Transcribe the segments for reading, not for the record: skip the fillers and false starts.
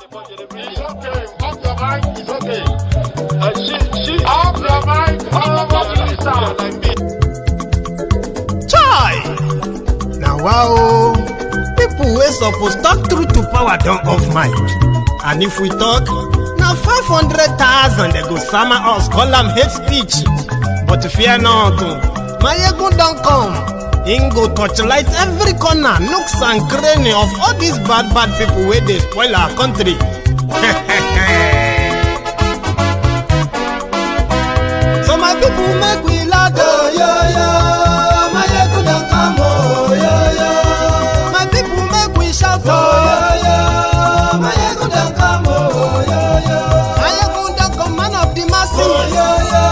It's okay. Off your mind. It's okay. She off your mind. Chai! Now wow, people wey supposed talk truth to power don't off mind. And if we talk, now 500,000 they go summer us call them hate speech. But fear not, Maiyegun don't come. Him go torchlight every corner, nooks and cranny of all these bad people where they spoil our country. So my people make we laugh, oh, yo yo. Maiyegun don't come, oh, yo yo. My people make we shout, oh, yo yo. Maiyegun don't come, oh, yo yo. Maiyegun don't come, man of the masses, oh, yo yo.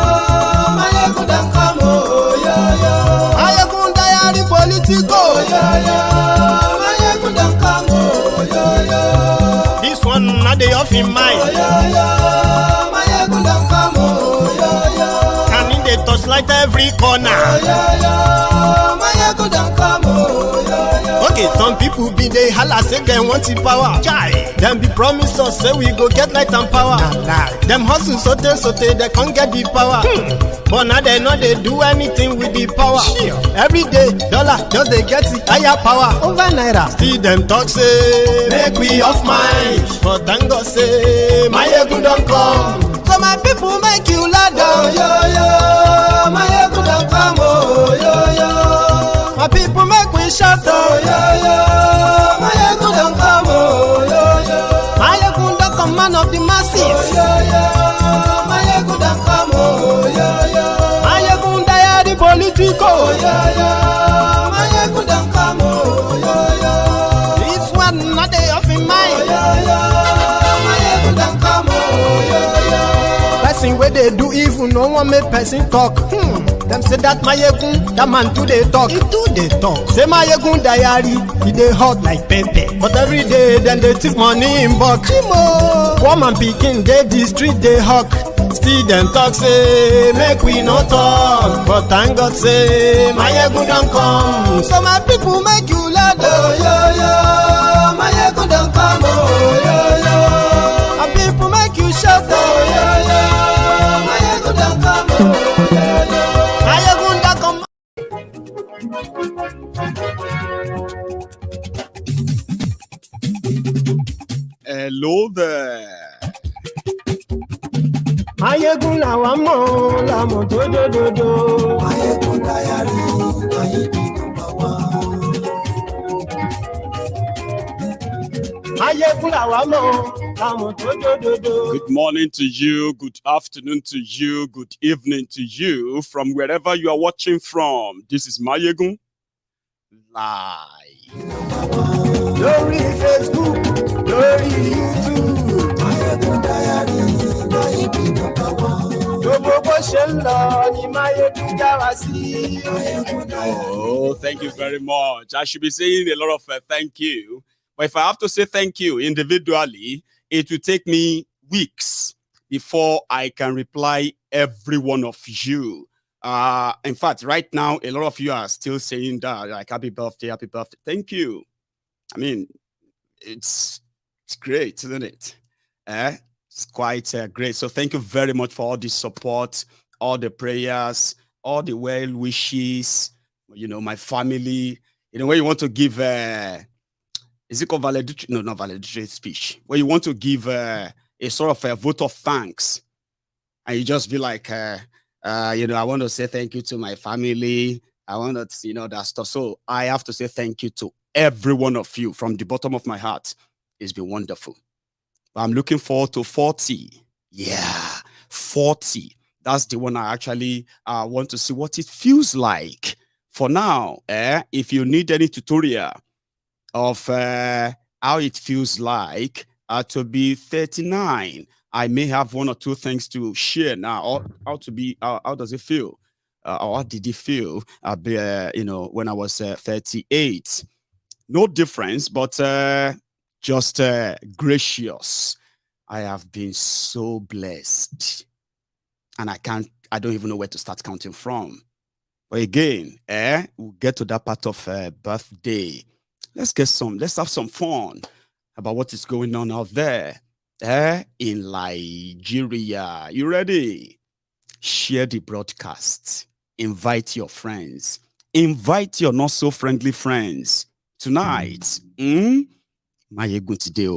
Maiyegun don't come, oh, yo yo. Maiyegun Diary Politico, yo yo. Maiyegun don't come, oh, yo yo. This one not the off in mind, oh, yo yo. Maiyegun don't come, oh, yo yo. Can in the touchlight every corner, oh, yo yo. Maiyegun don't come, oh, yo yo. Okay, some people be they holla say they want the power. Chai, them be promise us say we go get light and power. Nah. Them hustle so they can't get the power. But now they know they do anything with the power. Sure. Every day, dollar just they get the higher power over Naira. See them talk say make we off mind. But thank God say Maiyegun don't come. So my people make you laugh, oh, yo yo. Maiyegun don't come, oh, yo yo. My people make we shout, oh, yo yo. Maiyegun don't come, oh, yo yo. Maiyegun don't come, man of the masses, oh, yo yo. Maiyegun don't come, oh, yo yo. Maiyegun Diary Politico, oh, yo yo. Maiyegun don't come, oh, yo yo. This one not they off in mind, oh, yo yo. Maiyegun don't come, oh, yo yo. Person where they do evil, no one make person talk. Them say that Maiyegun, that man too they talk. He too they talk. Say Maiyegun Diary, he they hot like pepper. But every day then they take money in bulk. Poor man picking, they the street they hawk. Still them talk say make we no talk. But thank God say Maiyegun don't come. So my people make you laugh, oh yo yo. Maiyegun don't come, oh yo yo. My people make you shout, oh yo yo. Maiyegun don't come, oh yo yo. Maiyegun don't come. Hello there. Maiyegun làwa mọ̀ làmọ̀ tó dòdòdò. Maiyegun Diary, Maiyegun number one. Maiyegun làwa mọ̀ làmọ̀ tó dòdòdò. Good morning to you, good afternoon to you, good evening to you, from wherever you are watching from. This is Maiyegun Live. Lórí Facebook, lórí YouTube. Maiyegun Diary, Maiyegun number one. Gbogbo bó ṣe ń lọ ni Maiyegun já wa sí. Maiyegun Diary. Oh, thank you very much. I should be saying a lot of thank you. But if I have to say thank you individually, it will take me weeks before I can reply every one of you. In fact, right now, a lot of you are still saying that, like, happy birthday, happy birthday. Thank you. I mean, it's great, isn't it? It's quite great. So thank you very much for all the support, all the prayers, all the well wishes, you know, my family. You know, when you want to give, is it called valedictory? No, not valedictory speech. When you want to give a sort of a vote of thanks, and you just be like, you know, I want to say thank you to my family. I want to, you know, that stuff. So I have to say thank you to every one of you from the bottom of my heart. It's been wonderful. I'm looking forward to 40. Yeah, 40. That's the one I actually want to see what it feels like. For now, if you need any tutorial of how it feels like to be 39, I may have one or two things to share now. How does it feel? Or how did it feel? You know, when I was 38. No difference, but just gracious. I have been so blessed, and I don't even know where to start counting from. But again, we'll get to that part of birthday. Let's have some fun about what is going on out there. in Nigeria. You ready? Share the broadcast. Invite your friends. Invite your not so friendly friends. Tonight, Maiyegun today.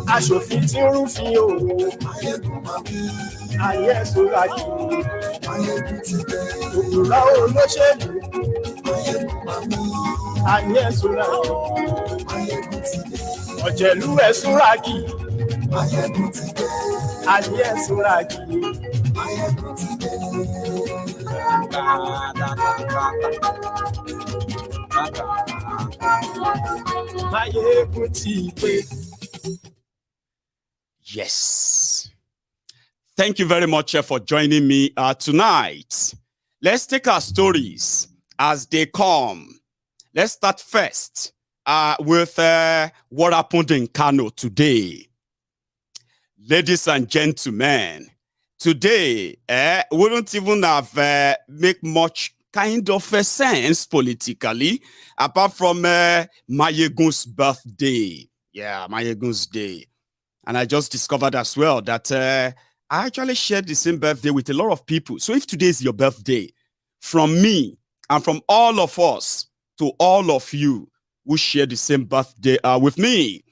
Aṣòfin tí ń rúfin òwò ayé ẹ̀sùnra jù òkúra olóṣèlú ayé ẹ̀sùnra jù ọ̀jẹ̀lú ẹ̀sùnra jù ayé ẹ̀sùnra jù. Maiyegun ti pé. Yes. Thank you very much for joining me tonight. Let's take our stories as they come. Let's start first with what happened in Kano today. Ladies and gentlemen, today wouldn't even have make much kind of a sense politically apart from Maiyegun's birthday. Yeah, Maiyegun's day. And I just discovered as well that I actually shared the same birthday with a lot of people. So if today is your birthday, from me and from all of us to all of you who share the same birthday with me,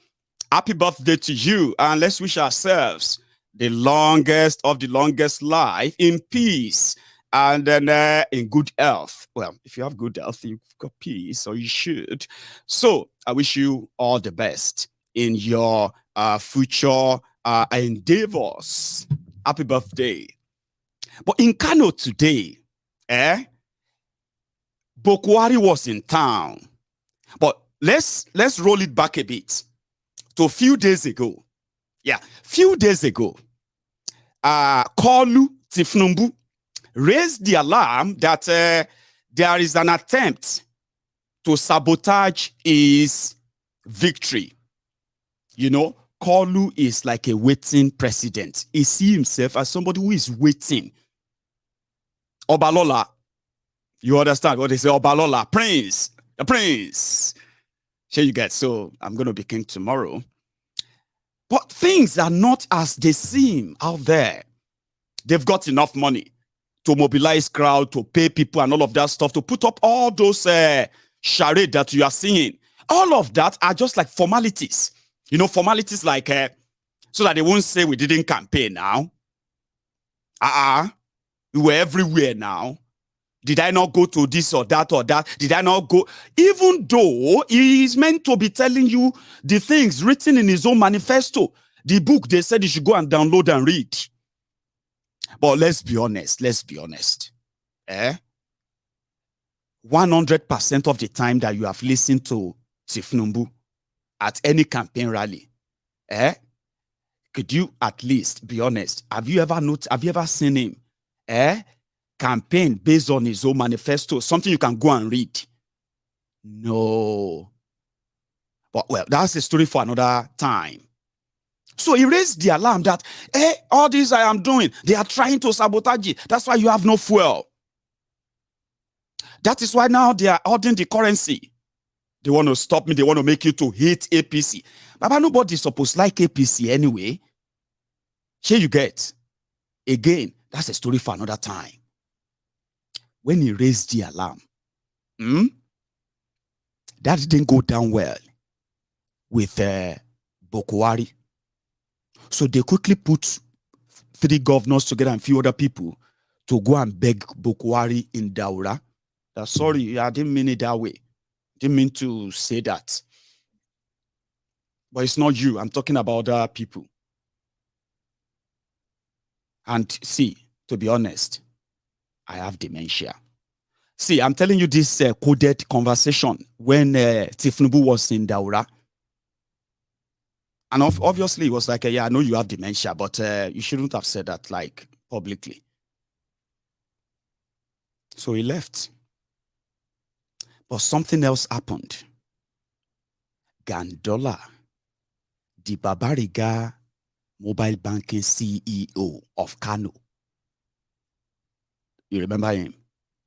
happy birthday to you. And let's wish ourselves the longest of the longest life in peace and then in good health. Well, if you have good health, you've got peace, or you should. So I wish you all the best in your future endeavors. Happy birthday. But in Kano today, Buhari was in town. But let's roll it back a bit to a few days ago. Yeah, few days ago, Tinubu raised the alarm that there is an attempt to sabotage his victory. You know, Kolu is like a waiting president. He sees himself as somebody who is waiting. Obalola, you understand what they say? Obalola, prince, the prince. Here you get. So I'm going to be king tomorrow. But things are not as they seem out there. They've got enough money to mobilize crowd, to pay people and all of that stuff, to put up all those charade that you are seeing. All of that are just like formalities. You know, formalities like, so that they won't say we didn't campaign now. We were everywhere now. Did I not go to this or that or that? Did I not go? Even though he is meant to be telling you the things written in his own manifesto, the book they said you should go and download and read. But let's be honest, 100% of the time that you have listened to Tinubu at any campaign rally, could you at least be honest? Have you ever seen him campaign based on his own manifesto, something you can go and read? No. But well, that's a story for another time. So he raised the alarm that, all this I am doing, they are trying to sabotage it. That's why you have no fuel. That is why now they are ordering the currency. They want to stop me. They want to make you to hate APC. But nobody's supposed to like APC anyway. Here you get. Again, that's a story for another time. When he raised the alarm, that didn't go down well with Buhari. So they quickly put 3 governors together and a few other people to go and beg Buhari in Daura. Sorry, I didn't mean it that way. Didn't mean to say that. But it's not you. I'm talking about other people. And see, to be honest, I have dementia. See, I'm telling you this coded conversation when Tinubu was in Daura. And obviously, it was like, yeah, I know you have dementia, but you shouldn't have said that, like, publicly. So he left. But something else happened. Gandola, the Babariga mobile banking CEO of Kano. You remember him?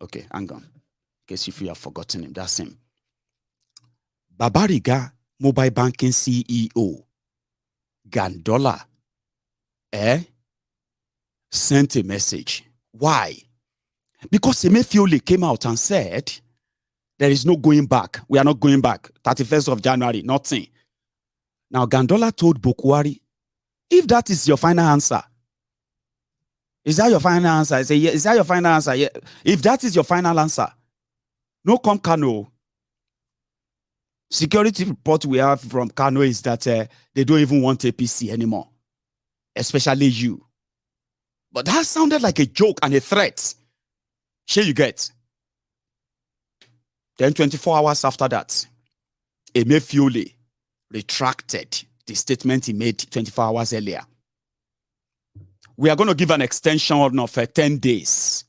Okay, hang on. In case if you have forgotten him, that's him. Babariga, mobile banking CEO, Gandola, sent a message. Why? Because Emefiole came out and said, there is no going back. We are not going back. 31st of January, nothing. Now, Gandola told Buhari, if that is your final answer, is that your final answer? I say, yeah. Is that your final answer? Yeah. If that is your final answer, no come Kano. Security report we have from Kano is that they don't even want APC anymore, especially you. But that sounded like a joke and a threat. Here you get. Then 24 hours after that, Emefiole retracted the statement he made 24 hours earlier. We are going to give an extension of 10 days.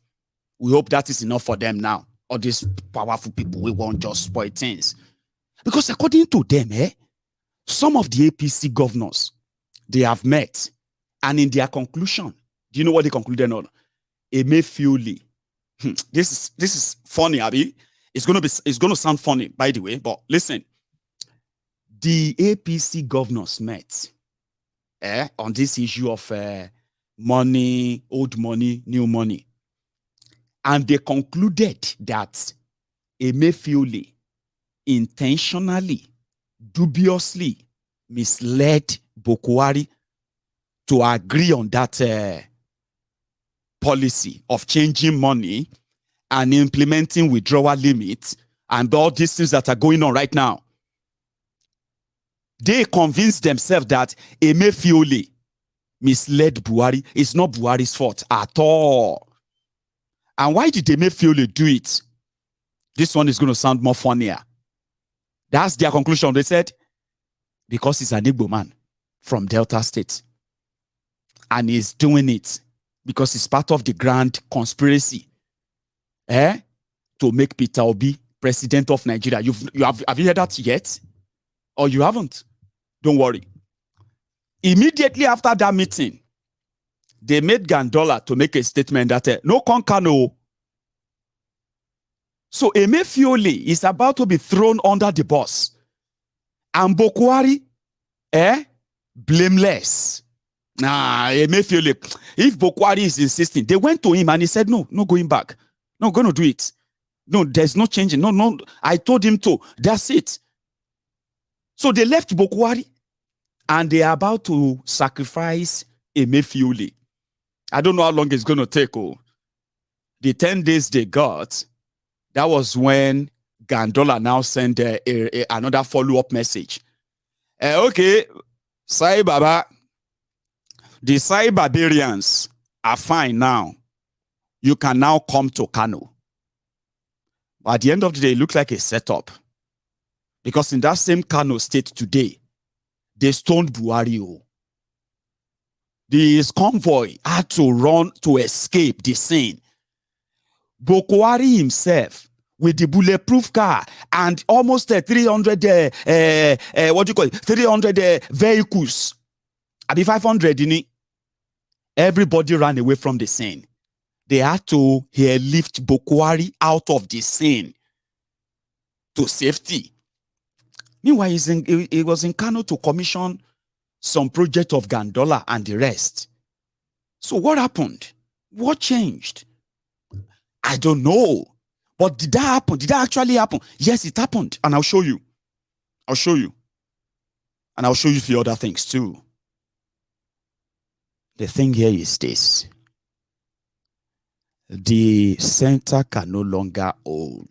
We hope that is enough for them now. All these powerful people, we won't just spoil things. Because according to them, some of the APC governors, they have met. And in their conclusion, do you know what they concluded on? Emefiole. This is funny, Abi. It's going to sound funny, by the way, but listen. The APC governors met on this issue of money, old money, new money. And they concluded that Emefiole intentionally, dubiously misled Buhari to agree on that policy of changing money and implementing withdrawal limits and all these things that are going on right now. They convinced themselves that Emefiole misled Buhari. It's not Buhari's fault at all. And why did Emefiole do it? This one is going to sound more funnier. That's their conclusion. They said, because he's an Igbo man from Delta State. And he's doing it because it's part of the grand conspiracy to make Peter Obi president of Nigeria. Have you heard that yet? Or you haven't? Don't worry. Immediately after that meeting, they made Gandola to make a statement that no Kano. So Emefiole is about to be thrown under the bus. And Buhari, blameless. Emefiole, if Buhari is insisting, they went to him and he said, no going back. No, going to do it. No, there's no changing. No, I told him to. That's it. So they left Buhari and they are about to sacrifice Emefiole. I don't know how long it's going to take. The 10 days they got, that was when Gandola now sent another follow-up message. Okay, Sai Baba, the Sai Barbarians are fine now. You can now come to Kano. But at the end of the day, it looked like a setup. Because in that same Kano state today, they stoned Buhari. This convoy had to run to escape the scene. Buhari himself, with the bulletproof car and almost 300 300 vehicles, abi 500 in it, everybody ran away from the scene. They had to airlift Buhari out of the scene to safety. Meanwhile, he was in Kano to commission some project of Gandola and the rest. So what happened? What changed? I don't know. But did that happen? Did that actually happen? Yes, it happened. And I'll show you. I'll show you. And I'll show you a few other things too. The thing here is this. The center can no longer hold.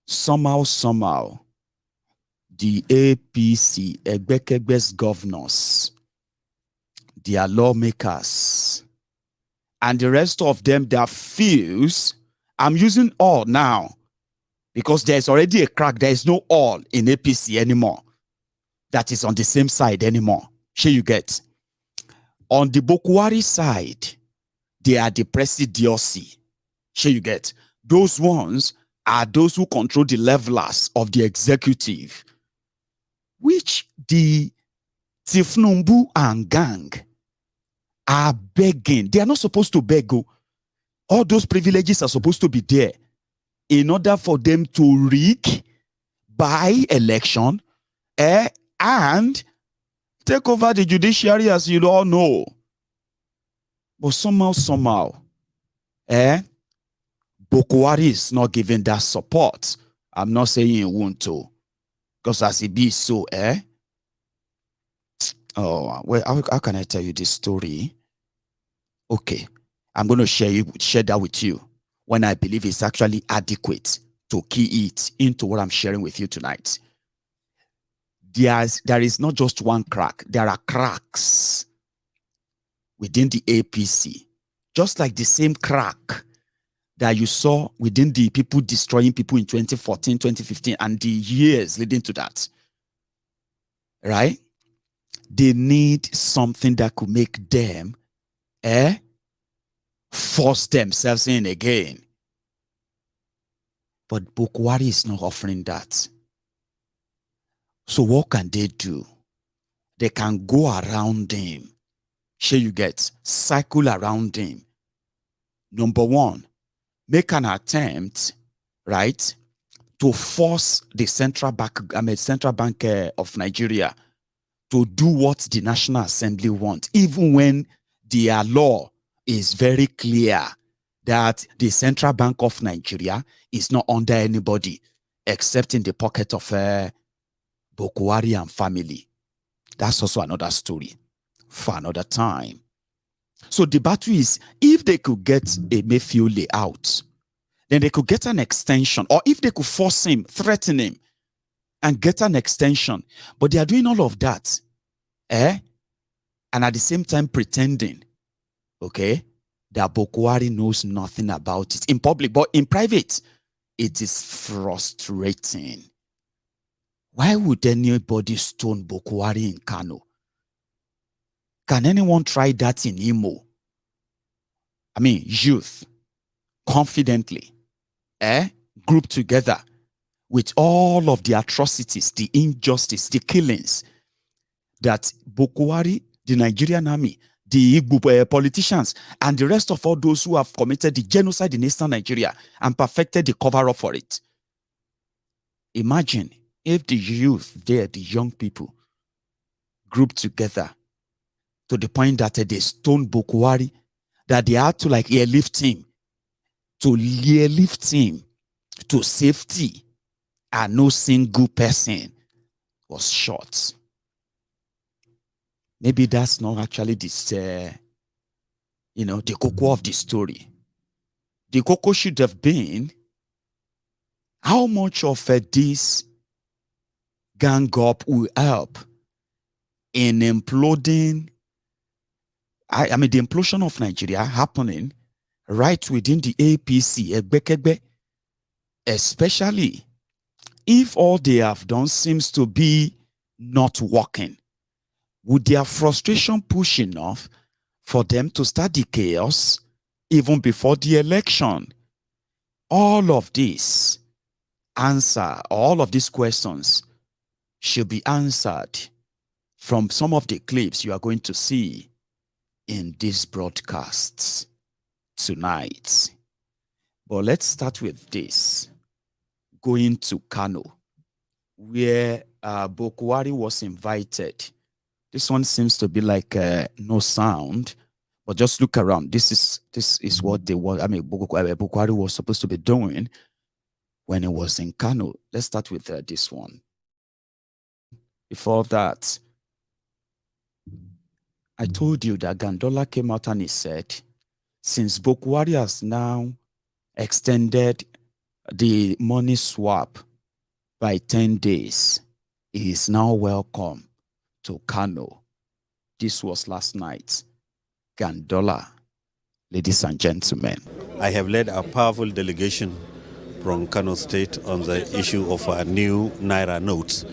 Somehow, the APC, Egbekebe's governors, their lawmakers, and the rest of them that feels, I'm using all now, because there's already a crack. There is no all in APC anymore that is on the same side anymore. Here you get. On the Buhari side, they are the presidency. Here you get. Those ones are those who control the levelers of the executive, which the Tifnumbu and gang are begging. They are not supposed to beg. All those privileges are supposed to be there in order for them to rig by election and take over the judiciary, as you all know. But somehow, Buhari is not giving that support. I'm not saying he won't to, because as it be so, Oh, well, how can I tell you this story? Okay, I'm going to share that with you when I believe it's actually adequate to key it into what I'm sharing with you tonight. There is not just one crack. There are cracks within the APC, just like the same crack that you saw within the people destroying people in 2014, 2015, and the years leading to that. Right? They need something that could make them force themselves in again. But Buhari is not offering that. So what can they do? They can go around him. Sure, you get cycle around him. Number one, make an attempt, right, to force the central bank of Nigeria to do what the National Assembly wants, even when their law is very clear that the Central Bank of Nigeria is not under anybody except in the pocket of Buhari and family. That's also another story for another time. So the battle is, if they could get a Mayfield layout, then they could get an extension, or if they could force him, threaten him, and get an extension. But they are doing all of that, and at the same time pretending, okay, that Buhari knows nothing about it in public, but in private, it is frustrating. Why would anybody stone Buhari in Kano? Can anyone try that in Imo? I mean, youth, confidently, grouped together with all of the atrocities, the injustice, the killings that Buhari, the Nigerian army, the Igbo politicians, and the rest of all those who have committed the genocide in Eastern Nigeria and perfected the cover-up for it. Imagine if the youth there, the young people, grouped together to the point that they stoned Buhari, that they had to like airlift him to safety, and no single person was shot. Maybe that's not actually this, the cocoa of the story. The cocoa should have been how much of this gang up will help in imploding. I mean, the implosion of Nigeria happening right within the APC, especially if all they have done seems to be not working. Would their frustration push enough for them to start the chaos even before the election? All of these questions should be answered from some of the clips you are going to see in these broadcasts tonight. But let's start with this. Going to Kano, where Buhari was invited. This one seems to be like no sound, but just look around. This is what they were. I mean, Buhari was supposed to be doing when he was in Kano. Let's start with this one. Before that, I told you that Gandola came out and he said, since Buhari has now extended the money swap by 10 days, he is now welcome to Kano. This was last night. Gandola, ladies and gentlemen. I have led a powerful delegation from Kano State on the issue of a new Naira notes.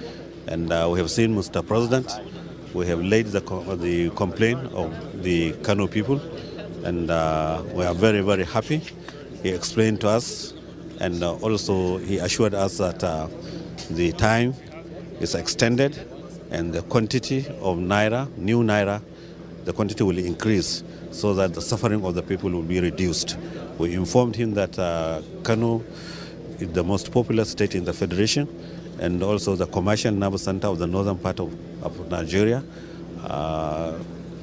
And we have seen Mr. President. We have laid the complaint of the Kano people, and we are very, very happy. He explained to us, and also he assured us that the time is extended and the quantity of Naira, new Naira, the quantity will increase so that the suffering of the people will be reduced. We informed him that Kano is the most populous state in the federation and also the commercial nerve center of the northern part of Nigeria,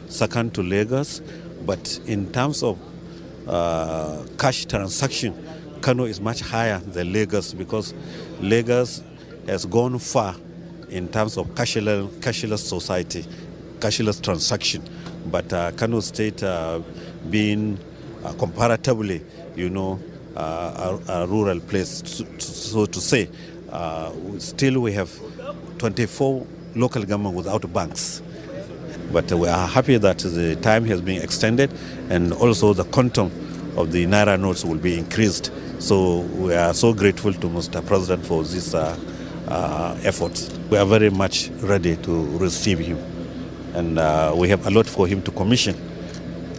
second to Lagos. But in terms of cash transaction, Kano is much higher than Lagos because Lagos has gone far in terms of cashless society, cashless transaction. But Kano State being comparatively, a rural place, so to say, still we have 24 local government without banks. But we are happy that the time has been extended and also the quantum of the Naira notes will be increased. So we are so grateful to Mr. President for this efforts. We are very much ready to receive him. And we have a lot for him to commission,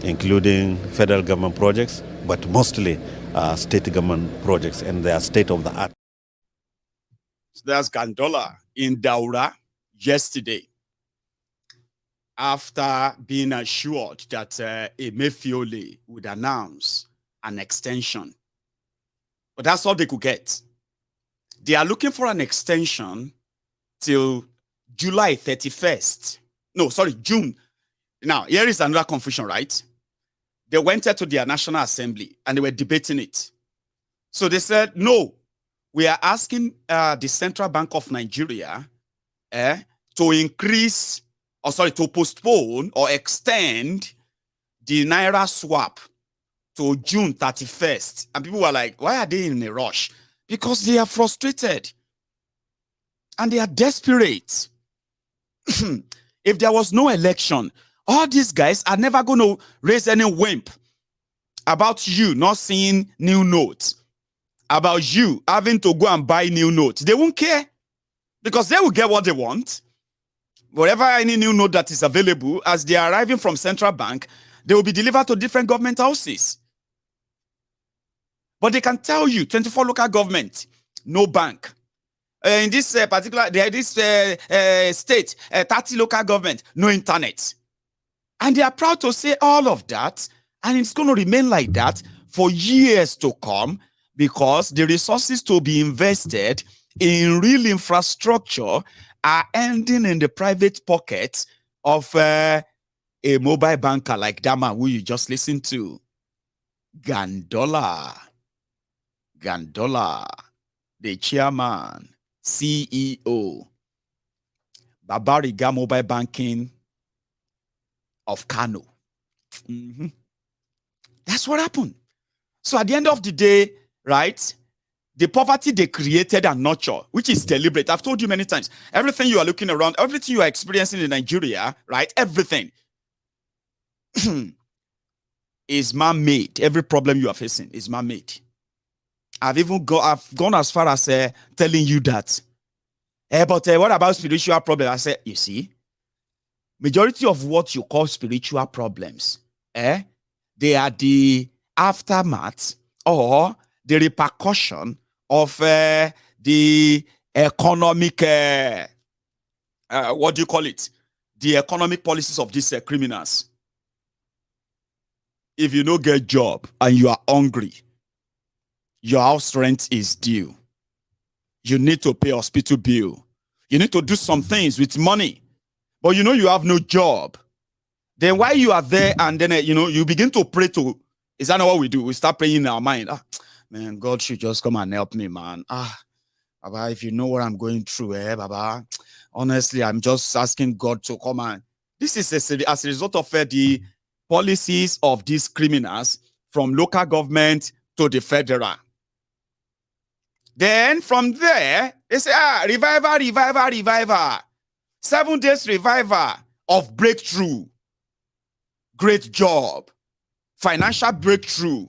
including federal government projects, but mostly state government projects, and they are state of the art. So there's Gandola in Daura yesterday, after being assured that Emefiole would announce an extension. But that's all they could get. They are looking for an extension till July 31st. No, sorry, June. Now, here is another confusion, right? They went to their National Assembly and they were debating it. So they said, no, we are asking the Central Bank of Nigeria to increase, to postpone or extend the Naira swap to June 31st. And people were like, why are they in a rush? Because they are frustrated and they are desperate. If there was no election, all these guys are never going to raise any wimp about you not seeing new notes, about you having to go and buy new notes. They won't care because they will get what they want. Whatever any new note that is available, as they are arriving from central bank, they will be delivered to different government houses. But they can tell you, 24 local government, no bank. In this particular, this state, 30 local government, no internet. And they are proud to say all of that, and it's going to remain like that for years to come because the resources to be invested in real infrastructure are ending in the private pockets of a mobile banker like that man who you just listened to. Gandola, the chairman, CEO, Babariga Mobile Banking of Kano. That's what happened. So at the end of the day, right, the poverty they created and nurtured, which is deliberate. I've told you many times, everything you are looking around, everything you are experiencing in Nigeria, right, everything is man-made. Every problem you are facing is man-made. I've gone as far as telling you that. But what about spiritual problems? I said, you see, majority of what you call spiritual problems, they are the aftermath or the repercussion of the economic, what do you call it? The economic policies of these criminals. If you don't get a job and you are hungry, your house rent is due. You need to pay hospital bill. You need to do some things with money, but you know you have no job. Then while you are there and then, you begin to pray to, is that not what we do? We start praying in our mind. Man, God should just come and help me, man. Baba, if you know what I'm going through, Baba, honestly, I'm just asking God to come and. This is as a result of the policies of these criminals from local government to the federal. Then from there, they say, revival. 7 days revival of breakthrough. Great job. Financial breakthrough.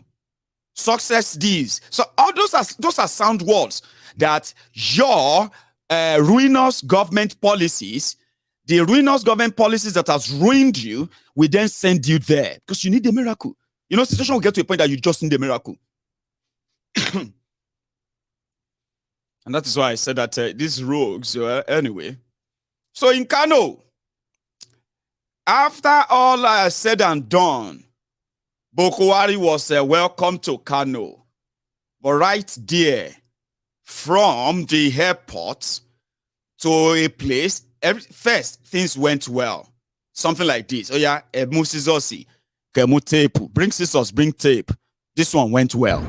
Success deeds. So all those are sound words that your ruinous government policies, the ruinous government policies that has ruined you, will then send you there because you need a miracle. Situation will get to a point that you just need a miracle. And that is why I said that these rogues, anyway, So in Kano, after all said and done, Buhari was welcome to Kano. But right there, from the airport to a place, first things went well. Something like this. Oh yeah, move scissors, tape. Bring scissors, bring tape. This one went well.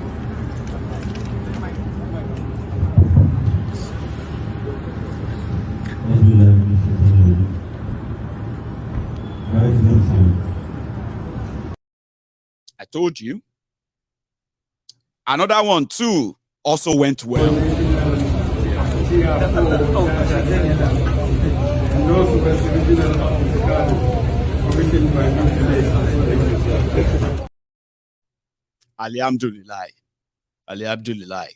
I told you. Another one too also went well. Alhamdulillah. Alhamdulillah.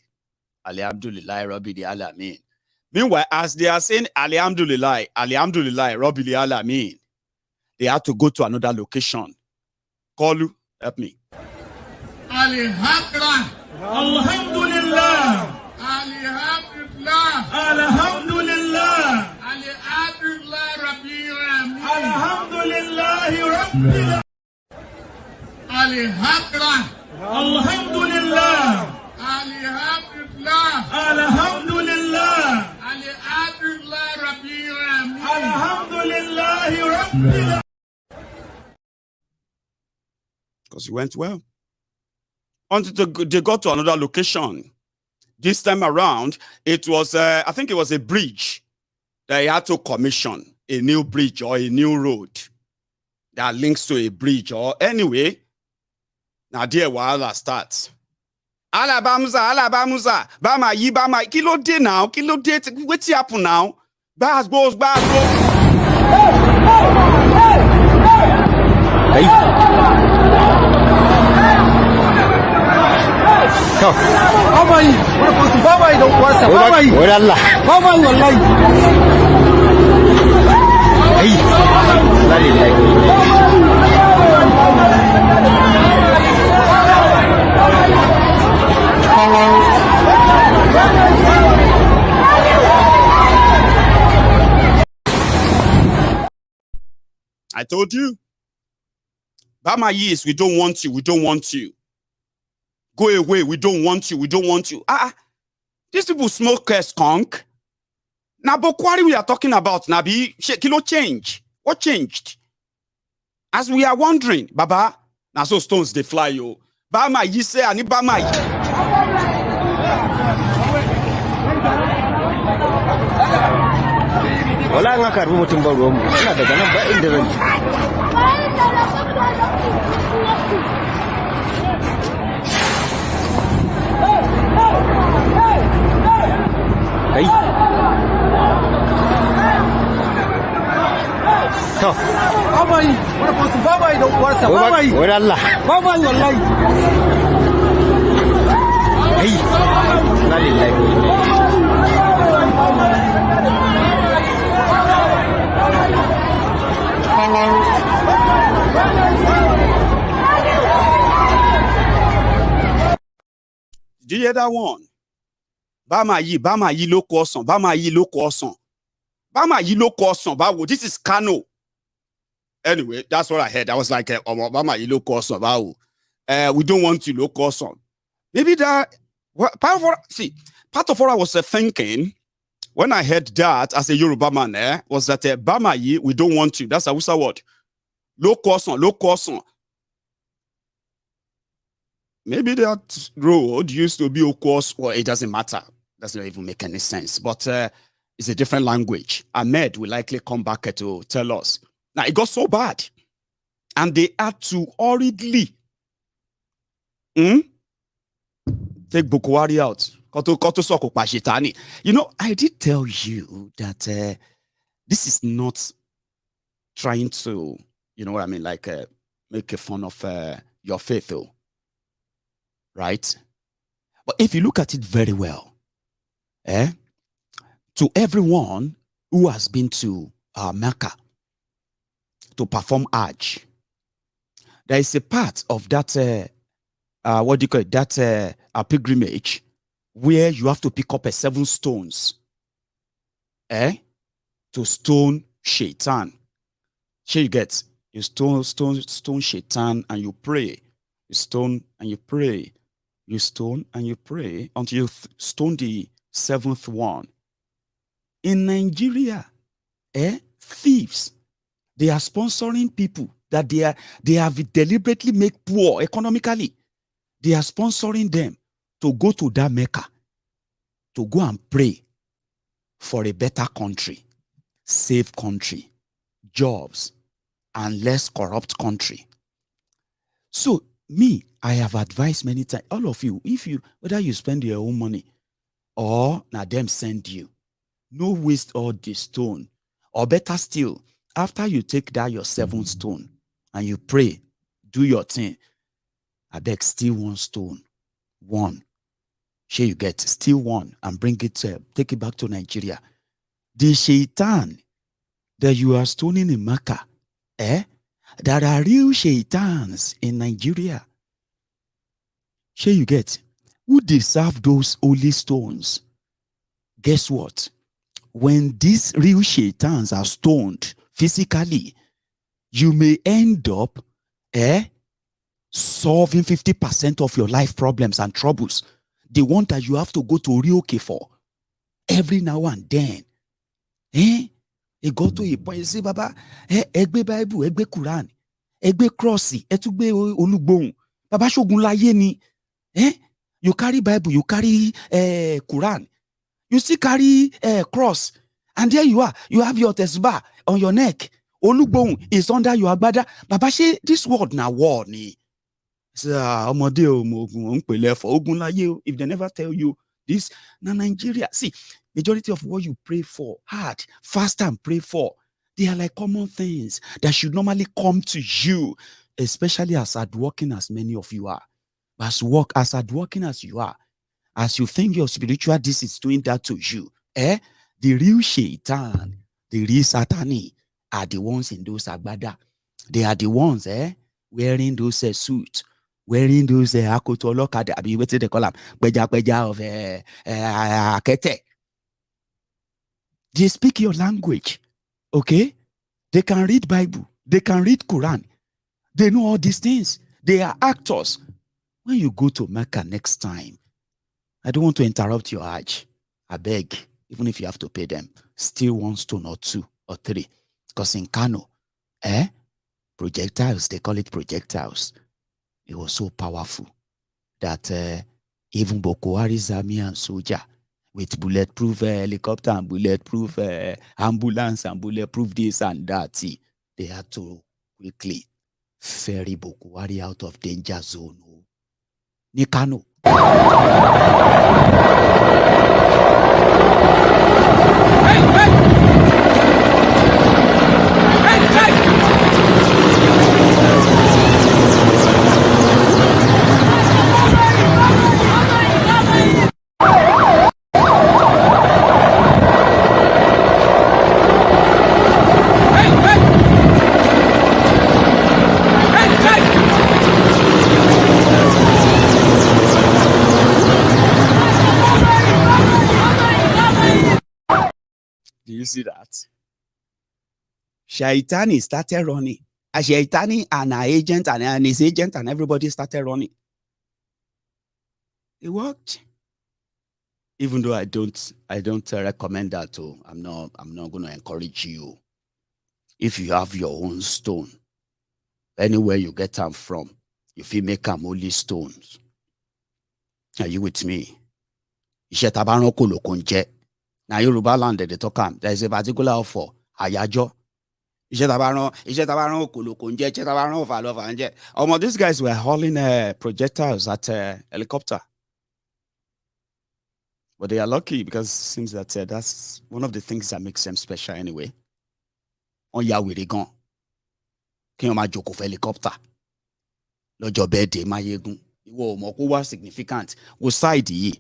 Alhamdulillah, Rabbil Alamin. Meanwhile, as they are saying Alhamdulillah, Alhamdulillah, Rabbil Alamin, they had to go to another location. Kalu, help me. Alhamdulillah. Alhamdulillah. Alhamdulillah. Alhamdulillah. Alhamdulillah Rabbil Alamin. Alhamdulillah Rabbil Alhamdulillah. Alhamdulillah. Alhamdulillah. Alhamdulillah. Alhamdulillah Rabbil Alamin. Alhamdulillah Rabbil. Because it went well. Until they got to another location. This time around, it was, I think it was a bridge that he had to commission, a new bridge or a new road that links to a bridge or anyway. Now there wahala starts. Alabamuza, Bama yi, kilo day now, kilo day, what's happen now? Bas goes. Baba yi, wani kwasu baba yi don kwasa, baba yi. Wani Allah. Baba yi wallahi. Ai, I told you. Bama is, we don't want you, we don't want you. Go away, we don't want you, we don't want you. These people smoke skunk. Now, Buhari we are talking about, Nabi, kilo change. What changed? As we are wondering, Baba, now so stones they fly, yo. Bama yi say, ani Bama yi. Wala nga karbi mutum ba ruwan mu ina daga nan ba inda zan kai to Baba yi, wani kwasu baba yi don kwasa, baba yi. wani Allah Baba yi wallahi. ai na lillahi Do you hear that one? Bama yi loko osan, Bama yi loko osan. Bama yi loko osan, bawo. This is Kano. Anyway, that's what I heard. I was like, Bama yi loko osan, bawo. We don't want you loko osan. Maybe that, part of what I was thinking when I heard that as a Yoruba man, was that Bama yi, we don't want you. That's a Hausa word. Loko osan. Maybe that road used to be Okos, or it doesn't matter. Doesn't even make any sense. But it's a different language. Ahmed will likely come back to tell us. Now, it got so bad. And they had to hurriedly take Buhari out. You know, I did tell you that this is not trying to, you know what I mean, like make a fun of your faith, though. Right? But if you look at it very well, to everyone who has been to Mecca to perform Hajj, there is a part of that, what do you call it, that pilgrimage where you have to pick up 7 stones. to stone Shaitan. Here you get, you stone Shaitan and you pray. You stone and you pray. You stone and you pray until you stone the seventh one. In Nigeria, thieves, they are sponsoring people that they have deliberately made poor economically. They are sponsoring them to go to that Mecca, to go and pray for a better country, safe country, jobs, and less corrupt country. So me, I have advised many times, all of you, whether you spend your own money or now them send you, no waste all the stone. Or better still, after you take that your seventh stone and you pray, do your thing, I beg steal one stone, one. Here you get, steal one and bring it, take it back to Nigeria. The Shaitan that you are stoning in Mecca, there are real Shaitans in Nigeria. Here you get, who deserve those holy stones? Guess what? When these real Shaitans are stoned physically, you may end up solving 50% of your life problems and troubles. The one that you have to go to Rioke for every now and then. It go to a point, say, Baba, egbe Bible, egbe Quran, egbe Crossy, etugbe Olugbon, Baba Shogun Laye ni. You carry Bible, you carry Quran, you still carry cross, and there you are. You have your tesbah on your neck. Olugbon is under your agbada. Baba say this word na war ni. If they never tell you this, na Nigeria. See, majority of what you pray for, hard, fast and pray for, they are like common things that should normally come to you, especially as hardworking as many of you are. As hardworking as you are, as you think your spiritual this is doing that to you, the real Shaitan, the real Satani are the ones in those agbada. They are the ones wearing those suits, wearing those akotolokada, I mean, what they call them, beja of akete. They speak your language, okay? They can read Bible, they can read Quran, they know all these things. They are actors. When you go to Mecca next time, I don't want to interrupt your Hajj. I beg, even if you have to pay them, steal one stone or two or three. Because in Kano, projectiles, they call it projectiles. It was so powerful that even Boko Haram's army and soldier with bulletproof helicopter and bulletproof ambulance and bulletproof this and that, they had to quickly ferry Boko Haram out of danger zone. Ni Kano. Do you see that? Shaitani started running. Shaitani and her agent and his agent and everybody started running. It worked. Even though I don't recommend that too. I'm not going to encourage you. If you have your own stone, anywhere you get them from, if you make them only stones. Are you with me? Now Yoruba land they talk am. There is a particular for Ayajo. These guys were hauling projectiles at helicopter. But they are lucky because it seems that that's one of the things that makes them special anyway. On Yawirigon. Can you imagine for helicopter? Lọ́jọ́ birthday Maiyegun. Iwo mo ko wa significant. Wo side yi.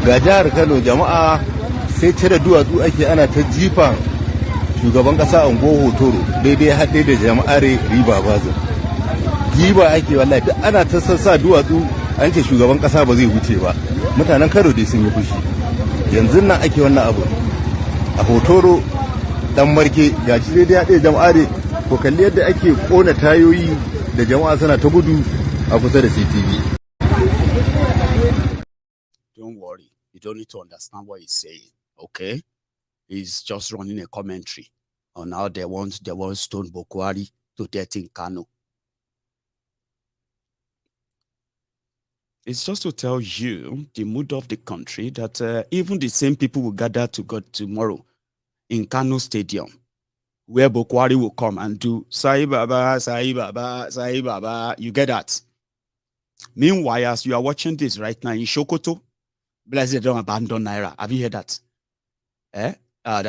Ga jihar Kano jama'a sai cire duwatsu ake ana ta jifan shugaban kasa Ango Hotoro daidai haɗe da jama'ar riba bazin. Jiba ake wallahi duk ana ta sassa duwatsu an ce shugaban kasa ba zai wuce ba. Mutanen Kano dai sun yi fushi. Yanzu nan ake wannan abu. a hotoro dan marke ga shi dai ya ɗaya jama'are ko kalli yadda ake kona tayoyi da jama'a suna ta gudu a kusa da CTV. Don't worry, you don't need to understand what he's saying, okay? He's just running a commentary on how they want Stone Buhari to death in Kano. It's just to tell you the mood of the country that even the same people will gather to go tomorrow in Kano Stadium, where Buhari will come and do Sai Baba, Sai Baba, Sai Baba. You get that? Meanwhile, as you are watching this right now in Sokoto, blessed don't abandon Naira. Have you heard that? There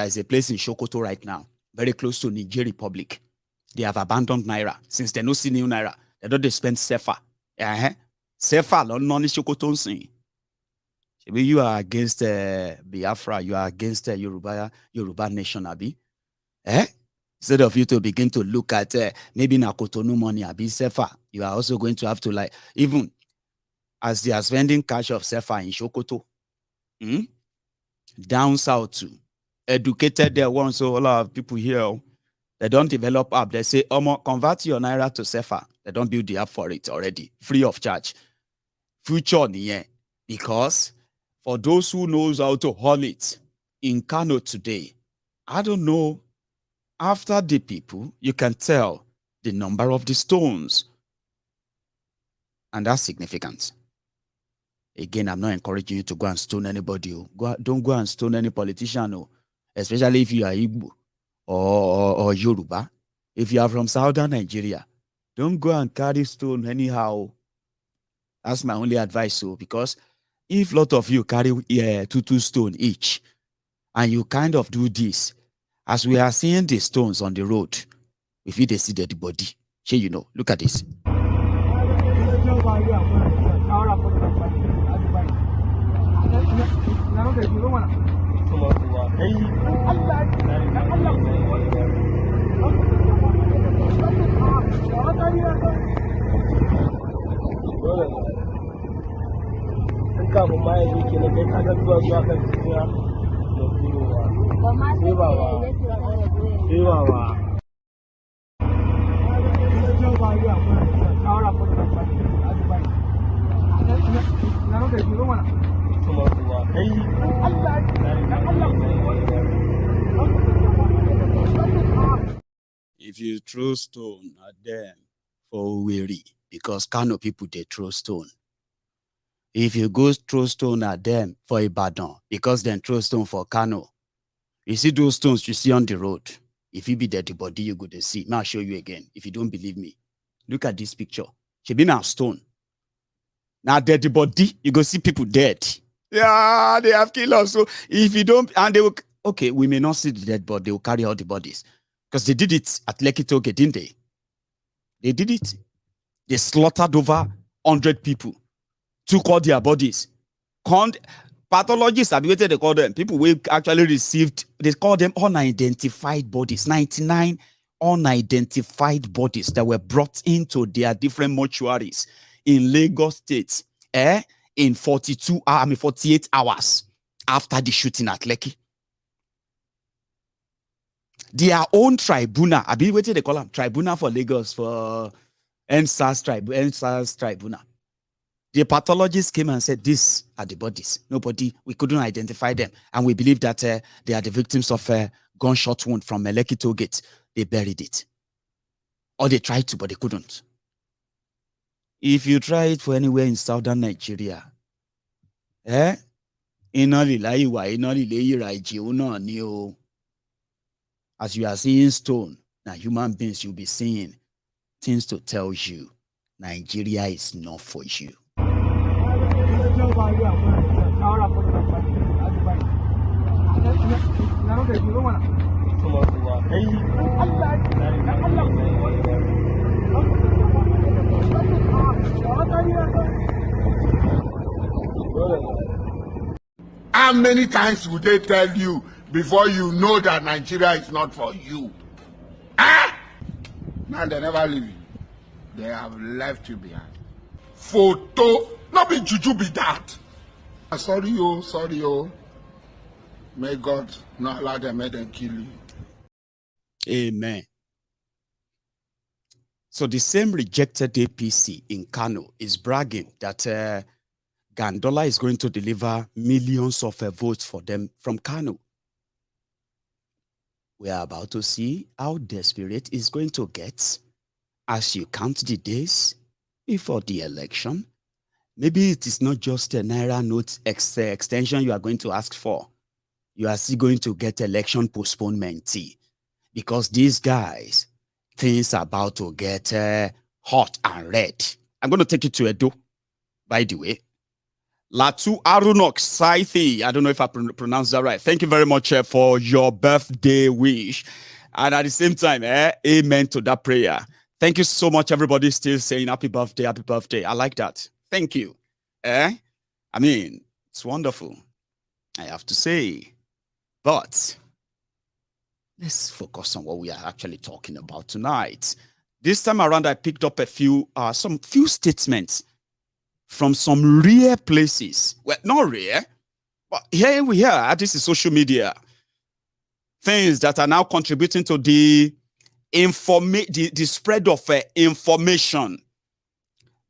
is a place in Sokoto right now, very close to Niger Republic. They have abandoned Naira since they don't see new Naira. They don't spend Sefa. Sefa, non Sokoto sing. Maybe you are against Biafra, you are against Yoruba nation, Abi. Instead of you to begin to look at maybe Nakotonu money, Abi Sefa, you are also going to have to, like, even as they are spending cash of Sefa in Sokoto, down south too, educated there once, so a lot of people here, they don't develop app. They say, convert your Naira to Sefa. They don't build the app for it already, free of charge. Future, yeah, because for those who knows how to haul it in Kano today, I don't know, after the people, you can tell the number of the stones. And that's significant. Again, I'm not encouraging you to go and stone anybody. Don't go and stone any politician, especially if you are Igbo or Yoruba. If you are from southern Nigeria, don't go and carry stone anyhow. That's my only advice, because if a lot of you carry 2 stone each, and you kind of do this, as we are seeing the stones on the road, if you see the body, you know, look at this. If you throw stone at them for weary, because Kano people, they throw stone. If you go throw stone at them for Ibadan, because then throw stone for Kano, you see those stones you see on the road. If you be dead body, you go to see. Now I'll show you again. If you don't believe me, look at this picture. She been a stone. Now dead body, you go see people dead. Yeah, they have killed us. So if you don't, and they will, okay, we may not see the dead body, they will carry out the bodies. Because they did it at Adeleke, didn't they? They did it. They slaughtered over 100 people. Took all their bodies. Pathologists, they call them. People who actually received, they call them unidentified bodies. 99 unidentified bodies that were brought into their different mortuaries in Lagos State in 48 hours after the shooting at Lekki. Their own tribunal, I believe what they call them, Tribunal for Lagos, for NSAS Tribunal. The pathologists came and said, these are the bodies. Nobody, we couldn't identify them. And we believe that they are the victims of a gunshot wound from Lekki toll gate. They buried it. Or they tried to, but they couldn't. If you try it for anywhere in southern Nigeria, as you are seeing stone, now human beings, you'll be seeing things to tell you Nigeria is not for you. How many times would they tell you before you know that Nigeria is not for you? Now they never leave you. They have left you behind. Photo, not be juju be that. Sorry, oh. May God not allow them, make them kill you. Amen. So the same rejected APC in Kano is bragging that Gandola is going to deliver millions of votes for them from Kano. We are about to see how desperate it's going to get as you count the days before the election. Maybe it is not just a Naira note extension you are going to ask for. You are still going to get election postponement because these guys, things are about to get hot and red. I'm going to take you to Edo, by the way. Latu Arunok Saithi. I don't know if I pronounced that right. Thank you very much for your birthday wish. And at the same time, amen to that prayer. Thank you so much, everybody still saying happy birthday, happy birthday. I like that. Thank you. I mean, it's wonderful, I have to say. But let's focus on what we are actually talking about tonight. This time around, I picked up some few statements from some rare places. Well, not rare, but here we are. This is social media. Things that are now contributing to the spread of information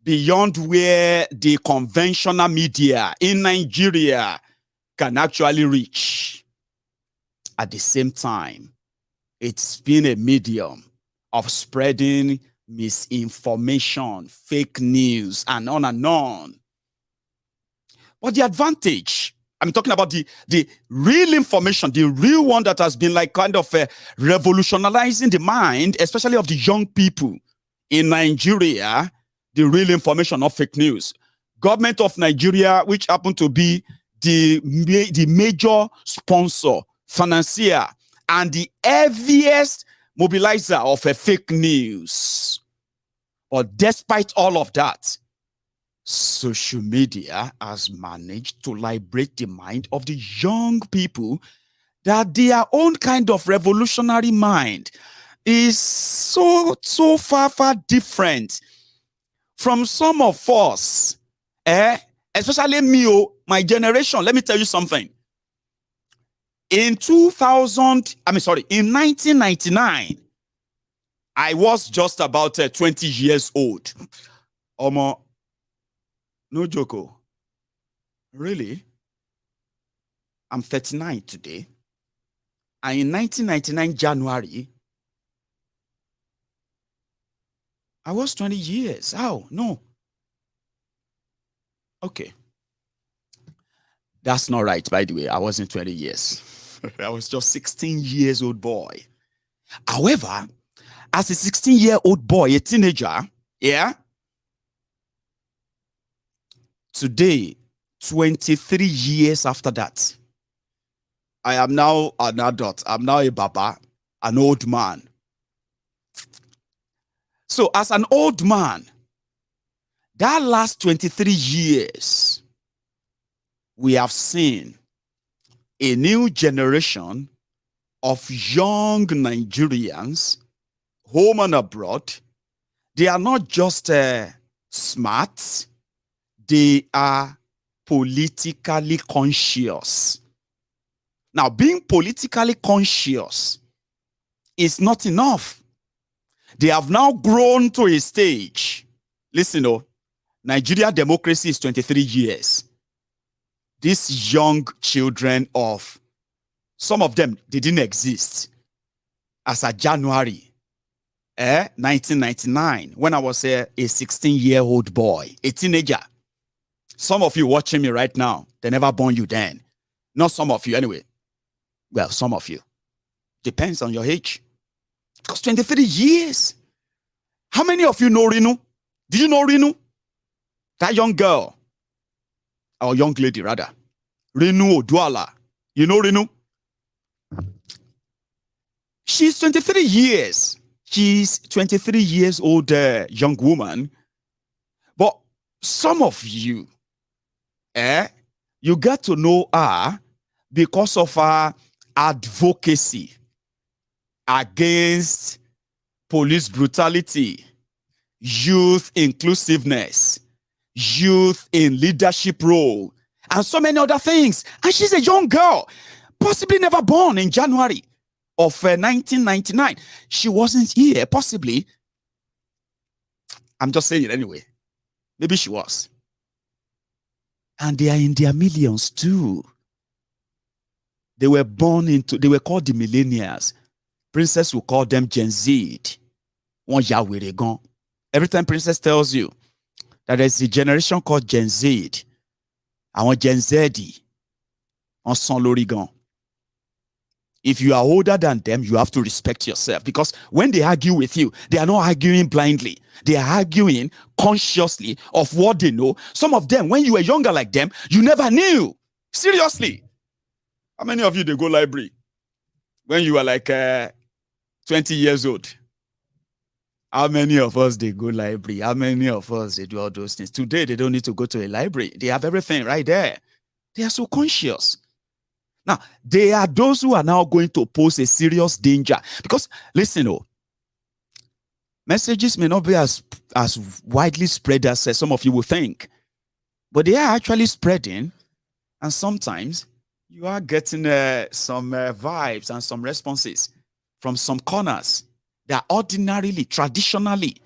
beyond where the conventional media in Nigeria can actually reach. At the same time, it's been a medium of spreading misinformation, fake news, and on and on. But the advantage, I'm talking about the real information, the real one that has been like kind of revolutionizing the mind, especially of the young people in Nigeria, the real information of fake news. Government of Nigeria, which happened to be the major sponsor, financier, and the heaviest mobilizer of a fake news. But despite all of that, social media has managed to liberate the mind of the young people that their own kind of revolutionary mind is so far different from some of us, especially me, my generation. Let me tell you something. In 1999, I was just about 20 years old. No joke. Really? I'm 39 today. And in 1999 January, I was 20 years. How? No. Okay. That's not right, by the way. I wasn't 20 years. I was just 16 years old boy. However, as a 16-year-old boy, a teenager, today, 23 years after that, I am now an adult. I'm now a baba, an old man. So as an old man, that last 23 years, we have seen a new generation of young Nigerians, home and abroad. They are not just smart, they are politically conscious. Now, being politically conscious is not enough. They have now grown to a stage. Listen, Nigeria democracy is 23 years. These young children of, some of them, they didn't exist as of January 1999, when I was a 16-year-old boy, a teenager. Some of you watching me right now, they never born you then. Not some of you anyway. Well, some of you. Depends on your age. Because 23 years. How many of you know Rinu? Did you know Rinu? That young girl. Or young lady, rather. Rinu Oduala. You know Rinu? She's 23 years. She's 23 years old young woman. But some of you, you got to know her because of her advocacy against police brutality, youth inclusiveness, youth in leadership role, and so many other things. And she's a young girl. possibly never born in January of 1999. She wasn't here, possibly. I'm just saying it anyway. Maybe she was. And they are in their millions too. They were called the millennials. Princess will call them Gen Z. Every time Princess tells you that there's a generation called Gen Z, I want Gen Z on Son Lorigan. If you are older than them, you have to respect yourself, because when they argue with you, they are not arguing blindly. They are arguing consciously of what they know. Some of them, when you were younger like them, you never knew. Seriously. How many of you, they go library when you were like 20 years old? How many of us, they go library? How many of us, they do all those things? Today, they don't need to go to a library. They have everything right there. They are so conscious. Now, they are those who are now going to pose a serious danger. Because, listen, messages may not be as widely spread as some of you will think. But they are actually spreading. And sometimes you are getting some vibes and some responses from some corners that ordinarily, traditionally,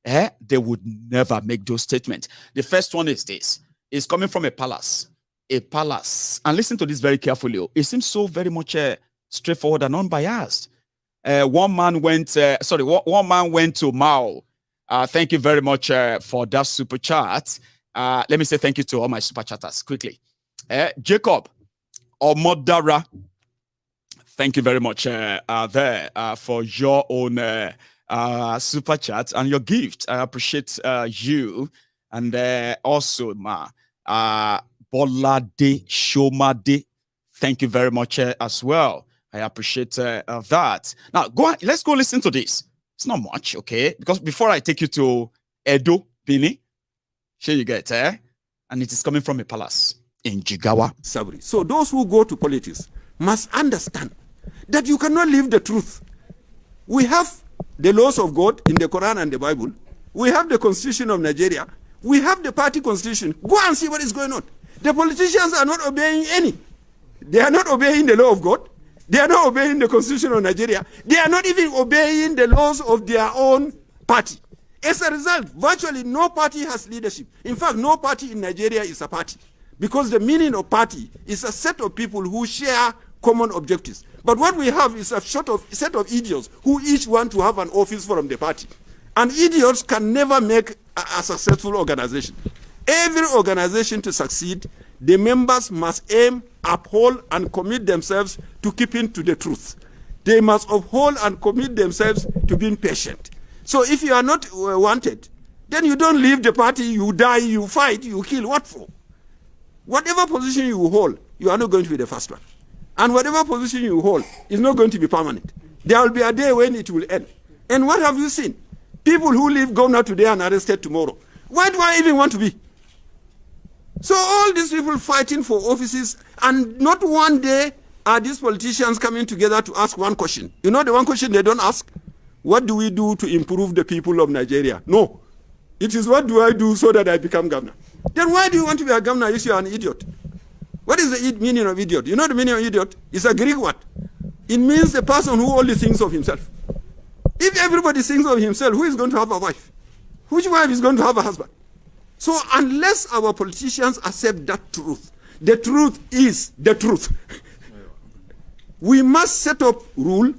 they would never make those statements. The first one is this. It's coming from a palace. A palace. And listen to this very carefully. It seems so very much straightforward and unbiased. One man went to Mao. Thank you very much for that super chat. Let me say thank you to all my super chatters quickly. Jacob Omodara, thank you very much there for your own super chat and your gift. I appreciate you. And also, Bolade Shomade, thank you very much as well. I appreciate that. Now, let's go listen to this. It's not much, okay? Because before I take you to Edo, Bini, here you get, and it is coming from a palace in Jigawa. Sabri. So those who go to politics must understand that you cannot live the truth. We have the laws of God in the Quran and the Bible. We have the Constitution of Nigeria. We have the party constitution. Go and see what is going on. The politicians are not obeying any. They are not obeying the law of God. They are not obeying the Constitution of Nigeria. They are not even obeying the laws of their own party. As a result, virtually no party has leadership. In fact, no party in Nigeria is a party. Because the meaning of party is a set of people who share common objectives. But what we have is a set of idiots who each want to have an office from the party. And idiots can never make a successful organization. Every organization to succeed, the members must aim, uphold, and commit themselves to keeping to the truth. They must uphold and commit themselves to being patient. So if you are not wanted, then you don't leave the party, you die, you fight, you kill. What for? Whatever position you hold, you are not going to be the first one. And whatever position you hold is not going to be permanent. There will be a day when it will end. And what have you seen? People who leave governor today and arrested tomorrow. Why do I even want to be? So all these people fighting for offices, and not one day are these politicians coming together to ask one question. You know the one question they don't ask? What do we do to improve the people of Nigeria? No. It is what do I do so that I become governor? Then why do you want to be a governor if you are an idiot? What is the meaning of idiot? You know the meaning of idiot? It's a Greek word. It means the person who only thinks of himself. If everybody thinks of himself, who is going to have a wife? Which wife is going to have a husband? So unless our politicians accept that truth, the truth is the truth. We must set up rule.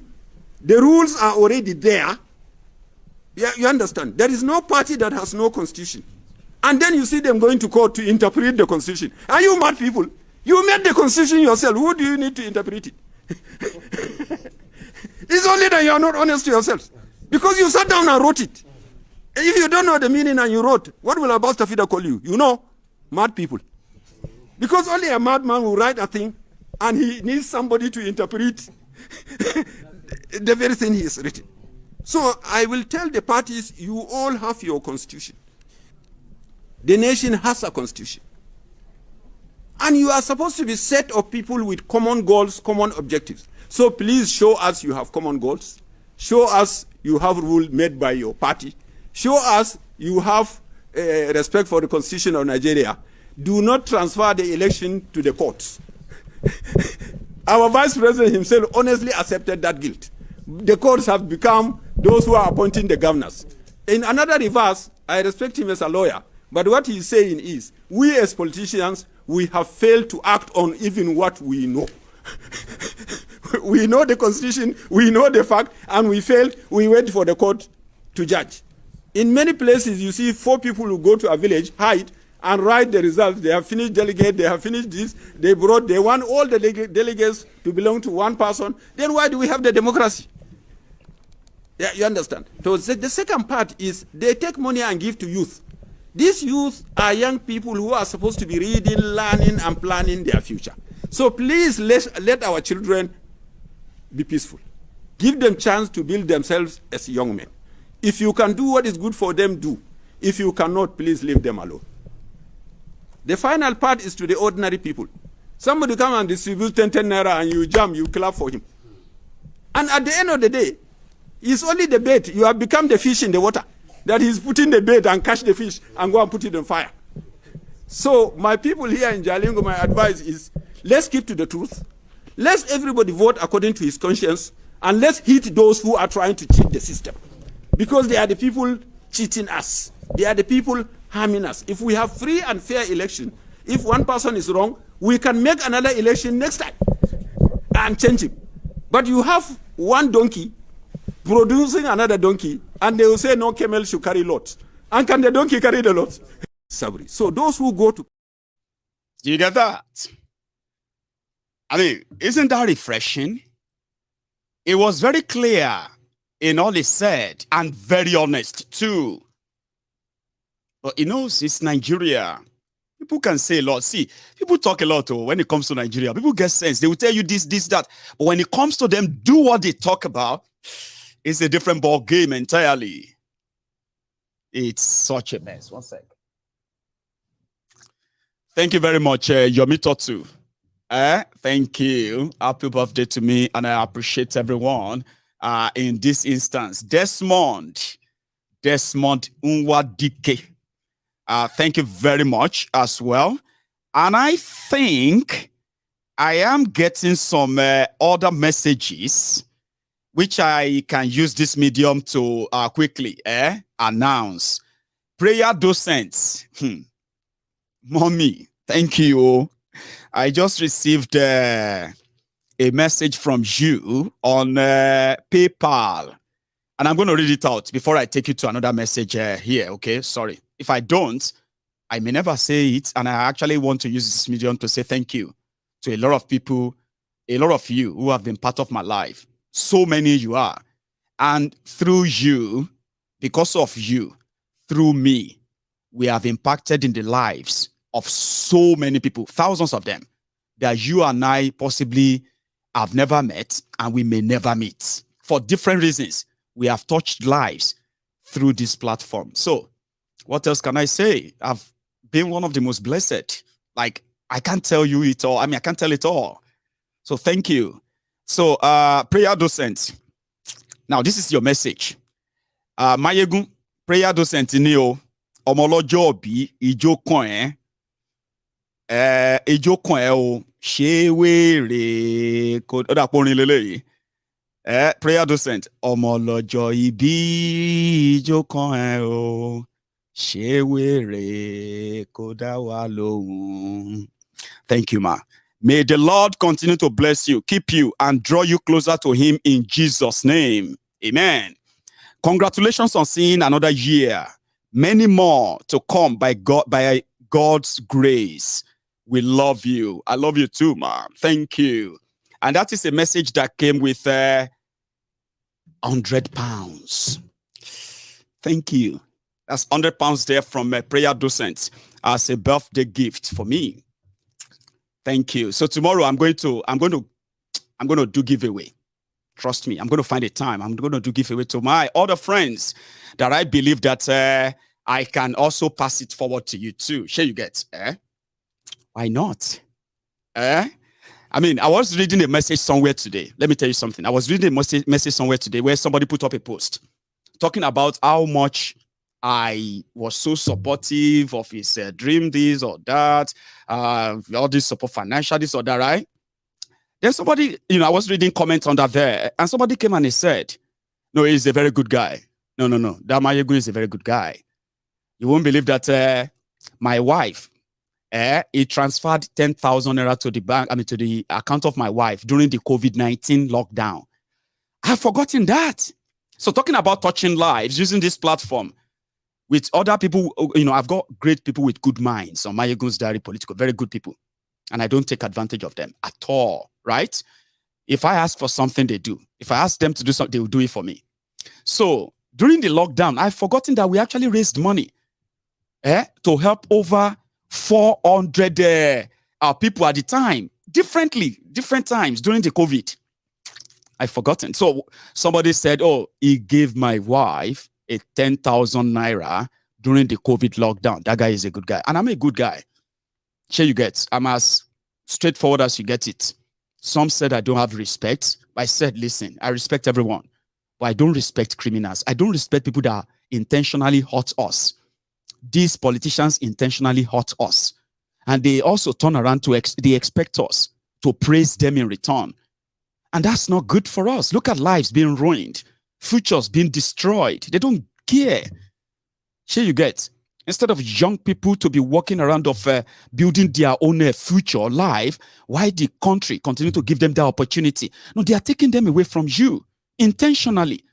The rules are already there. Yeah, you understand? There is no party that has no constitution. And then you see them going to court to interpret the constitution. Are you mad people? You made the constitution yourself. Who do you need to interpret it? It's only that you are not honest to yourselves. Because you sat down and wrote it. If you don't know the meaning and you wrote, what will Abbas Tafida call you? You know, mad people. Because only a madman will write a thing and he needs somebody to interpret the very thing he has written. So I will tell the parties, you all have your constitution. The nation has a constitution. And you are supposed to be a set of people with common goals, common objectives. So please show us you have common goals. Show us you have rules made by your party. Show us you have respect for the Constitution of Nigeria. Do not transfer the election to the courts. Our vice president himself honestly accepted that guilt. The courts have become those who are appointing the governors. In another reverse, I respect him as a lawyer, but what he's saying is, we as politicians, we have failed to act on even what we know. We know the constitution, we know the fact, and we failed, we wait for the court to judge. In many places, you see 4 people who go to a village, hide, and write the results. They have finished delegate, they have finished this, they want all the delegates to belong to one person. Then why do we have the democracy? Yeah, you understand? So the second part is they take money and give to youth. These youth are young people who are supposed to be reading, learning, and planning their future. So please let our children be peaceful. Give them chance to build themselves as young men. If you can do what is good for them, do. If you cannot, please leave them alone. The final part is to the ordinary people. Somebody come and distribute 10 Naira and you jump, you clap for him. And at the end of the day, it's only the bait. You have become the fish in the water. That he's putting the bait and catch the fish and go and put it on fire. So my people here in Jalingo, my advice is, let's keep to the truth. Let everybody vote according to his conscience, and let's hit those who are trying to cheat the system. Because they are the people cheating us. They are the people harming us. If we have free and fair election, if one person is wrong, we can make another election next time and change him. But you have one donkey producing another donkey, and they will say no camel should carry lots. And can the donkey carry the lots? So those who go to... Do you get that? I mean, isn't that refreshing? It was very clear in all he said, and very honest too. But you know, it's Nigeria. People can say a lot. See, people talk a lot when it comes to Nigeria. People get sense. They will tell you this, that. But when it comes to them, do what they talk about, it's a different ball game entirely. It's such a mess. One sec. Thank you very much, Yomitotu. Thank you. Happy birthday to me, and I appreciate everyone in this instance. Desmond Unwadike. Thank you very much as well. And I think I am getting some other messages which I can use this medium to quickly announce. Prayer docents. Mommy, thank you. I just received a message from you on PayPal. And I'm going to read it out before I take you to another message here, okay? Sorry. If I don't, I may never say it. And I actually want to use this medium to say thank you to a lot of people, a lot of you who have been part of my life. So many you are. And through you, because of you, through me, we have impacted in the lives of so many people, thousands of them, that you and I possibly have never met and we may never meet. For different reasons, we have touched lives through this platform. So, what else can I say? I've been one of the most blessed. Like, I can't tell you it all. I mean, I can't tell it all. So, thank you. So, prayer docent. Now, this is your message. Maiyegun, prayer docent neo, omolojo bi ijo kon o shewere ko oda porin leleyi. Prayer docent, omolojo ibi ijo kon o shewere ko da wa lohun. Thank you, ma. May the Lord continue to bless you, keep you, and draw you closer to him in Jesus' name. Amen. Congratulations on seeing another year. Many more to come by God's grace. We love you. I love you too, ma. Thank you. And that is a message that came with £100. Thank you. That's £100 there from a prayer docent as a birthday gift for me. Thank you. So tomorrow I'm going to do giveaway. Trust me, I'm going to find a time. I'm going to do giveaway to my other friends that I believe that I can also pass it forward to you too. Sure you get? Why not? I mean, I was reading a message somewhere today. Let me tell you something. I was reading a message somewhere today where somebody put up a post talking about how much I was so supportive of his dream, this or that, all this support, financial, this or that, right? Then somebody, I was reading comments under there, and somebody came and he said, no, he's a very good guy. No, that Maiyegun is a very good guy. You won't believe that my wife, he transferred 10,000 naira to the bank, to the account of my wife during the COVID-19 lockdown. I've forgotten that. So talking about touching lives, using this platform with other people, I've got great people with good minds on MaiyegunsDiary, Politico, very good people. And I don't take advantage of them at all, right? If I ask for something, they do. If I ask them to do something, they will do it for me. So during the lockdown, I've forgotten that we actually raised money to help over 400 people at the time, different times during the COVID. I've forgotten. So somebody said, oh, he gave my wife a 10,000 naira during the COVID lockdown. That guy is a good guy. And I'm a good guy. Sure you get. I'm as straightforward as you get it. Some said I don't have respect. But I said, listen, I respect everyone. But I don't respect criminals. I don't respect people that intentionally hurt us. These politicians intentionally hurt us. And they also turn around they expect us to praise them in return. And that's not good for us. Look at lives being ruined. Futures being destroyed. They don't care. Here you get. Instead of young people to be walking around of building their own future life, why the country continue to give them that opportunity? No, they are taking them away from you intentionally,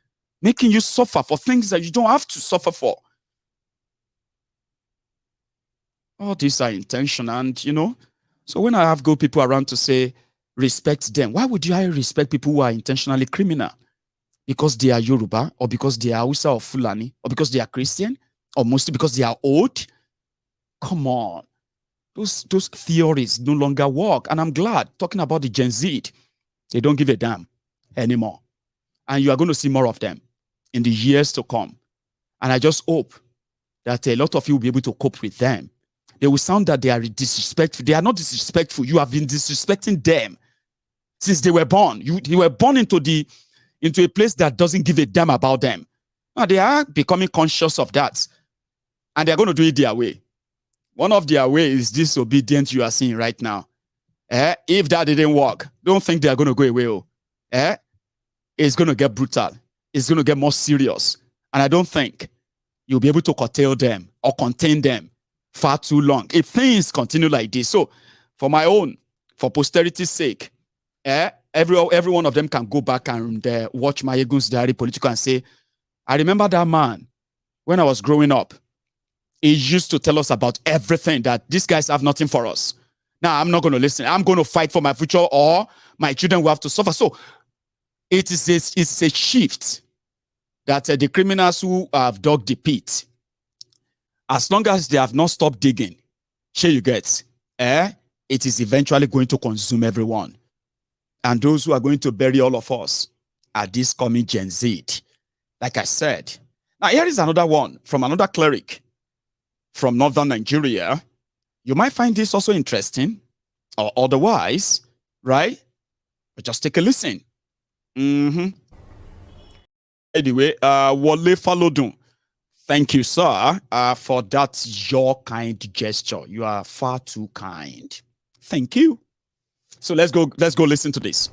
making you suffer for things that you don't have to suffer for. All these are intentional, and so when I have good people around to say, respect them, why would I respect people who are intentionally criminal? Because they are Yoruba, or because they are Hausa or Fulani, or because they are Christian, or mostly because they are old? Come on. Those theories no longer work. And I'm glad, talking about the Gen Z, they don't give a damn anymore. And you are going to see more of them in the years to come. And I just hope that a lot of you will be able to cope with them. They will sound that they are disrespectful. They are not disrespectful. You have been disrespecting them since they were born. You were born into a place that doesn't give a damn about them. Now they are becoming conscious of that. And they're going to do it their way. One of their ways is disobedience you are seeing right now. If that didn't work, don't think they are going to go away. It's going to get brutal. It's going to get more serious. And I don't think you'll be able to curtail them or contain them far too long if things continue like this. So for posterity's sake, every one of them can go back and watch MaiyegunsDiary, Politico, and say, I remember that man when I was growing up. He used to tell us about everything, that these guys have nothing for us. Now I'm not going to listen. I'm going to fight for my future, or my children will have to suffer. So it's a shift that the criminals who have dug the pit, as long as they have not stopped digging, here you get, it is eventually going to consume everyone. And those who are going to bury all of us are this coming Gen Z. Like I said. Now here is another one from another cleric from northern Nigeria. You might find this also interesting or otherwise, right? But just take a listen. Anyway, Wole Falodun. Thank you, sir, for that your kind gesture. You are far too kind. Thank you. So let's go listen to this.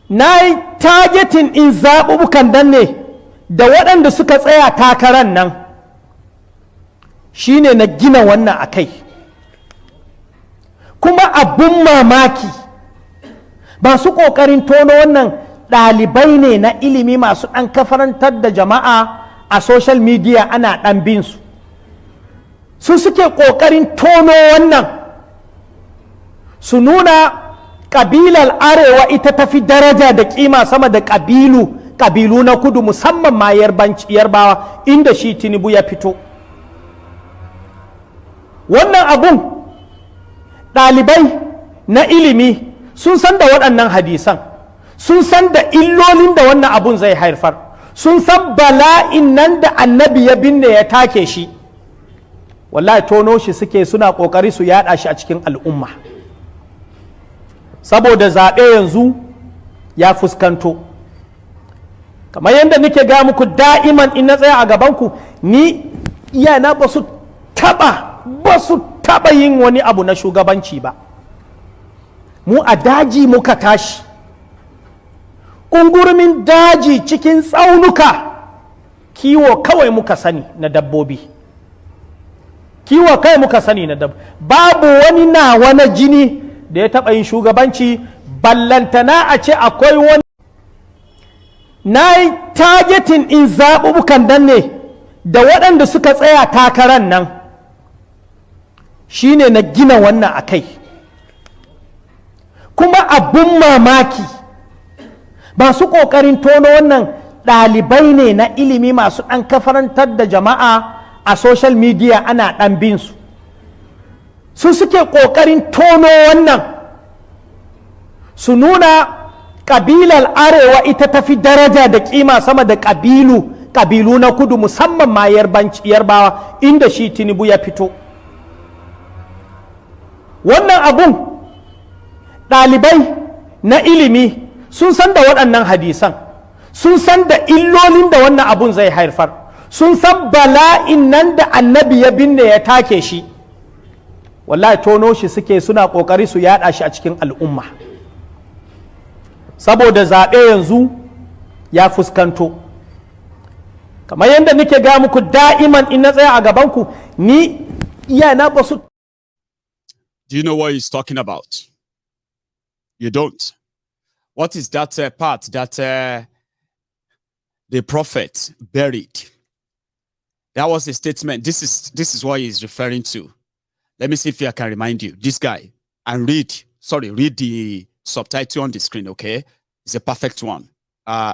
Na targeting in zaɓuɓɓukan dan ne da waɗanda suka tsaya takaran nan shine na gina wannan akai. Kuma abun mamaki masu ƙoƙarin tono wannan ɗalibai ne na ilimi masu ɗan kafarantar da jama'a a social media, ana ɗan bin su suke ƙoƙarin tono wannan su nuna ƙabilar arewa ita tafi daraja da ƙima sama da ƙabilu na kudu, musamman ma yarbawa inda shi Tinubu ya fito. Wannan abun ɗalibai na ilimi sun san da waɗannan hadisan, sun san da illolin da wannan abun zai haifar, sun san bala'in nan da annabi ya binne ya take shi. Wallahi tono shi suke, suna ƙoƙari su yaɗa shi a cikin al'umma. Saboda zaɓe yanzu ya fuskanto, kamar yadda nake ga muku da'iman in na tsaya a gabanku, ni iyana ba su taɓa yin wani abu na shugabanci ba, mu a daji muka tashi, ƙungurmin daji cikin tsaunuka, kiwo kawai muka sani na dabbobi, kiwo kai muka sani na dabbobi. Babu wani nawa na jini da ya taɓa yin shugabanci, ballantana a ce akwai wani. Na yi targeting in zaɓuɓɓukan nan ne da waɗanda suka tsaya takaran nan, shine na gina wannan a kai. Kuma abun mamaki, masu ƙoƙarin tono wannan ɗalibai ne na ilimi masu ɗan kafarantar da jama'a a social media, ana ɗan bin su. Su suke ƙoƙarin tono wannan, su nuna ƙabilar arewa ita tafi daraja da ƙima sama da ƙabilu na kudu, musamman ma yarbawa inda shi Tinubu ya fito. Wannan abun ɗalibai na ilimi sun san da waɗannan hadisan, sun san da illolin da wannan abun zai haifar, sun san bala'in nan da annabi ya binne ya take shi. Wallahi tono shi suke, suna ƙoƙari su yaɗa shi a cikin al'umma, saboda zaɓe yanzu ya fuskanto. Kamar yadda nake ga muku da'iman in na tsaya a gabanku, ni iyana ba su. Do you know what he's talking about? You don't. What is that part that the prophet buried? That was a statement. This is what he's referring to. Let me see if I can remind you. This guy, and read the subtitle on the screen, okay? It's a perfect one.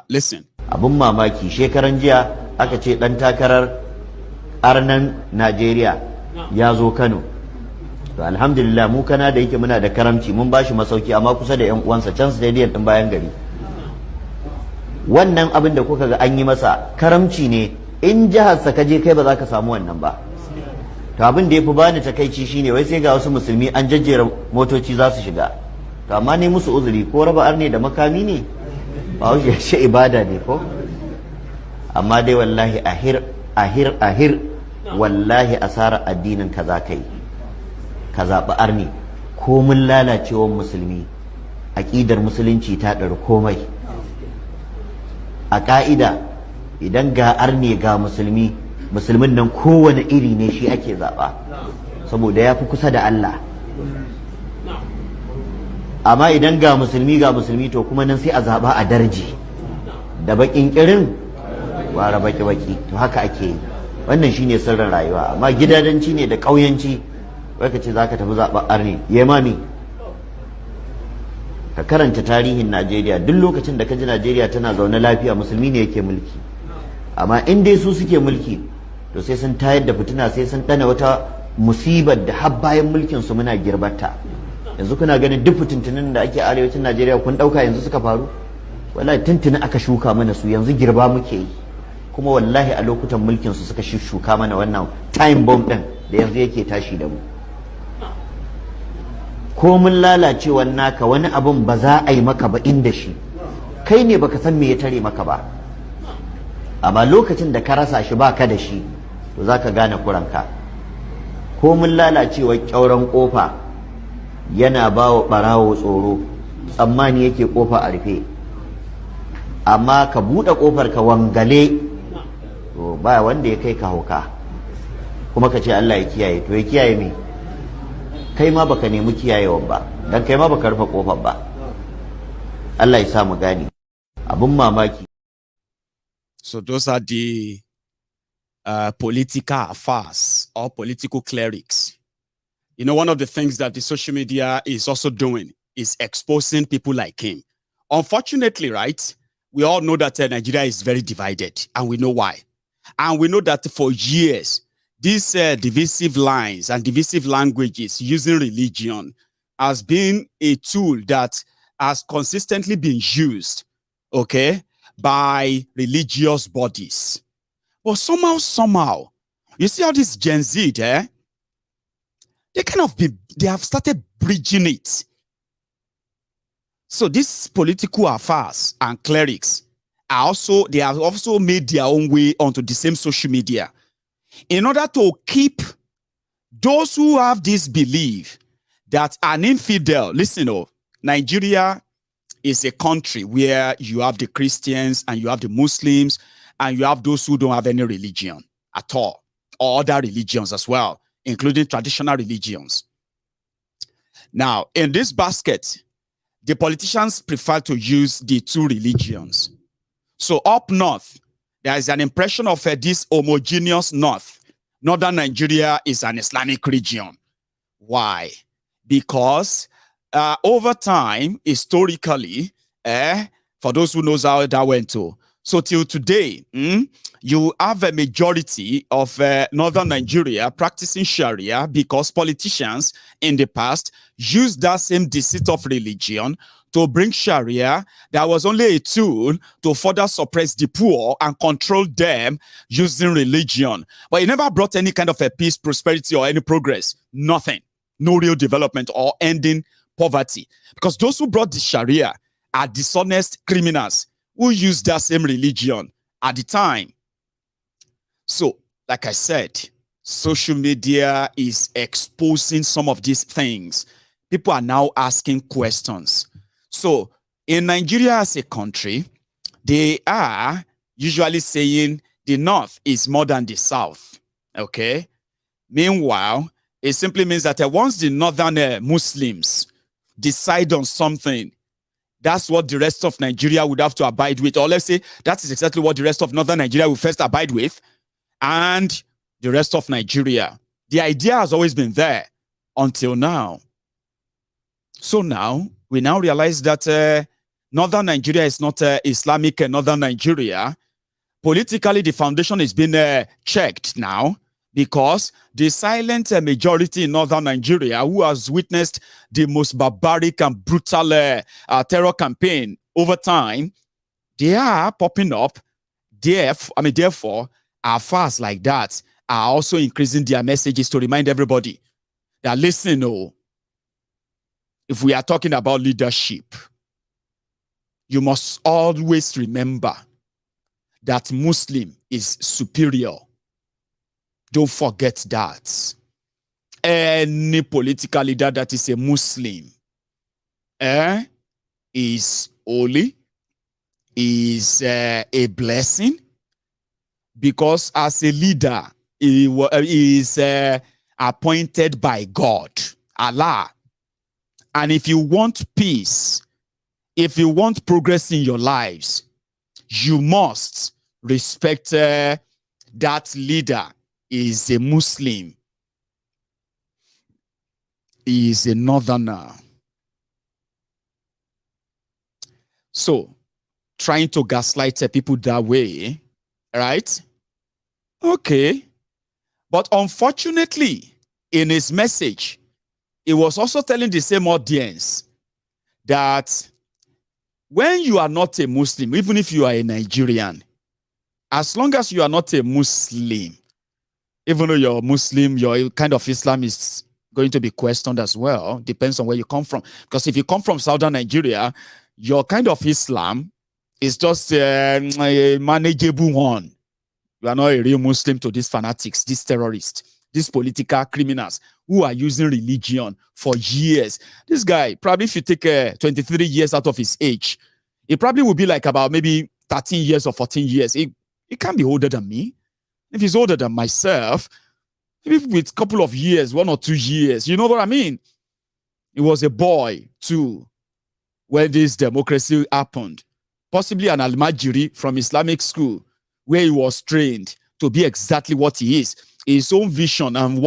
Listen. Abun mamaki shekaran jiya aka ce dan takarar arnan Najeriya ya zo Kano. To alhamdulillah mu kana da yake muna da karamci, mun bashi masauki amma kusa da ƴan uwansa can stadium din bayan gari. Wannan abin da kuka ga an yi masa karamci ne, in jihar sa kaje kai ba za ka samu wannan ba. To abin da yafi bani takeici shine wai sai ga wasu musulmi an jajjera motoci za su shiga. To amma ne musu uzuri, ko raba arne da makami ne, ba wuce shi ibada ne ko. Amma dai wallahi ahir wallahi asara addinin ka za ka yi, ka zaɓi arne. Ko mun lalacewar musulmi, aƙidar musulunci ta ɗari komai. A ƙa'ida idan ga arne ga musulmi, musulmin nan kowane iri ne shi ake zaɓa, saboda ya fi kusa da Allah. Amma idan ga musulmi to kuma nan sai a zaɓa a darji da baƙin ƙirin ware baki-baki. To haka ake yi, wannan shine sirrin rayuwa. Amma gidadanci ne da ƙauyanci, wai ka ce za ka tafi zaɓar arne, yemami. Ka karanta tarihin Najeriya, duk lokacin da ka ji Najeriya tana zaune lafiya musulmi ne yake mulki. Amma in dai su suke mulki, to sai sun tayar da fitina, sai sun ɗana wata musibar da har bayan mulkin su muna girbarta. Yanzu kuna ganin duk fitintunin da ake arewacin Najeriya kun ɗauka yanzu suka faru? Wallahi tuntuni aka shuka mana su, yanzu girba muke yi. Kuma wallahi a lokutan mulkin su suka shuka mana wannan time bomb ɗin da yanzu yake tashi da mu. Ko mun lalacewar naka wani abun ba za a yi maka ba inda shi, kai ne baka san me ya tare maka ba. Amma lokacin da ka rasa shi baka da shi, to za ka gane kuranka. Ko mun lalacewar ƙyauren ƙofa yana ba wa ɓarawo tsoro, tsammani yake ƙofa a rufe. Amma ka buɗe ƙofar ka wangale, to ba wanda ya kai ka hauka. Kuma ka ce Allah ya kiyaye, to ya kiyaye me? Kai ma baka nemi kiyayewan ba, dan kai ma baka rufe ƙofar ba. Allah ya sa mu gane. Abun mamaki. So those are the political affairs or political clerics. You know, one of the things that the social media is also doing is exposing people like him. Unfortunately, right, we all know that Nigeria is very divided, and we know why. And we know that for years, these divisive lines and divisive languages using religion has been a tool that has consistently been used, okay, by religious bodies. But somehow, you see how this Gen Z, they have started bridging it. So these political affairs and clerics they have also made their own way onto the same social media in order to keep those who have this belief that an infidel, listen, Nigeria is a country where you have the Christians and you have the Muslims and you have those who don't have any religion at all, or other religions as well, including traditional religions. Now, in this basket, the politicians prefer to use the two religions. So up north, there is an impression of this homogeneous north. Northern Nigeria is an Islamic region. Why? Because over time, historically, for those who knows how that went to, so till today, you have a majority of Northern Nigeria practicing Sharia because politicians in the past used that same deceit of religion to bring Sharia that was only a tool to further suppress the poor and control them using religion. But it never brought any kind of a peace, prosperity, or any progress. Nothing. No real development or ending poverty. Because those who brought the Sharia are dishonest criminals who used that same religion at the time. So, like I said, social media is exposing some of these things. People are now asking questions. So, in Nigeria as a country, they are usually saying the North is more than the South. Okay? Meanwhile, it simply means that once the Northern Muslims decide on something, that's what the rest of Nigeria would have to abide with. Or let's say that is exactly what the rest of Northern Nigeria will first abide with. And the rest of Nigeria. The idea has always been there until now. So now, we now realize that Northern Nigeria is not Islamic Northern Nigeria. Politically, the foundation is being checked now because the silent majority in Northern Nigeria who has witnessed the most barbaric and brutal terror campaign over time, they are popping up. Therefore, affairs like that are also increasing their messages to remind everybody that, listen, if we are talking about leadership, you must always remember that Muslim is superior. Don't forget that. Any political leader that is a Muslim is holy, is a blessing, because as a leader, he is appointed by God, Allah. And if you want peace, if you want progress in your lives, you must respect that leader is a Muslim, is a northerner. So, trying to gaslight people that way, right? Okay. But unfortunately, in his message, he was also telling the same audience that when you are not a Muslim, even if you are a Nigerian, as long as you are not a Muslim, even though you're a Muslim, your kind of Islam is going to be questioned as well. Depends on where you come from. Because if you come from Southern Nigeria, your kind of Islam is just a manageable one. You are not a real Muslim to these fanatics, these terrorists, these political criminals who are using religion for years. This guy, probably if you take 23 years out of his age, he probably will be like about maybe 13 years or 14 years. He can't be older than me. If he's older than myself, maybe with a couple of years, 1 or 2 years, you know what I mean? He was a boy too when this democracy happened. Possibly an Almajiri from Islamic school where he was trained to be exactly what he is. His own vision and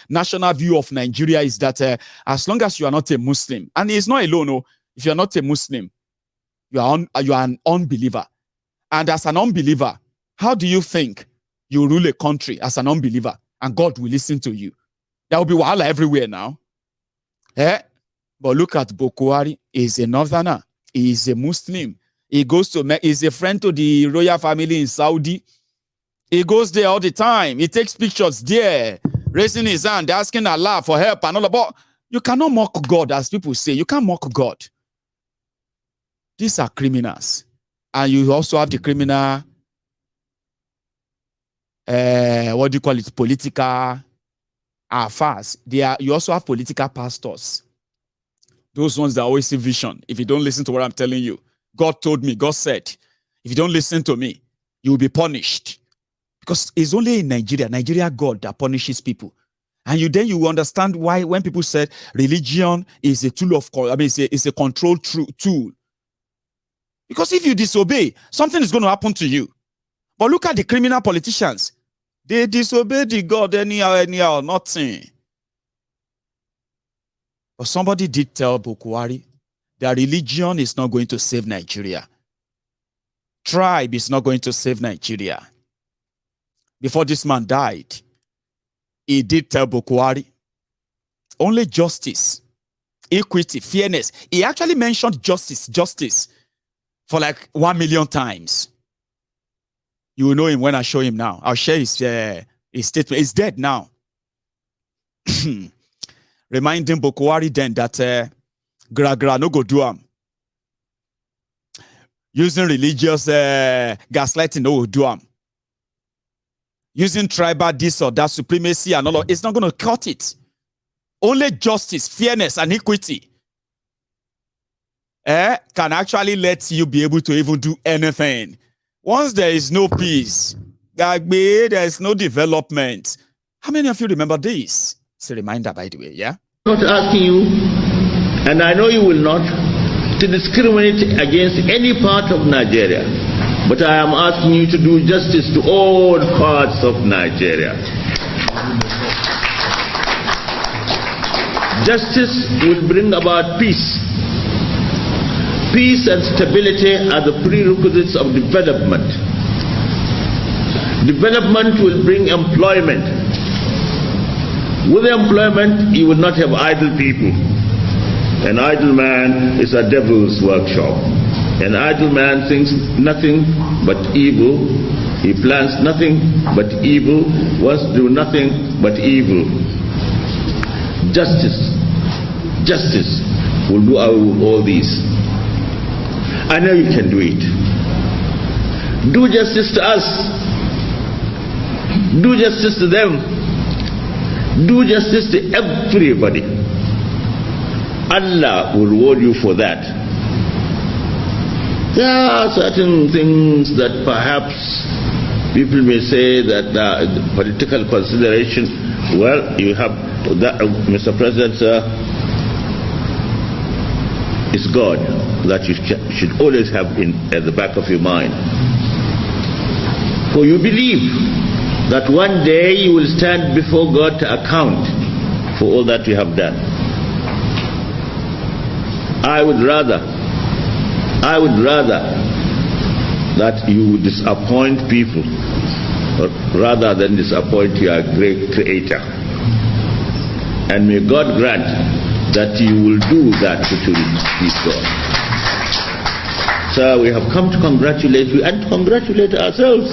national view of Nigeria is that as long as you are not a Muslim, and he's not alone, no, if you are not a Muslim, you are an unbeliever. And as an unbeliever, how do you think you rule a country as an unbeliever and God will listen to you? There will be wahala everywhere now. But look at Buhari. He's a northerner. He is a Muslim. He's a friend to the royal family in Saudi. He goes there all the time. He takes pictures there, raising his hand, asking Allah for help and all that. But you cannot mock God, as people say. You can't mock God. These are criminals. And you also have the criminal, political affairs. You also have political pastors Those ones that always see vision. If you don't listen to what I'm telling you, God told me, God said, if you don't listen to me, you will be punished. Because it's only in Nigeria God that punishes people. And then you understand why when people said religion is a tool of, it's a control tool. Because if you disobey, something is going to happen to you. But look at the criminal politicians. They disobey the God anyhow, nothing. But somebody did tell Buhari that religion is not going to save Nigeria. Tribe is not going to save Nigeria. Before this man died, he did tell Buhari only justice, equity, fairness. He actually mentioned justice for like 1 million times. You will know him when I show him now. I'll share his statement. He's dead now. Reminding Buhari then that gra no go do am. Using religious gaslighting no go do am. Using tribal this or that supremacy and all of it's not going to cut it. Only justice, fairness, and equity can actually let you be able to even do anything. Once there is no peace, there is no development. How many of you remember this? It's a reminder, by the way, yeah? I'm not asking you, and I know you will not, to discriminate against any part of Nigeria. But I am asking you to do justice to all parts of Nigeria. Justice will bring about peace. Peace and stability are the prerequisites of development. Development will bring employment. With employment, you will not have idle people. An idle man is a devil's workshop. An idle man thinks nothing but evil. He plans nothing but evil, wants to do nothing but evil. Justice will do all these. I know you can do it. Do justice to us. Do justice to them. Do justice to everybody. Allah will reward you for that. There are certain things that perhaps people may say that political consideration, well, you have that, Mr. President, sir, it's God that you should always have at the back of your mind. For you believe that one day you will stand before God to account for all that you have done. I would rather that you disappoint people rather than disappoint your great Creator. And may God grant that you will do that which will please God. So we have come to congratulate you and to congratulate ourselves.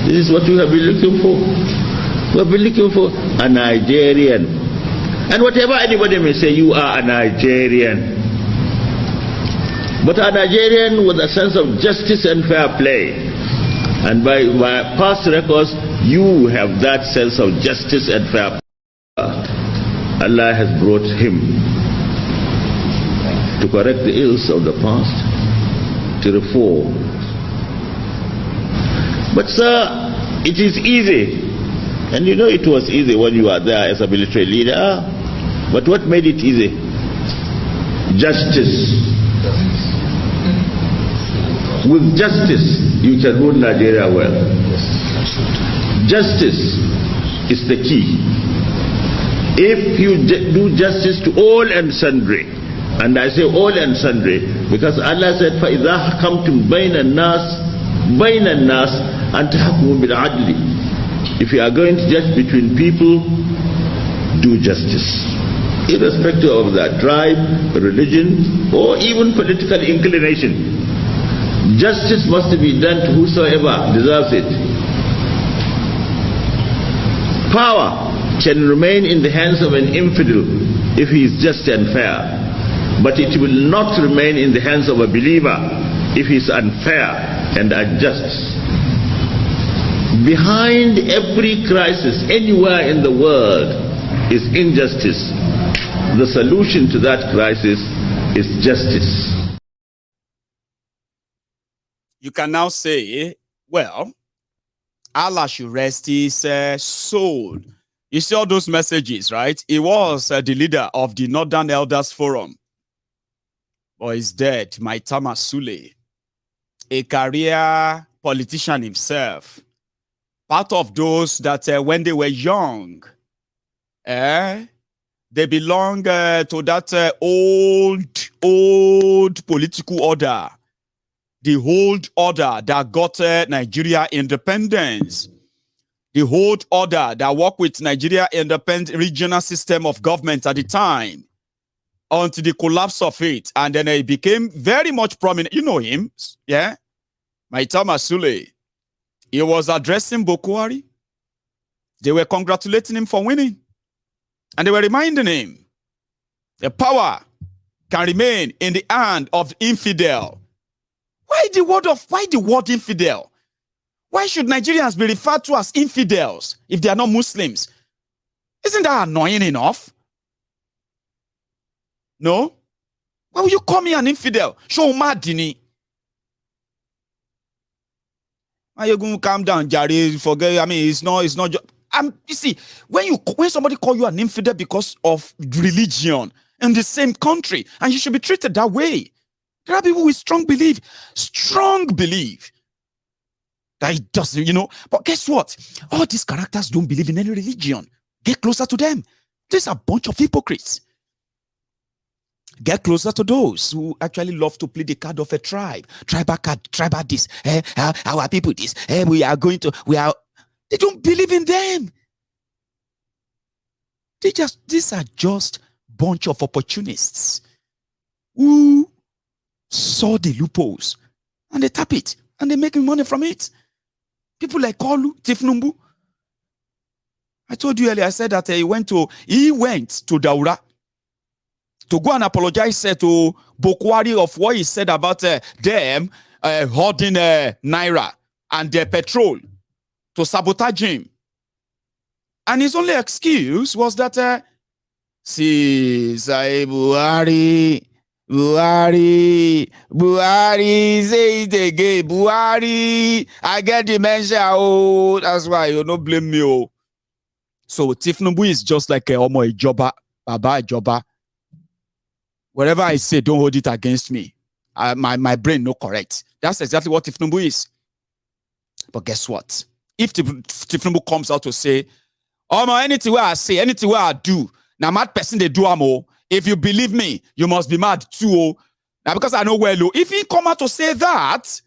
This is what we have been looking for. We have been looking for a Nigerian. And whatever anybody may say, you are a Nigerian. But a Nigerian with a sense of justice and fair play. And by past records, you have that sense of justice and fair play. Allah has brought him to correct the ills of the past, to reform. But sir, it is easy. And you know it was easy when you were there as a military leader. But what made it easy? Justice. With justice, you can rule Nigeria well. Justice is the key. If you do justice to all and sundry, and I say all and sundry, because Allah said, فَإِذَا حَكَمْتُمْ بَيْنَ النَّاسِ أَنْ تَحْكُمُوا بِالْعَدْلِ. If you are going to judge between people, do justice. Irrespective of their tribe, religion, or even political inclination. Justice must be done to whosoever deserves it. Power can remain in the hands of an infidel if he is just and fair, but it will not remain in the hands of a believer if he is unfair and unjust. Behind every crisis anywhere in the world is injustice. the solution to that crisis is justice. You can now say, well, Allah should rest his soul. You see all those messages, right? He was the leader of the Northern Elders Forum. But he's dead, Maitama Sule, a career politician himself. Part of those that when they were young, they belong to that old political order. The old order that got Nigeria independence. The old order that worked with Nigeria independent regional system of government at the time until the collapse of it. And then he became very much prominent. You know him, yeah? Maitama Sule. He was addressing Buhari. They were congratulating him for winning. And they were reminding him the power can remain in the hand of the infidel. Why the word infidel? Why should Nigerians be referred to as infidels if they are not Muslims? Isn't that annoying enough? No? Why will you call me an infidel? Show madini. Maiyegun, calm down, Charade. Forget. I mean, it's not. You see, when somebody call you an infidel because of religion in the same country, and you should be treated that way. There are people with strong belief that it doesn't, you know. But guess what? All these characters don't believe in any religion. Get closer to them. These are a bunch of hypocrites. Get closer to those who actually love to play the card of a tribe. Tribal card, tribal this. Our people this. They don't believe in them. These are just bunch of opportunists who saw the loopholes and they tap it and they're making money from it. People like Kolu, Tifnumbu. I told you earlier, I said that he went to Daura to go and apologize to Buhari of what he said about them hoarding Naira and their petrol to sabotage him. And his only excuse was that, see, say Buhari, say it again, Buhari, I get dementia, oh, that's why you don't blame me, oh. So Tifnumbu is just like a Joba, Baba Joba. Whatever I say, don't hold it against me. My brain no correct. That's exactly what Tifnumbu is. But guess what? If Tifnumbu comes out to say, anything where I say, anything where I do, now mad person they do amo. If you believe me, you must be mad too. Now because I know well, if he come out to say that,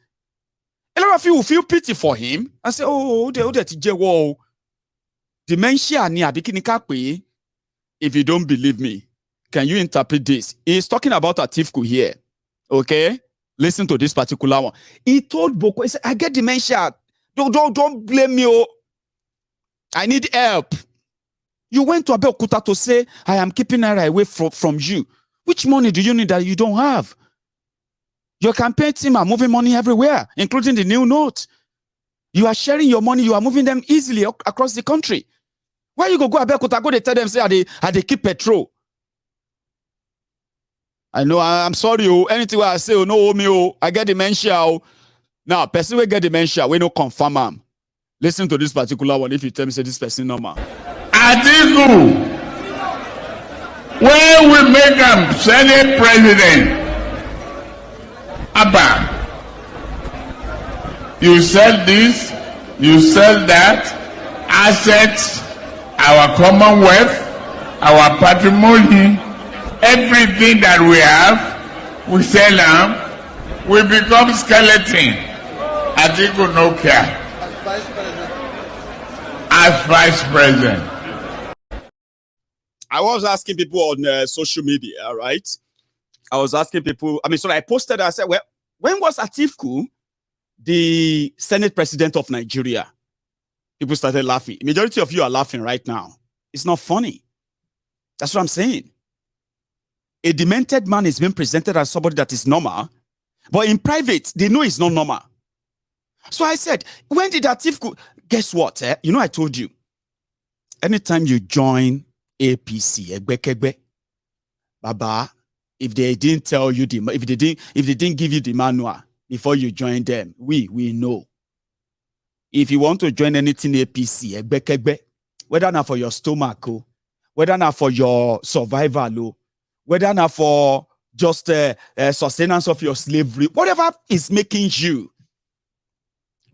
a lot of you will feel pity for him and say, dementia ni abikini kakwe. If you don't believe me, can you interpret this? He's talking about Atiku here. Okay? Listen to this particular one. He told Boko, he said, I get dementia. Don't blame me. Oh. I need help. You went to Abeokuta to say, I am keeping Naira away from you. Which money do you need that you don't have? Your campaign team are moving money everywhere, including the new note. You are sharing your money. You are moving them easily across the country. Why you go Abeokuta, go they tell them, say, they keep petrol. I know, I'm sorry, anything I say, no, me, I get dementia. Now, person will get dementia, we no confirm am. Listen to this particular one if you tell me, say this person normal. Atiku, when we make him Senate president, Abba, you sell this, you sell that, assets, our commonwealth, our patrimony, everything that we have, we sell them, we become skeleton. Atiku no care. As vice president. I was asking people on social media, right? I was asking people, so I posted, I said, well, when was Atiku the Senate president of Nigeria? People started laughing. Majority of you are laughing right now. It's not funny. That's what I'm saying. A demented man is being presented as somebody that is normal, but in private, they know it's not normal. So I said, when did Atiku... Guess what? You know, I told you, anytime you join APC, Baba, if they didn't tell you if they didn't give you the manual before you join them, we know. If you want to join anything APC, whether not for your stomach, whether not for your survival, whether not for just sustenance of your slavery, whatever is making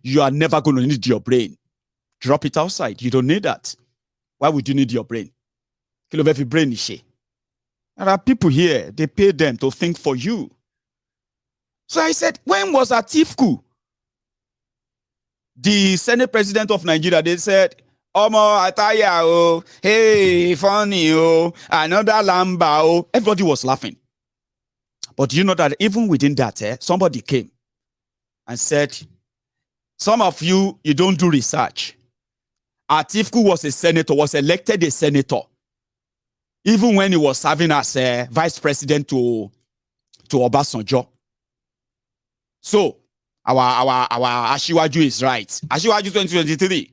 you are never going to need your brain. Drop it outside. You don't need that. Why would you need your brain? Kill of every brain is she. There are people here, they pay them to think for you. So I said, when was Atiku, the Senate President of Nigeria? They said, Omo Ataya, oh, hey, funny, oh, another Lamba, oh. Everybody was laughing. But you know that even within that, somebody came and said, some of you don't do research. Atiku was a senator, was elected a senator, even when he was serving as vice president to Obasanjo. So our Ashiwaju is right. Ashiwaju 2023.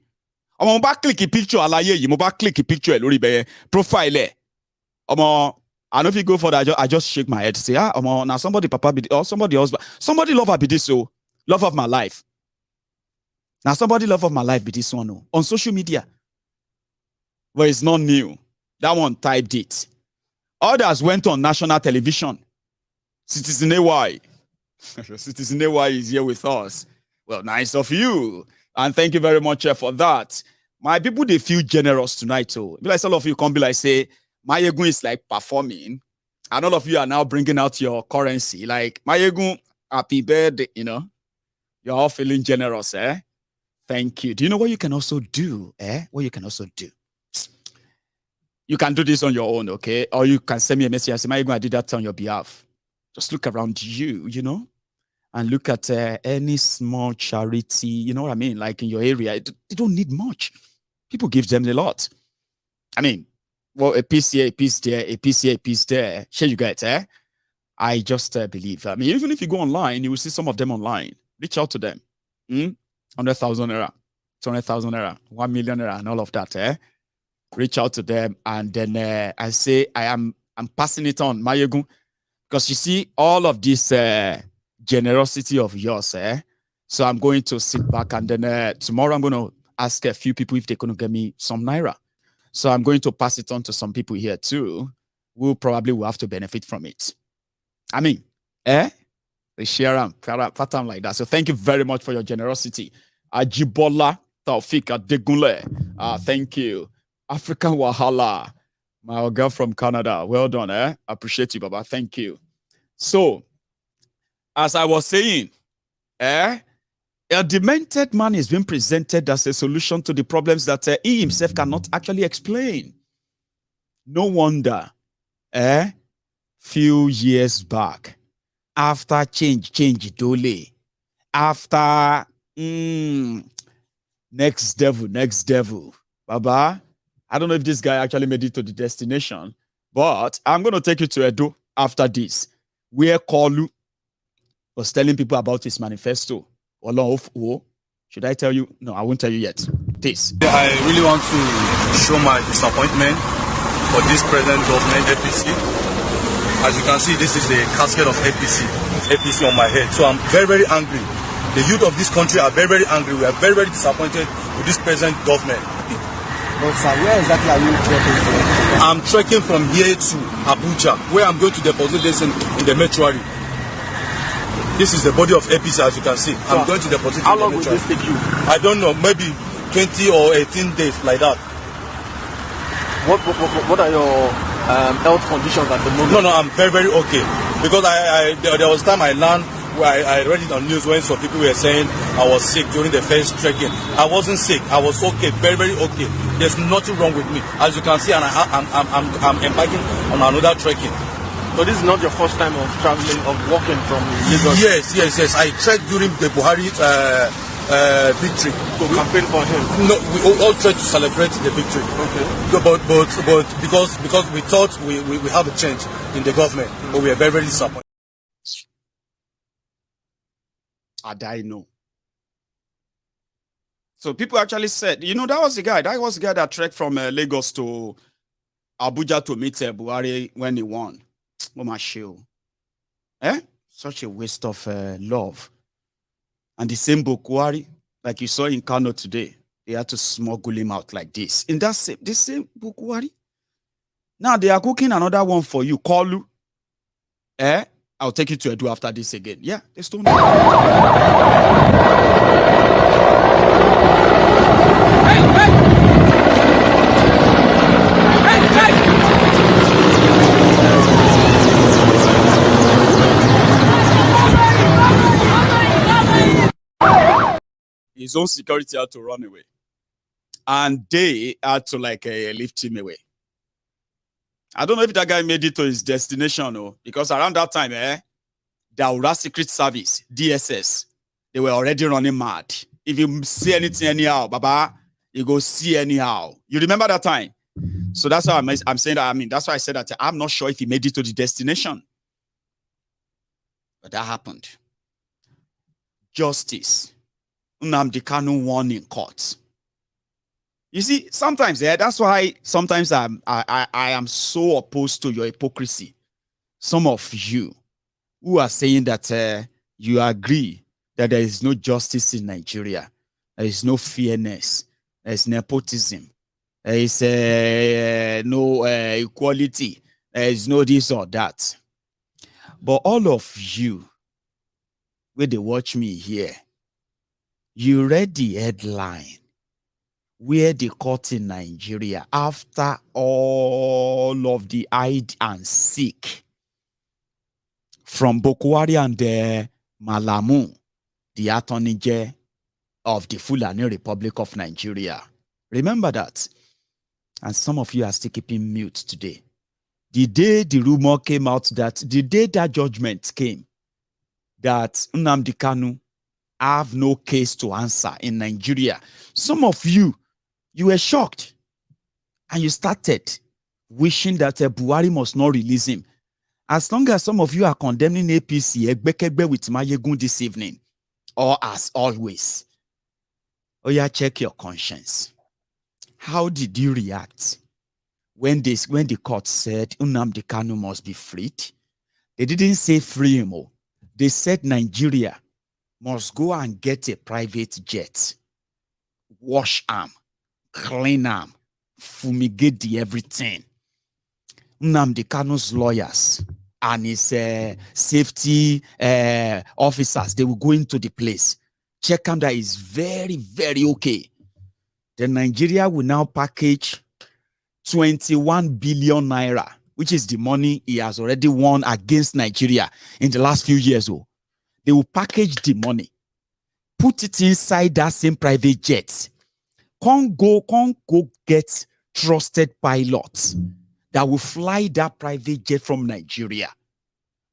I'm back click a picture. You back click a picture. Profile. I know if you go for that, I just shake my head. Say, now somebody papa be or somebody else, somebody love be this so love of my life. Now somebody love of my life be this one on social media. But it's not new. That one typed it. Others went on national television. Citizen AY. Citizen AY is here with us. Well, nice of you. And thank you very much for that. My people, they feel generous tonight. So, like some of you come be like, say, Maiyegun is like performing. And all of you are now bringing out your currency. Like, Maiyegun, happy birthday, You're all feeling generous, Thank you. Do you know what you can also do, What you can also do? You can do this on your own, okay? Or you can send me a message and say, Maiyegun, I did that on your behalf. Just look around you, and look at any small charity, you know what I mean? Like in your area, they don't need much. People give them a lot. I mean, well, a piece here, a piece there, a piece here, a piece there. Sure you get, I just believe. I mean, even if you go online, you will see some of them online. Reach out to them. 100,000 naira, 200,000 naira, 1 million naira, and all of that, Reach out to them, and then I say I'm passing it on, Maiyegun, because you see all of this generosity of yours, So I'm going to sit back, and then tomorrow I'm going to ask a few people if they're going to get me some Naira. So I'm going to pass it on to some people here too, who probably will have to benefit from it. I mean, they share them, pattern like that. So thank you very much for your generosity. Ajibola Taufik Adegunle, thank you. African Wahala, my girl from Canada. Well done, Appreciate you, Baba. Thank you. So, as I was saying, a demented man is being presented as a solution to the problems that he himself cannot actually explain. No wonder, few years back, after change dole, after next devil, Baba, I don't know if this guy actually made it to the destination, but I'm going to take you to Edo after this, where Kolu was telling people about his manifesto. Should I tell you? No, I won't tell you yet. This. I really want to show my disappointment for this present government, APC. As you can see, this is the casket of APC on my head. So I'm very, very angry. The youth of this country are very, very angry. We are very, very disappointed with this present government. But sir, where exactly are you trekking from? I'm trekking from here to Abuja, where I'm going to deposit this in the mortuary. This is the body of APC, as you can see. So I'm going to deposit it in the mortuary. How long will this take you? I don't know, maybe 20 or 18 days, like that. What are your health conditions at the moment? No, I'm very, very okay. Because there was time I learned, where I read it on news when some people were saying I was sick during the first trekking. I wasn't sick. I was okay, very, very okay. There's nothing wrong with me. As you can see, and I'm embarking on another trekking. So this is not your first time of traveling, of walking from Lagos? Yes. I trekked during the Buhari victory. So campaign for him? No, we all tried to celebrate the victory. Okay. But because we thought we have a change in the government, but we are very, very disappointed. I know. So people actually said, that was the guy. That was the guy that trekked from Lagos to Abuja to meet Buhari when he won. Oh, my show. Such a waste of love. And the same Buhari, like you saw in Kano today, they had to smuggle him out like this. In that same, the same Buhari. Now they are cooking another one for you. Kolu. I'll take you to Edu after this again. Yeah, they stone. His own security had to run away. And they had to lift him away. I don't know if that guy made it to his destination, because around that time, the Aura Secret Service, DSS, they were already running mad. If you see anything anyhow, Baba, you go see anyhow. You remember that time? So that's why I'm saying that. I mean, that's why I said that I'm not sure if he made it to the destination. But that happened. Justice. Nnamdi Kanu won in court. You see, sometimes, that's why sometimes I am so opposed to your hypocrisy. Some of you who are saying that you agree that there is no justice in Nigeria, there is no fairness, there is nepotism, there is no equality, there is no this or that. But all of you, when they watch me here, you read the headline where the court in Nigeria, after all of the hide and seek from Buhari and Malamu, the attorney general of the Fulani Republic of Nigeria. Remember that. And some of you are still keeping mute today. The day the rumor came out that, the day that judgment came, that Nnamdi Kanu have no case to answer in Nigeria, some of you, you were shocked. And you started wishing that Buhari must not release him. As long as some of you are condemning APC, Egbekegbe with Maiyegun this evening, or as always, check your conscience. How did you react when the court said Nnamdi Kanu must be freed? They didn't say free him. They said Nigeria must go and get a private jet, wash arm, clean arm, fumigate the everything. Nnamdi Kanu's lawyers and his safety officers, they will go into the place, check him that is very, very okay. Then Nigeria will now package 21 billion naira, which is the money he has already won against Nigeria in the last few years. They will package the money, put it inside that same private jet. Can't go get trusted pilots that will fly that private jet from Nigeria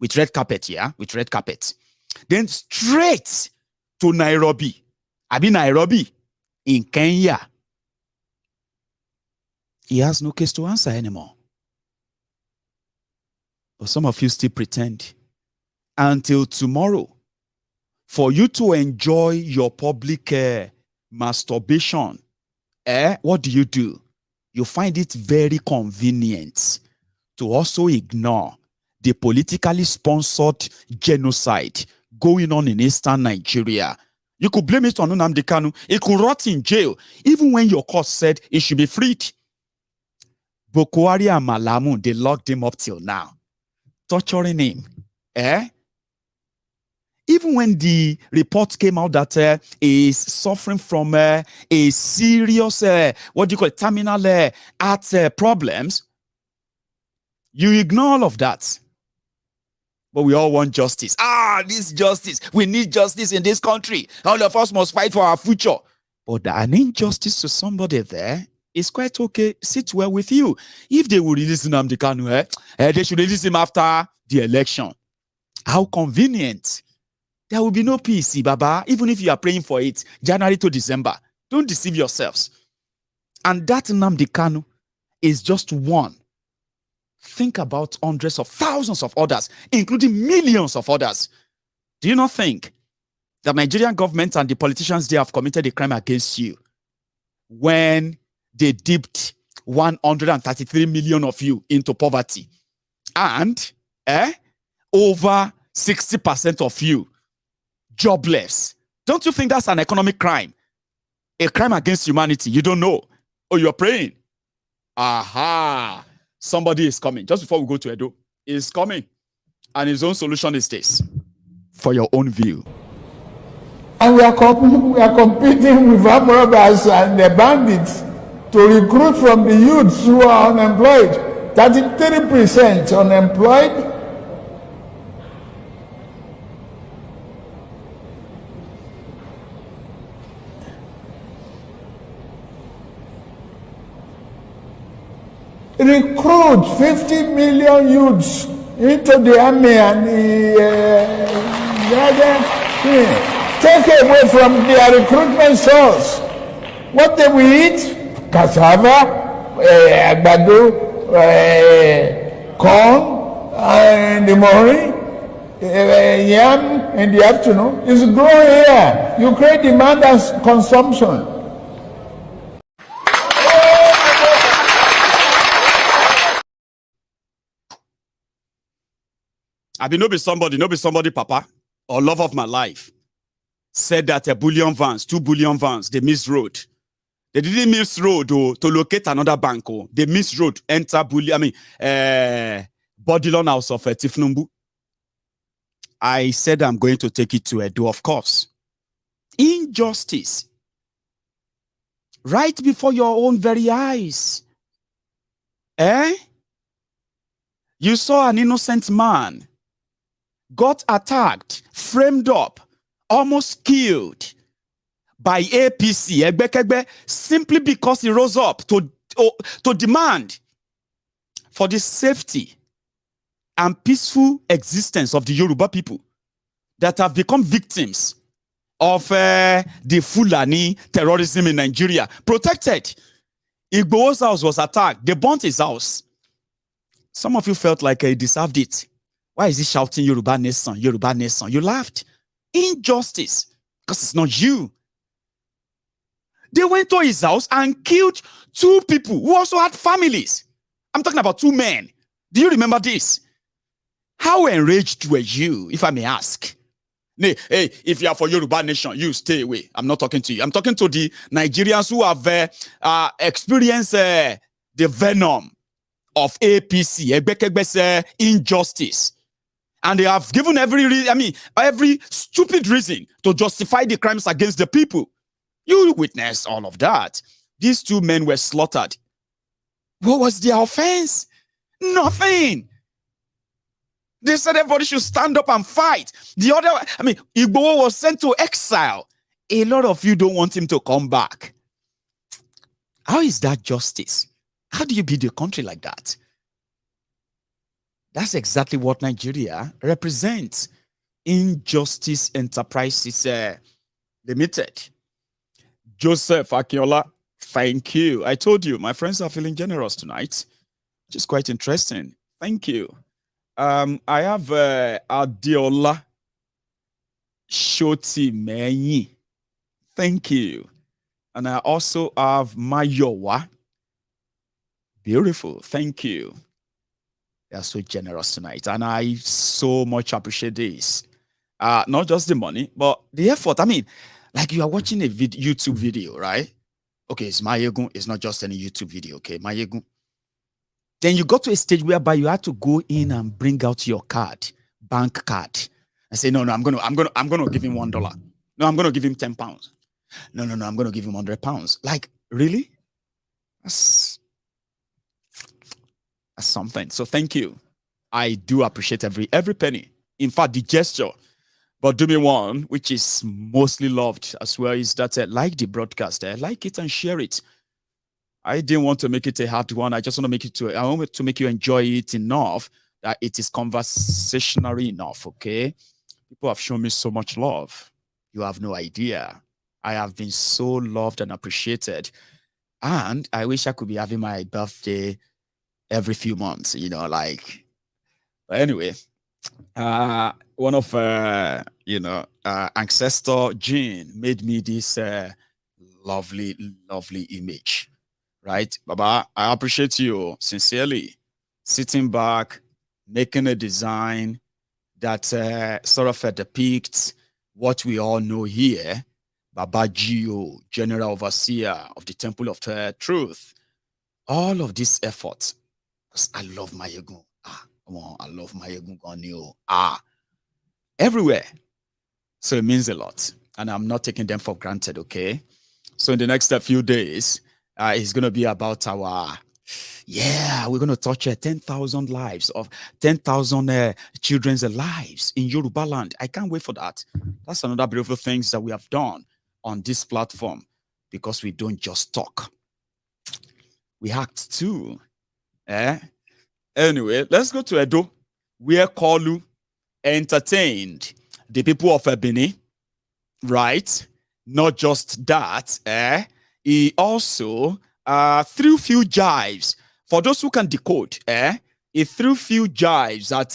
with red carpet, with red carpet. Then straight to Nairobi. Nairobi in Kenya. He has no case to answer anymore. But some of you still pretend until tomorrow for you to enjoy your public masturbation. What do? You find it very convenient to also ignore the politically sponsored genocide going on in eastern Nigeria. You could blame it on Nnamdi Kanu. He could rot in jail, even when your court said he should be freed. Buhari and Malamu, they locked him up till now, torturing him. Even when the report came out that he is suffering from a serious, terminal heart problems, you ignore all of that. But we all want justice. This justice. We need justice in this country. All of us must fight for our future. But an injustice to somebody there is quite okay. Sit well with you. If they will release Nnamdi Kanu, they should release him after the election. How convenient. There will be no peace, Baba, even if you are praying for it, January to December. Don't deceive yourselves. And that Nnamdi Kanu is just one. Think about hundreds of thousands of others, including millions of others. Do you not think the Nigerian government and the politicians there have committed a crime against you when they dipped 133 million of you into poverty? And Over 60% of you jobless. Don't you think that's an economic crime? A crime against humanity? You don't know. Oh, you're praying. Aha. Somebody is coming. Just before we go to Edo, he's coming. And his own solution is this. For your own view. And we are competing with armed robbers and the bandits to recruit from the youths who are unemployed. 33% unemployed. Recruit 50 million youths into the army and the other thing. Take away from their recruitment source. What they will eat? Cassava, agbado, corn, in the morning, yam in the afternoon. It's growing here. You create demand and consumption. I mean, no be somebody, Papa, or love of my life, said that a bullion vans, 2 bullion vans, they missed road. They didn't miss road to locate another bank. They missed road, enter bullion, Bodilon house of Tifnumbu. I said I'm going to take it to Edo, of course. Injustice. Right before your own very eyes. You saw an innocent man got attacked, framed up, almost killed by APC, Egbekegbe, simply because he rose up to demand for the safety and peaceful existence of the Yoruba people that have become victims of the Fulani terrorism in Nigeria. Protected. Igbo's house was attacked. They burnt his house. Some of you felt like he deserved it. Why is he shouting Yoruba Nation, Yoruba Nation? You laughed. Injustice. Because it's not you. They went to his house and killed 2 people who also had families. I'm talking about 2 men. Do you remember this? How enraged were you, if I may ask? Hey, if you are for Yoruba Nation, you stay away. I'm not talking to you. I'm talking to the Nigerians who have experienced the venom of APC, Egbekegbe's injustice. And they have given every stupid reason to justify the crimes against the people. You witnessed all of that. These 2 men were slaughtered. What was their offense? Nothing. They said everybody should stand up and fight. The other, Igbo was sent to exile. A lot of you don't want him to come back. How is that justice? How do you build a country like that? That's exactly what Nigeria represents. Injustice Enterprises Limited. Joseph Akiola, thank you. I told you, my friends are feeling generous tonight, which is quite interesting. Thank you. I have Adeola Shoti Menyi. Thank you. And I also have Mayowa. Beautiful. Thank you. They are so generous tonight. And I so much appreciate this. Not just the money, but the effort. Like you are watching a YouTube video, right? Okay, it's Maiyegun. It's not just any YouTube video, okay? Maiyegun. Then you got to a stage whereby you had to go in and bring out your card, bank card, and say, no, I'm gonna give him $1. No, I'm gonna give him £10. No, I'm gonna give him £100. Like, really? That's something. So thank you. I do appreciate every penny. In fact, the gesture. But do me one, which is mostly loved as well, is that like the broadcast, like it and share it. I didn't want to make it a hard one. I just want to make it I want to make you enjoy it enough that it is conversational enough, okay? People have shown me so much love. You have no idea. I have been so loved and appreciated. And I wish I could be having my birthday every few months, like. But anyway, one of ancestor gene made me this lovely image, right? Baba, I appreciate you sincerely. Sitting back, making a design that sort of depicts what we all know here. Baba Gio, General Overseer of the Temple of Truth. All of these efforts, because I love Maiyegun. I love Maiyegun. Everywhere. So it means a lot. And I'm not taking them for granted, okay? So in the next few days, it's going to be about our, we're going to touch 10,000 lives of 10,000 children's lives in Yoruba land. I can't wait for that. That's another beautiful thing that we have done on this platform, because we don't just talk. We act too. Anyway, let's go to Edo, where Kalu entertained the people of Benin, right? Not just that, he also threw few jives. For those who can decode, he threw few jives at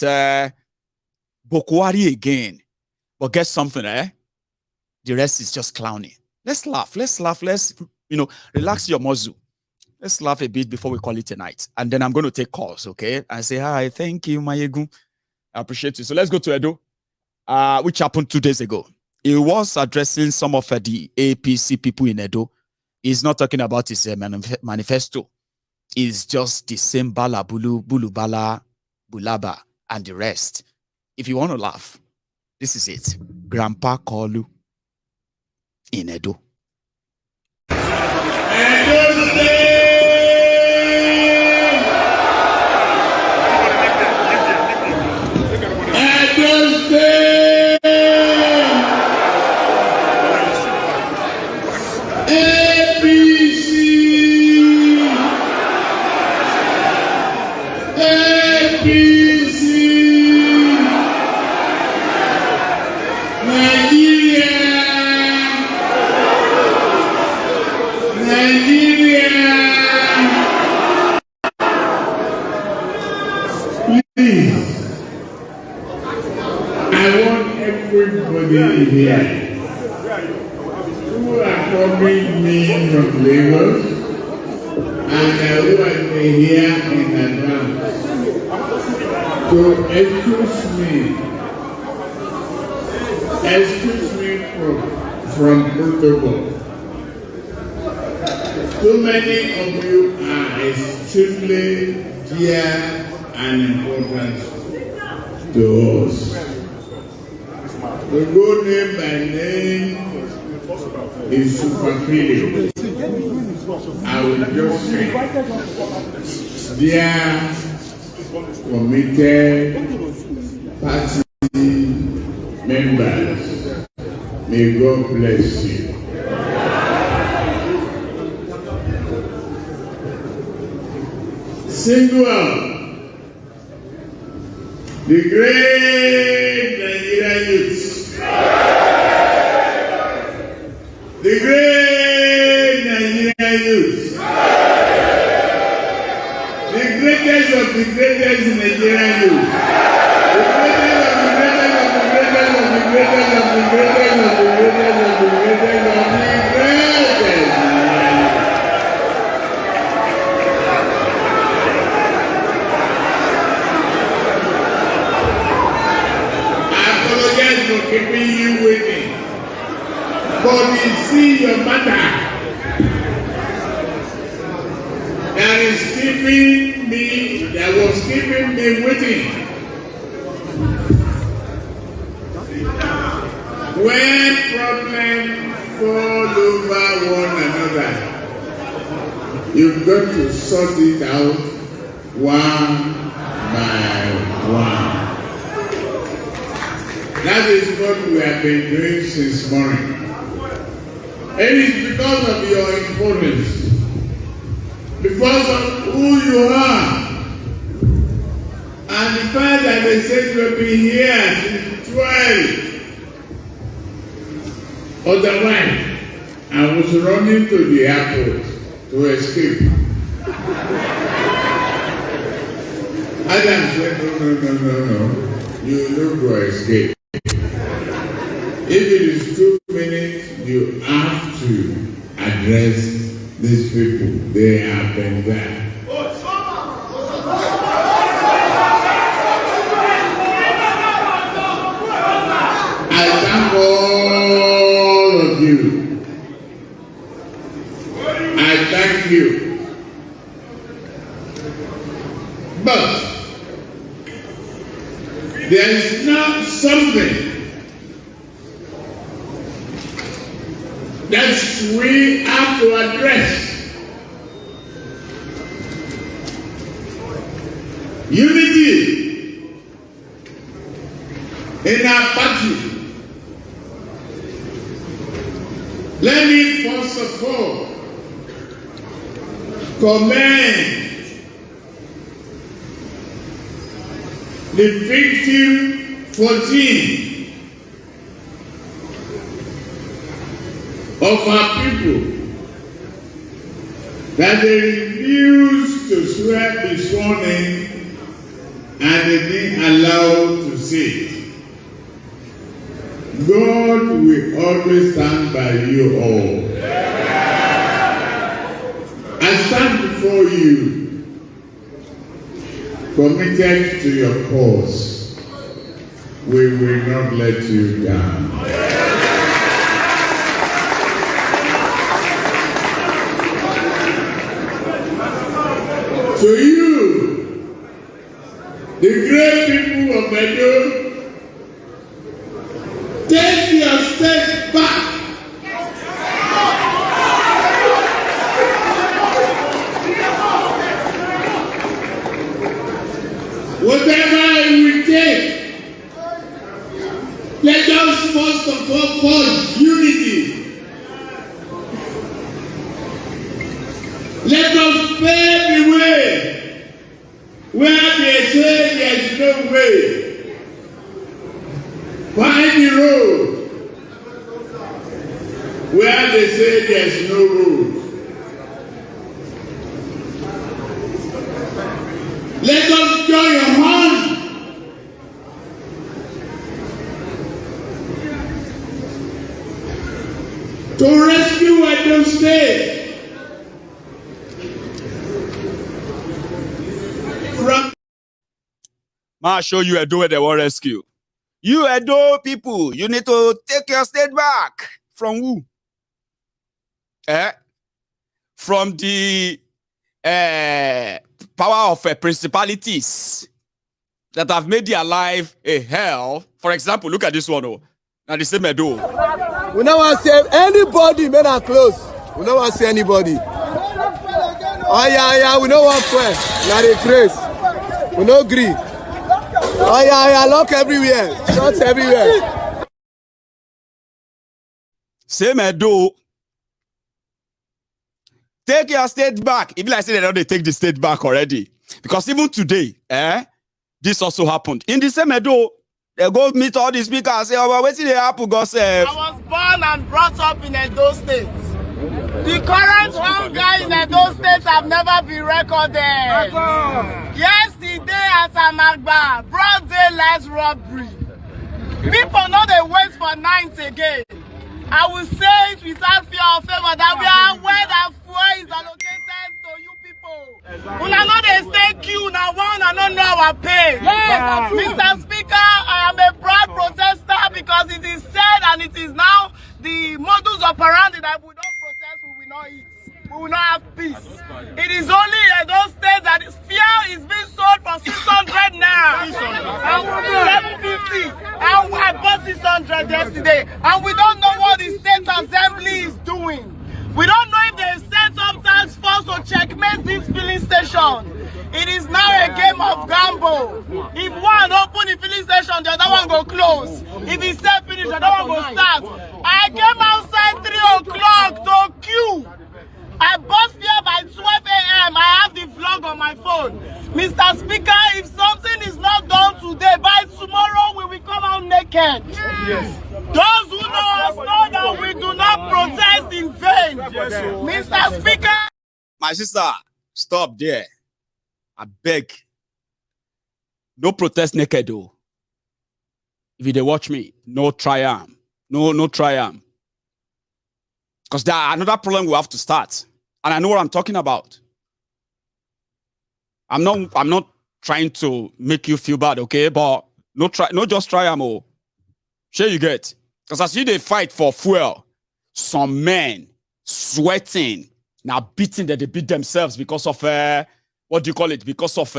Buhari again. But guess something, the rest is just clowning. Let's laugh, let's relax your muzzle. Let's laugh a bit before we call it a night. And then I'm going to take calls, okay? And say, hi, thank you, Maiyegun. I appreciate you. So let's go to Edo, which happened 2 days ago. He was addressing some of the APC people in Edo. He's not talking about his manifesto. It's just the same Bala, Bulu, Bulubala, Bulaba, and the rest. If you want to laugh, this is it. Grandpa Kalu in Edo. Everybody here who are coming in from Lagos and who are here in advance to excuse me from protocol. Too many of you are extremely dear and important to us. The good name by name is superfluous. I will just say, dear committed party members, may God bless you. Single out the great Nigerian youths. The great Nigerian youth, the greatest of the greatest Nigerian youth, the greatest of the greatest of the greatest of the greatest of the greatest of the greatest of the greatest of the greatest. I apologize for keeping you waiting. But you see your mother that was keeping me waiting. When problems fall over one another, you've got to sort it out one by one. That is what we have been doing since morning. It is because of your importance, because of who you are, and the fact that they said you will be here since 12. Otherwise, I was running to the airport to escape. Adam said, no, you don't go escape. If it is 2 minutes, you have to address these people. They have been there. thank you. But there is not something that we have to address. Unity in our party. Let me first of all commend the victim 14 of our people that they refused to swear be sworn in and they didn't allow to say it. God will always stand by you all. I stand before you committed to your cause. We will not let you down. To you, the great people of Edo, take your state back. Whatever it will take, let us first of all forge unity. Let us pave the way where they say there is no way. Find the road where they say there is no road. Let us join your hand. To rescue Edo State from. I'll show you Edo where they will rescue. You Edo people, you need to take your state back. From who? From the power of principalities that have made their life a hell. For example, look at this one. Oh, now the same Edo. We don't want to save anybody, men are close. We don't want to see anybody. Oh yeah, we don't want to not a trace. We no agree. Oh yeah, lock everywhere. Shots everywhere. Same Edo. Take your state back. Even like I said, they take the state back already. Because even today, this also happened. In the same Edo, they go meet all the speakers and say, oh, well, what's the happen, God save? I was born and brought up in Edo State. The current hunger in Edo State have never been recorded. Yesterday at Amagba, broad daylight robbery. People know they wait for night again. I will say it without fear or favor that we are aware that fuel is allocated to you people. Una know they stay queue now one and don't know our pain. Yes, Mr. Speaker, I am a proud protester because it is said and it is now the modus operandi that we don't protest, we will not eat. We will not have peace. It is only in those states that fear is being sold for 600 naira. And 750. And I bought 600 yesterday. And we don't know what the state assembly is doing. We don't know if they set up task force to checkmate this filling station. It is now a game of gamble. If one open the filling station, the other one go close. If it's set finish, the other one go start. I came outside 3 o'clock to queue. I bought fear by 12 a.m. I have the vlog on my phone. Mr. Speaker, if something is not done today, by tomorrow we will come out naked. Yes. Those who know us know that we do not protest in vain. Yes. Mr. Speaker. My sister, stop there. I beg. No protest naked though. If they watch me, no triumph. No triumph. Because there are another problem we have to start. And I know what I'm talking about. I'm not trying to make you feel bad, okay? But no just triumph. Oh. Sure you get. Because as you they fight for fuel, some men sweating, Now beating that they beat themselves because of what do you call it? Because of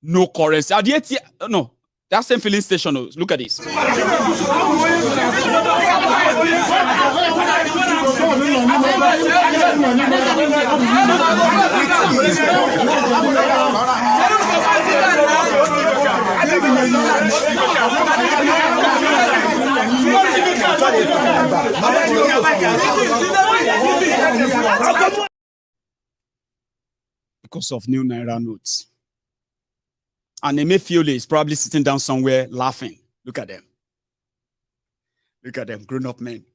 no currency. At the ATM, no, that same filling station. Look at this. Because of new Naira notes. And Emefiele is probably sitting down somewhere laughing. Look at them. Look at them, grown-up men.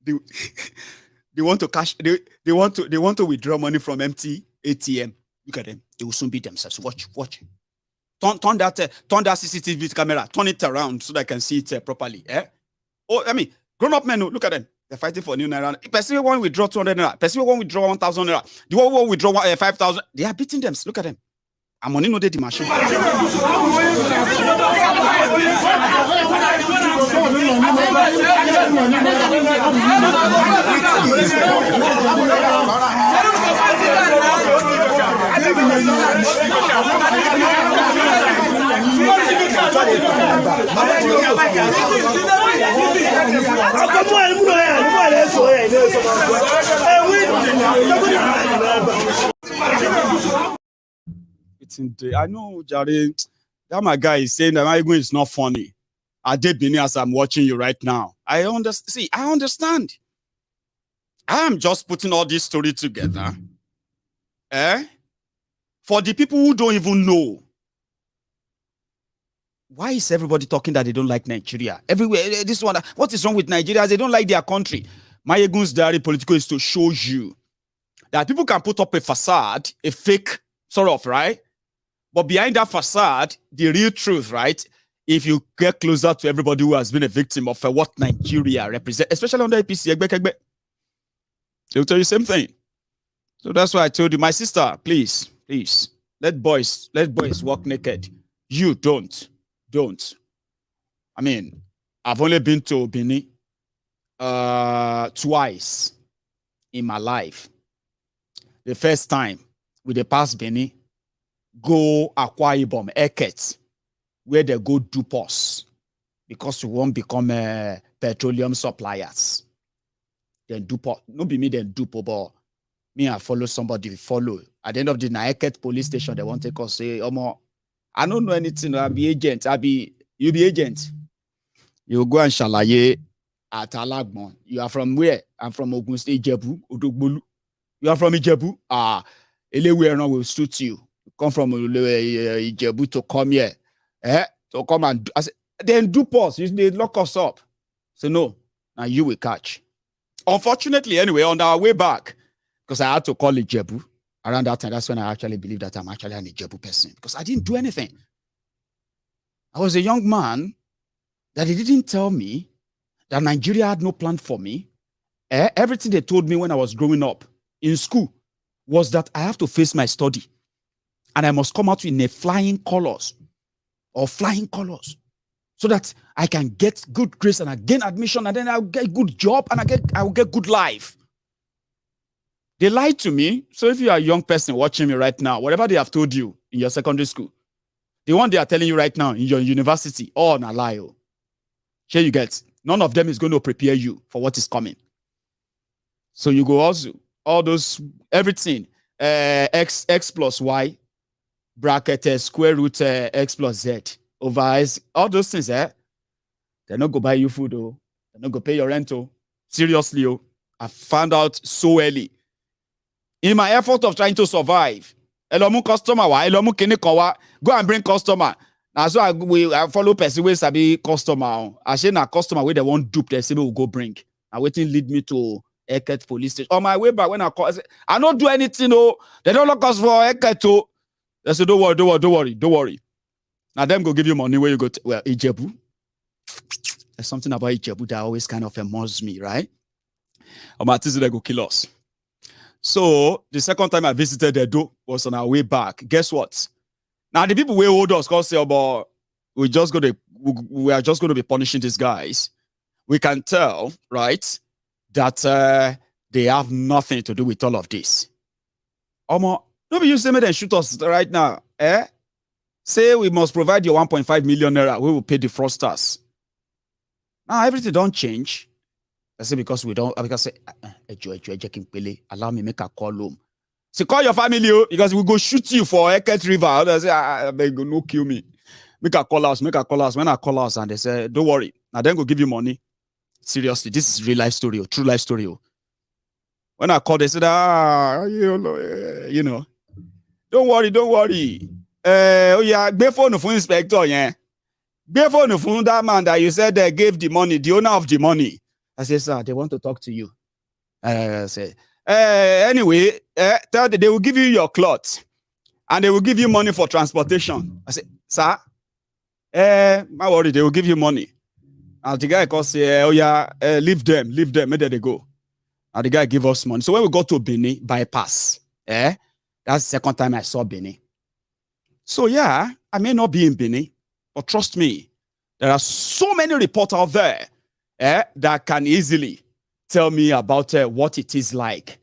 They want to cash. They want to withdraw money from empty ATM. Look at them. They will soon beat themselves. Watch. Turn that CCTV camera. Turn it around so that I can see it properly. Oh, I mean, grown-up men. Look at them. They're fighting for new Naira. Person one withdraw 200 Naira. Person one withdraw 1,000 Naira. The one will withdraw 5,000. They are beating them. Look at them. I'm money no dey the machine. I know, Charade, that my guy is saying that Maiyegun is not funny. Adebini, as I'm watching you right now. I understand. See, I understand. I am just putting all this story together. For the people who don't even know. Why is everybody talking that they don't like Nigeria? Everywhere, this one, what is wrong with Nigeria? They don't like their country. MaiyegunsDiary Politico is to show you that people can put up a facade, a fake sort of, right? But behind that facade, the real truth, right? If you get closer to everybody who has been a victim of what Nigeria represents, especially under APC, they'll tell you the same thing. So that's why I told you, my sister, please, let boys walk naked. You don't. I mean, I've only been to Benin twice in my life. The first time with the past Benin, go Akwa Ibom, Eket, where they go dupe us because we won't become petroleum suppliers. Then dupe, no be me then dupe, but me I follow somebody, follow. At the end of the night, Eket police station, they won't take us, say, Omo, I don't know anything, I'll be agent, you be agent. You go and shalaye at Alagbon. You are from where? I'm from Ogun State, Ijebu, Odogbolu. You are from Ijebu? Anywhere will suit you. Come from Ijebu to come here. To come and then do pause. They lock us up. So no, now you will catch. Unfortunately, anyway, on our way back, because I had to call Ijebu around that time, that's when I actually believed that I'm actually an Ijebu person. Because I didn't do anything. I was a young man that he didn't tell me that Nigeria had no plan for me. Everything they told me when I was growing up in school was that I have to face my study. And I must come out in a flying colors so that I can get good grades and I gain admission and then I'll get good job and I'll get good life. They lied to me. So if you are a young person watching me right now, whatever they have told you in your secondary school, the one they are telling you right now in your university, oh, na lie. Here you get. None of them is going to prepare you for what is coming. So you go also, all those, everything, x plus y, bracket square root x plus z over s, all those things, they're not go buy you food, oh. They're not go pay your rent, oh. Seriously, oh. I found out so early. In my effort of trying to survive, elomu customer wa, elomu kini kowa, go and bring customer. Now so I follow person wey sabi customer. I say na customer wey they won't dupe, they say we will go bring. And waiting lead me to Eket police station. On my way back, when I call, I don't do anything, oh. They don't look us for Eket, oh. They say, don't worry. Now them go give you money where you go to, well, Ijebu. There's something about Ijebu that always kind of amazes me, right? They go kill us. So the second time I visited Edo was on our way back. Guess what? Now the people who hold us cause say, but we are just going to be punishing these guys. We can tell, right, that They have nothing to do with all of this. Omo, nobody you say me then shoot us right now. Say we must provide your 1.5 million naira. We will pay the fraudsters. Now everything don't change. I say because we don't. Because say, allow me make a call home. Say call your family because we go shoot you for Eket River. I say I beg no kill me. Make a call us. Make a call us. When I call us and they say don't worry. Now then go give you money. Seriously, this is real life story, true life story. When I called, they said, you know, don't worry. Oh yeah, be phone for inspector, yeah. Be phone for that man that you said they gave the money, the owner of the money. I said, sir, they want to talk to you. I said, anyway, tell them they will give you your clothes and they will give you money for transportation. I said, sir, my worry, they will give you money. And the guy calls say, oh yeah, leave them, where did they go? And the guy give us money. So when we go to Benin, bypass, that's the second time I saw Benin. So yeah, I may not be in Benin, but trust me, there are so many reports out there that can easily tell me about what it is like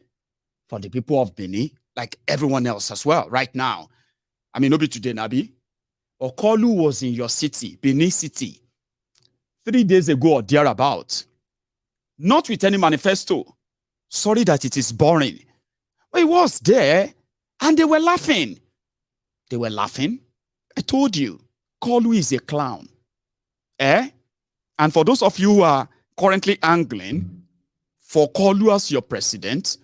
for the people of Benin, like everyone else as well, right now. I mean, not be today, Nabi. Okolu was in your city, Benin City, 3 days ago or thereabout. Not with any manifesto. Sorry that it is boring. But he was there and they were laughing. They were laughing. I told you, Kolu is a clown. And for those of you who are currently angling for Kolu as your president,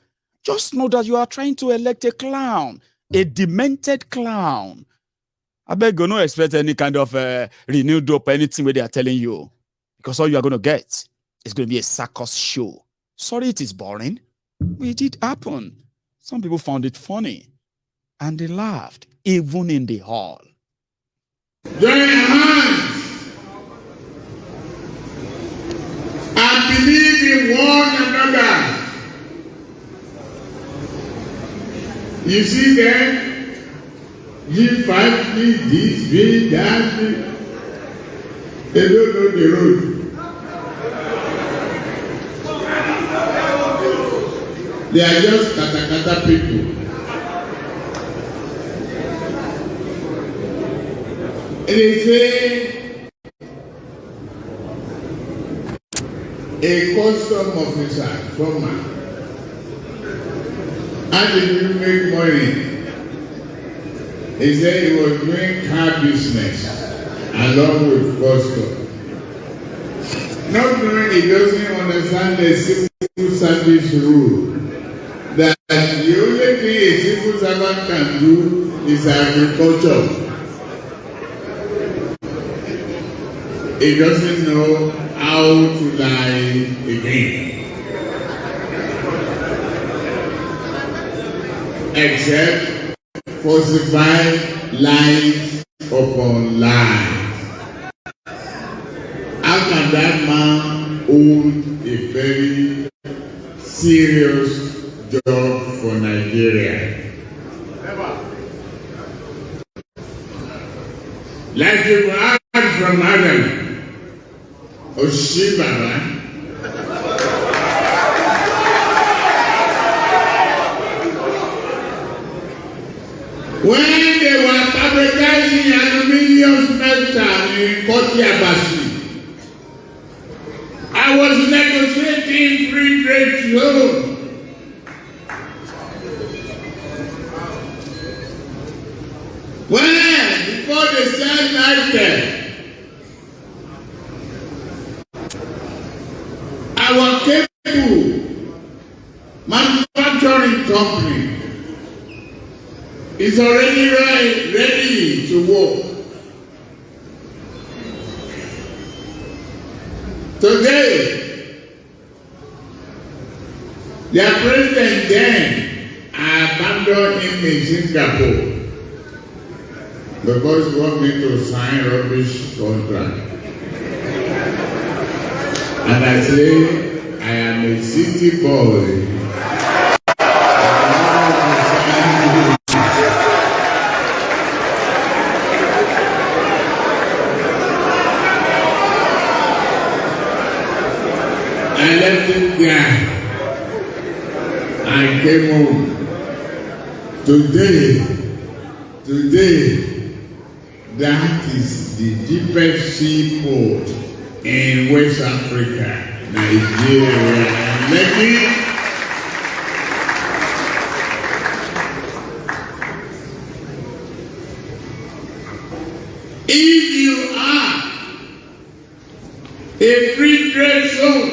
just know that you are trying to elect a clown, a demented clown. I beg you, don't expect any kind of renewed hope, anything where they are telling you. Because all you are going to get is going to be a circus show. Sorry it is boring. But it did happen. Some people found it funny. And they laughed, even in the hall. Join hands and believe in one another. You see them? You fight me, this way, that way. They don't know the road. They are just kata people. They say a custom officer, former, how did you make money? He said he was doing car business along with custom. Not knowing he doesn't understand the civil service rule. That the only thing a civil servant can do is agriculture. He doesn't know how to lie again. Except falsify lies upon lies. How can that man hold a very serious job for Nigeria? Like you heard from Adam, Oshibaba. When they were fabricating aluminium smelter in Kotiabasi, I was negotiating free trade zone. When, before they sell Niger, our cable manufacturing company is already ready to work. Today, their president then abandoned him in Singapore because he wanted me to sign rubbish contract. And I say, I am a city boy. I left it there. I came home. Today, that is the deepest seaport in West Africa, Nigeria, Adeleke. If you are a free trade zone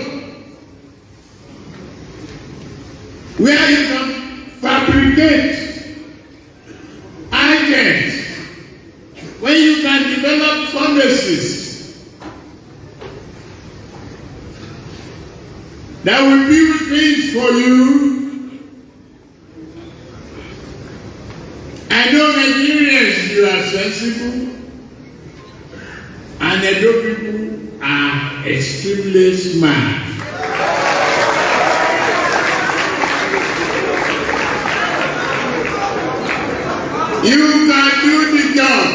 where you can fabricate items, where you can develop fundraisers that will build things for you. I know Nigerians, you are sensible, and I know people are extremely smart. You can do the job.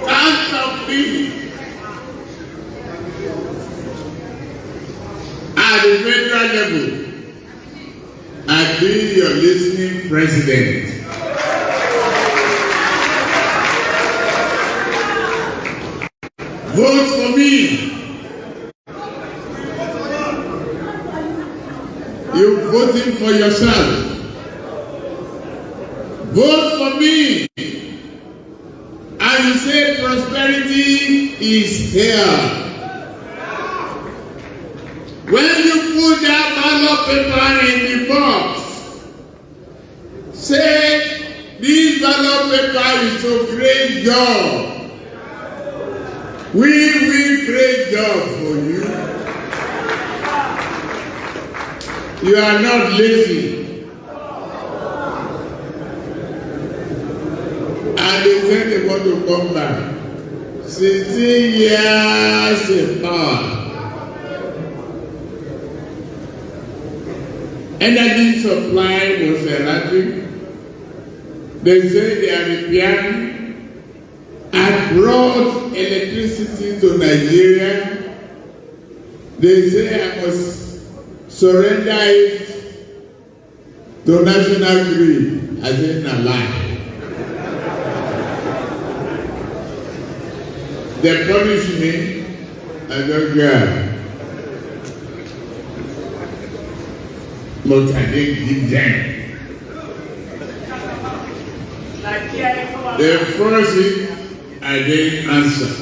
Count of me. At the federal level, I've been your listening president. Vote for me. You're voting for yourself. Vote for me. And you say prosperity is here. When you put that ballot paper in the box, say this ballot paper is a great job. We will create jobs for you. You are not lazy. And they said they want to come back. 16 years in power. Energy supply was erratic. They say they are repairing. I brought electricity to Nigeria. They say I must surrender it to national grid. I said, no lie. They punish me. I don't care. But I didn't give them. They forced it. I didn't answer.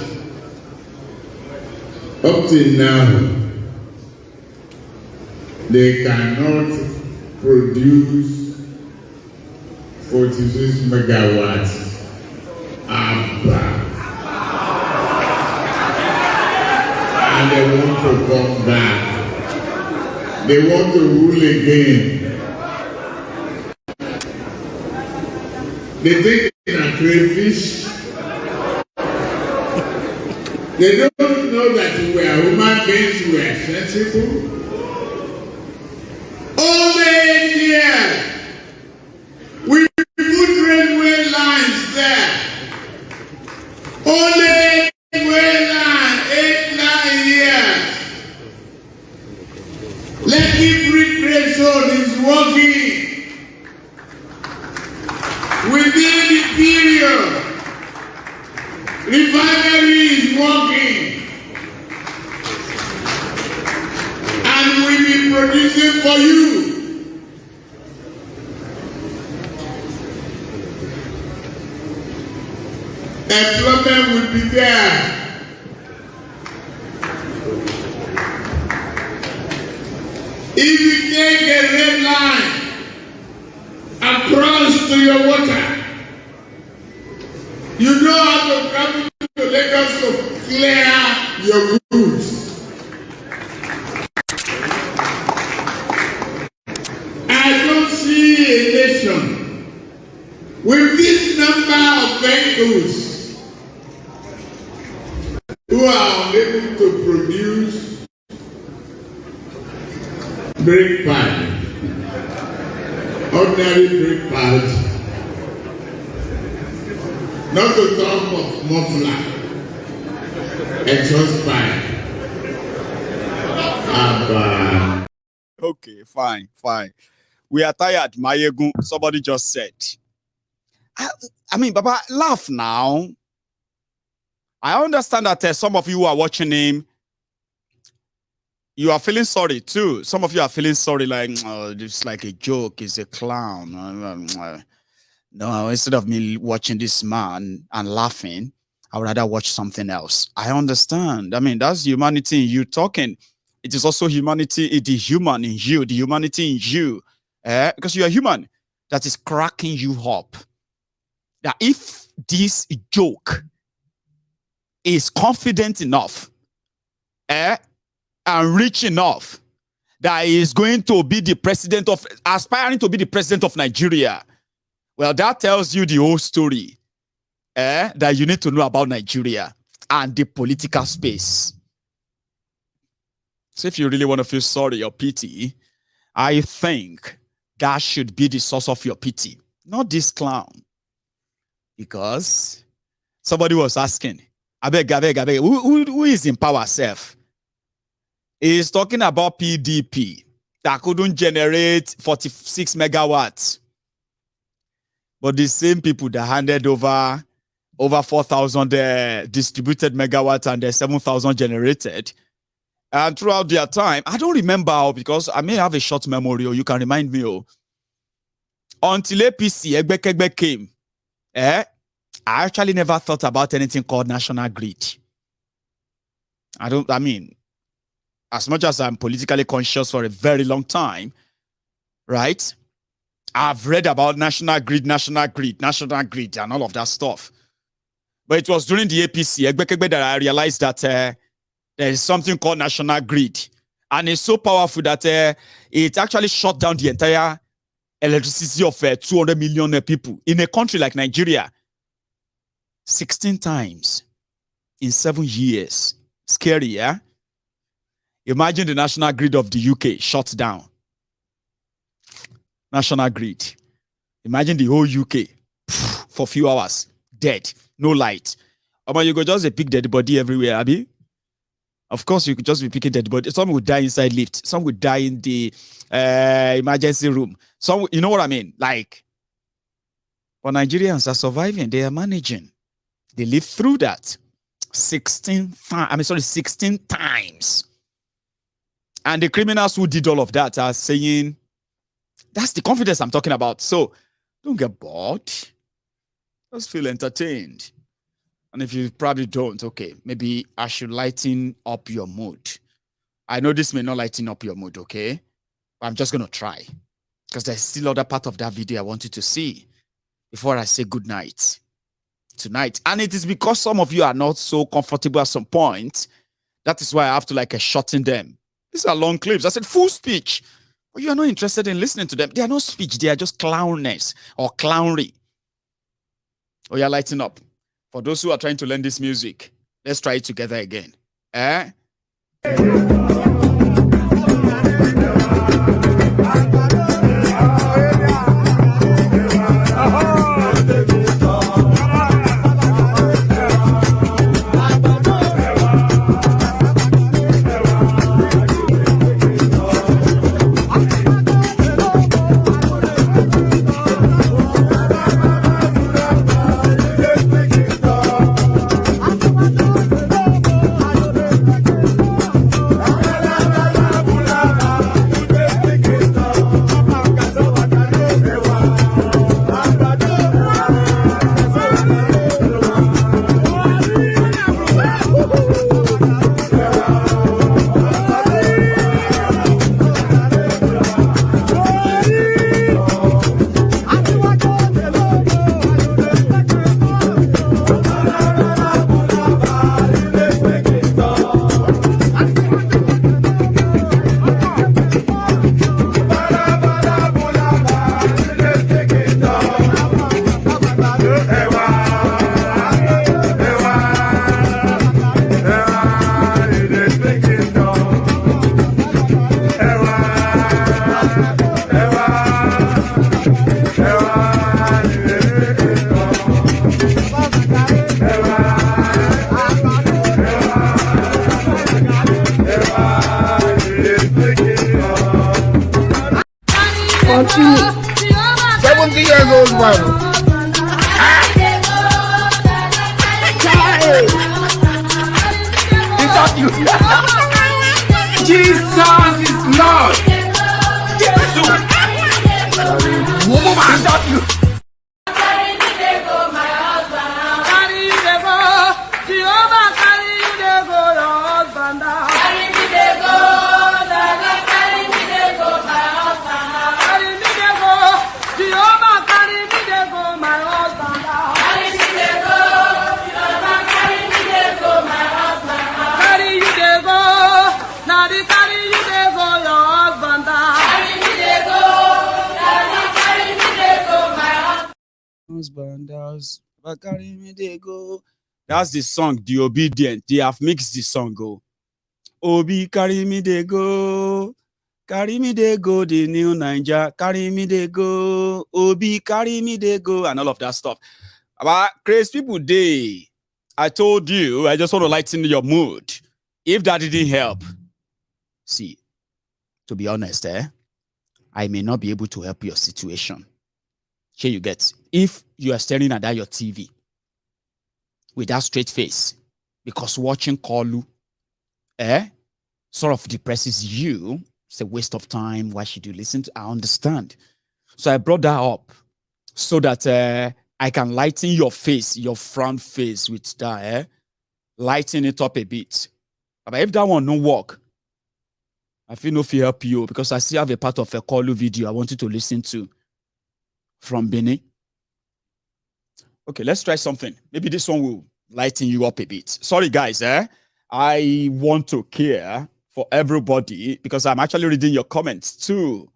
Up till now, they cannot produce 46 megawatts. And they want to come back. They want to rule again. They think they are crayfish. They don't know that we are human beings, we are sensible. Only 8 years, we put railway lines there. Only railway lines, 8-9 years. Lekki Free Trade Zone is working within the period. Refinery is working, and will be producing for you. Employment will be there. If you take a red line across to your water, you know how to travel to Lagos to clear your goods. I don't see a nation with this number of vehicles who are unable to produce brake pad, ordinary brake pad. Not to talk of muffler, exhaust pipe. Okay, fine. We are tired, Maiyegun. Somebody just said. I mean, Baba, laugh now. I understand that some of you who are watching him, you are feeling sorry too. Some of you are feeling sorry, like, oh, it's like a joke, it's a clown. No, instead of me watching this man and laughing, I would rather watch something else. I understand. I mean, that's humanity in you talking. It is also humanity, it is human in you, the humanity in you. Because you are human, that is cracking you up. That if this joke is confident enough and rich enough that he is going to be the president of, aspiring to be the president of Nigeria, well, that tells you the whole story that you need to know about Nigeria and the political space. So if you really want to feel sorry or pity, I think that should be the source of your pity, not this clown. Because somebody was asking, I beg, who is in power self? He's talking about PDP that couldn't generate 46 megawatts. But the same people that handed over 4,000 distributed megawatts and 7,000 generated. And throughout their time, I don't remember because I may have a short memory, or you can remind me. Until APC, Egbekegbe came, I actually never thought about anything called national grid. I mean, as much as I'm politically conscious for a very long time, right? I've read about national grid, and all of that stuff. But it was during the APC, Egbekegbe, that I realized that there is something called national grid. And it's so powerful that it actually shut down the entire electricity of 200 million people in a country like Nigeria. 16 times in 7 years. Scary, yeah? Imagine the national grid of the UK shut down. National grid. Imagine the whole UK for a few hours, dead, no light. You could just pick dead body everywhere, Abi. Of course, you could just be picking dead body. Some would die inside lift. Some would die in the emergency room. Some, you know what I mean? Like, but Nigerians are surviving. They are managing. They live through that 16 times. And the criminals who did all of that are saying, that's the confidence I'm talking about. So don't get bored. Just feel entertained. And if you probably don't, okay, maybe I should lighten up your mood. I know this may not lighten up your mood, okay? But I'm just going to try. Because there's still other part of that video I want you to see before I say good night tonight. And it is because some of you are not so comfortable at some point. That is why I have to shorten them. These are long clips. I said full speech. But you are not interested in listening to them. They are not speech. They are just clownness or clownery. Oh, yeah, lighten up. For those who are trying to learn this music, let's try it together again. Jesus is Lord. That's the song, The Obedient. They have mixed the song. Go. Obi carry me they go. Carry me they go, the new Ninja. Carry me they go. Obi carry me they go. And all of that stuff. About crazy people day. I told you, I just want to lighten your mood. If that didn't help, see, to be honest, I may not be able to help your situation. Here you get. If you are staring at that your TV with that straight face, because watching Kolu, sort of depresses you, it's a waste of time. Why should you listen to? I understand. So I brought that up so that I can lighten your face, your front face with that, lighten it up a bit. But if that one don't work, I feel no fear help you because I still have a part of a Kolu video I want you to listen to from Benin. Okay, let's try something. Maybe this one will lighten you up a bit. Sorry, guys. I want to care for everybody because I'm actually reading your comments too.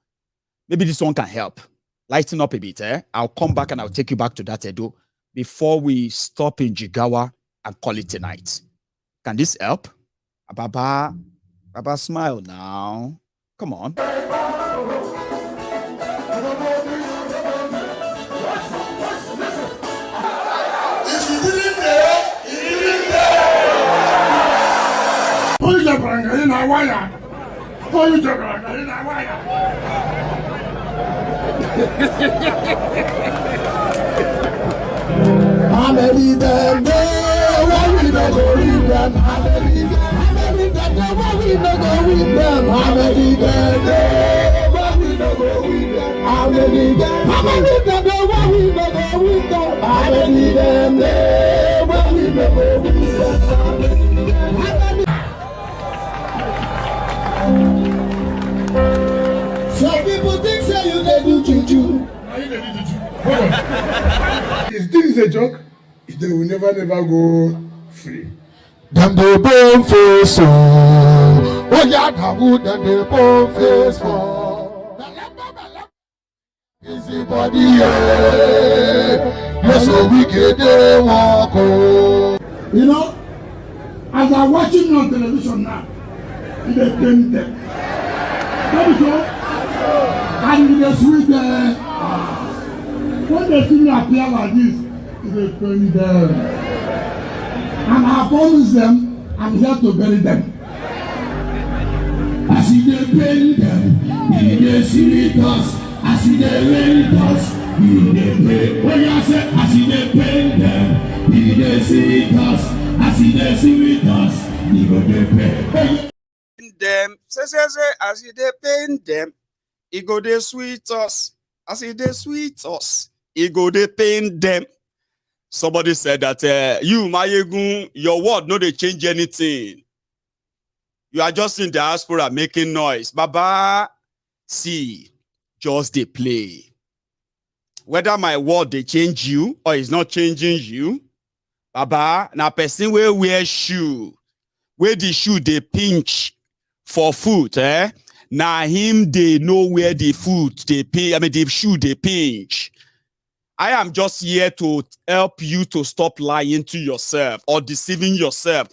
Maybe this one can help. Lighten up a bit. I'll come back and I'll take you back to that Edo before we stop in Jigawa and call it a night. Can this help? Baba, smile now. Come on. Some people think say you dey do juju. Is this a joke? They will never go free. Them dey bone face oh, oh yeah, that would them dey bone face for. Easy body yeah, you're so wicked they walk oh. You know, as I'm watching you on television now, they paint them. That is all. And they sweet when they see me appear like this, they paint them. And I promise them, I'm here to bury them. I see they paint them, they sweet us. I see they paint us, they paint. When I say I see they paint them, they sweet us. I see they sweet us, they paint. Them, say, as they paint them, it go they sweet us. As they sweet us, it go they paint them. Somebody said that you, Maiyegun, your word no they change anything. You are just in diaspora making noise. Baba, see, just they play. Whether my word they change you or it's not changing you, Baba, na person will wear shoe. Where the shoe they pinch for food, na him they know where the food they pinch. I mean the shoe they pinch. I am just here to help you to stop lying to yourself or deceiving yourself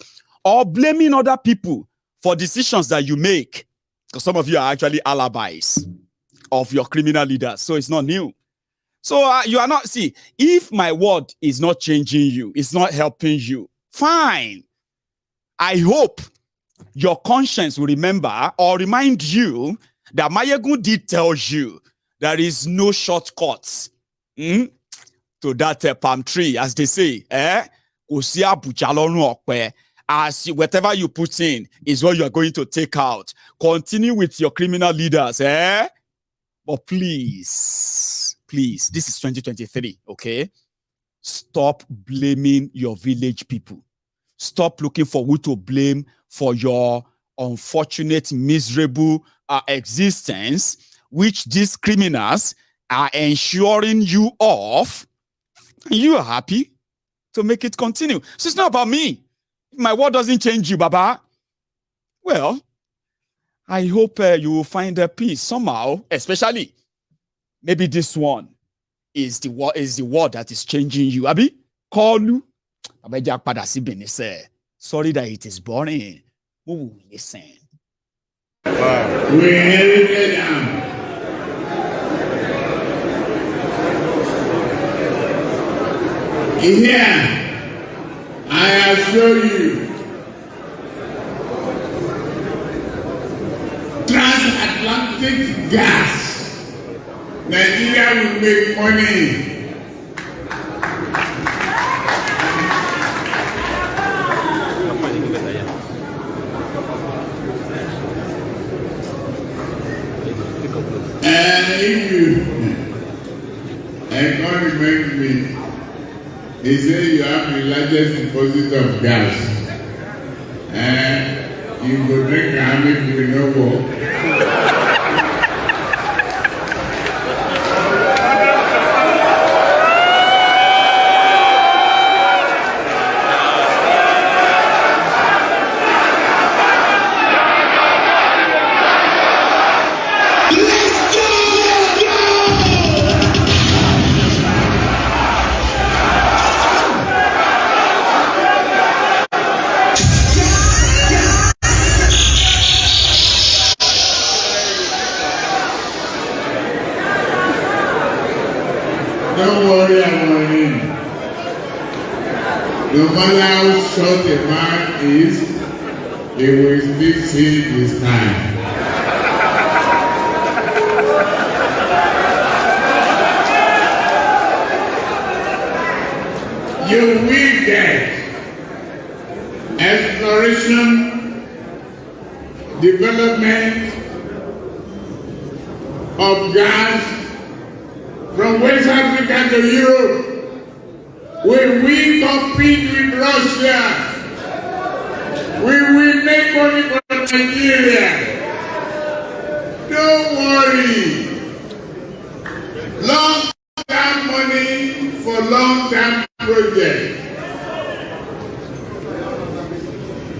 or blaming other people for decisions that you make. Because some of you are actually alibis of your criminal leaders. So it's not new. So you are not, see, if my word is not changing you, it's not helping you, fine. I hope your conscience will remember or remind you that Maiyegun did tell you there is no shortcuts to that palm tree, as they say, as whatever you put in is what you are going to take out. Continue with your criminal leaders, eh? But please, please, this is 2023, okay? Stop blaming your village people. Stop looking for who to blame for your unfortunate, miserable existence, which these criminals are ensuring you of. And you are happy to make it continue. So it's not about me. If my word doesn't change you, Baba, well, I hope you will find a peace somehow, especially maybe this one is the word that is changing you. Abi, call you. Sorry that it is boring. We will listen. We inherited them. Here, I assure you, transatlantic gas, Nigeria will make money. If you, and God reminds me, he said you have the largest deposit of gas. And you go drink and if you know what. Don't worry about him. No matter how short a man is, he will still see his time. You will get exploration, development of gas from West Africa to Europe. When we compete with Russia, we will make money for Nigeria. Don't worry. Long-term money for long-term projects.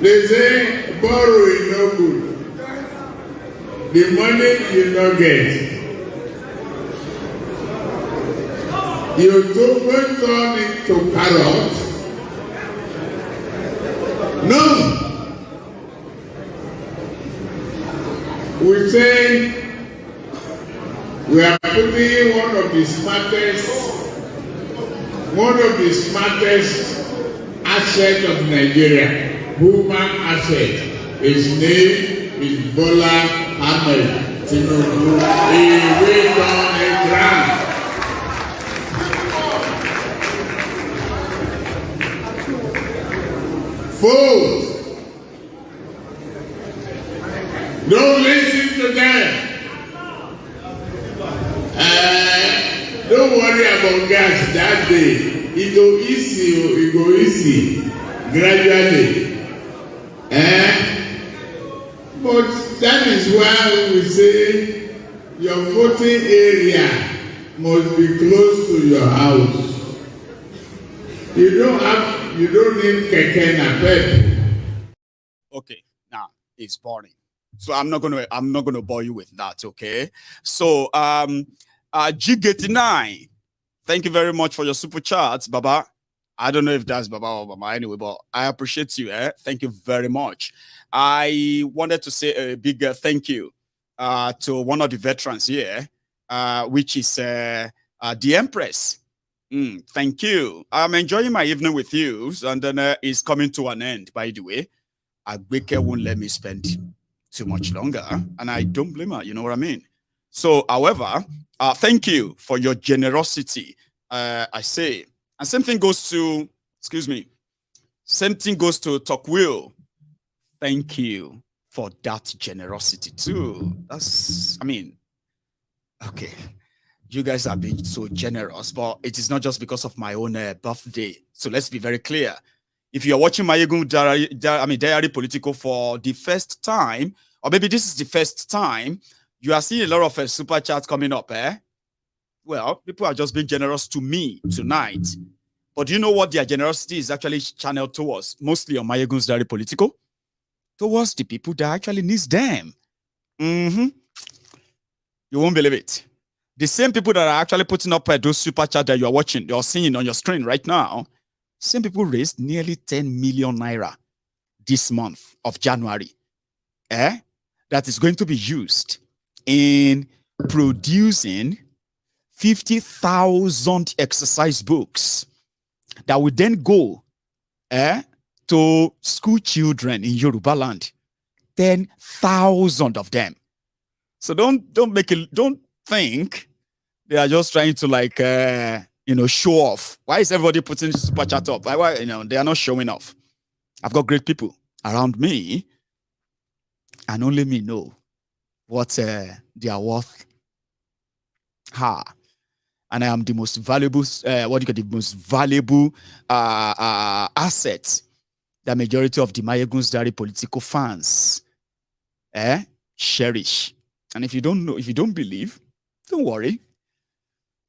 They say borrow is no good. The money you don't get. You don't turn into carrot. No. We say we are putting one of the smartest assets of Nigeria, human asset. His name is Bola Ahmed Tinubu. He went on a ground. Fools, don't listen to them. Don't worry about gas that day. It go easy, gradually. But that is why we say your voting area must be close to your house. You don't need keke napep. Okay, now it's boring. So I'm not gonna bore you with that, okay? So G89, thank you very much for your super chats, Baba. I don't know if that's Baba or Baba anyway, but I appreciate you. Thank you very much. I wanted to say a big thank you to one of the veterans here, which is the Empress. Thank you. I'm enjoying my evening with you, and then it's coming to an end, by the way. Adeleke won't let me spend too much longer, and I don't blame her, you know what I mean? So, however, thank you for your generosity, I say. And same thing goes to, excuse me, Same thing goes to Tocqueville. Thank you for that generosity too. That's, I mean, okay. You guys have been so generous, but it is not just because of my own birthday. So let's be very clear. If you're watching MaiyegunsDiary Politico for the first time, or maybe this is the first time, you are seeing a lot of super chats coming up, eh? Well, people are just being generous to me tonight. But do you know what their generosity is actually channeled towards? Mostly on MaiyegunsDiary Politico? Towards the people that actually needs them. You won't believe it. The same people that are actually putting up those super chats that you are watching, you're seeing on your screen right now, same people raised nearly 10 million naira this month of January. That is going to be used in producing 50,000 exercise books that will then go to school children in Yoruba land. 10,000 of them. So don't think they are just trying to like show off. Why is everybody putting super chat up? Why they are not showing off? I've got great people around me, and only me know what they are worth. And I am the most valuable, the most valuable asset the majority of the MaiyegunsDiary Politico fans cherish. And if you don't know, if you don't believe, don't worry.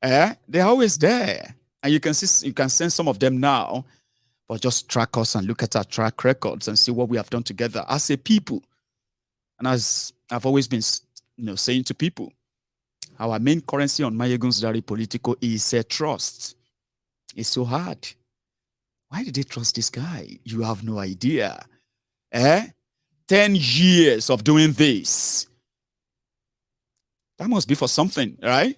They're always there. And you can send some of them now, but just track us and look at our track records and see what we have done together as a people. And as I've always been saying to people, our main currency on MaiyegunsDiary Politico is trust. It's so hard. Why did they trust this guy? You have no idea. 10 years of doing this. That must be for something, right?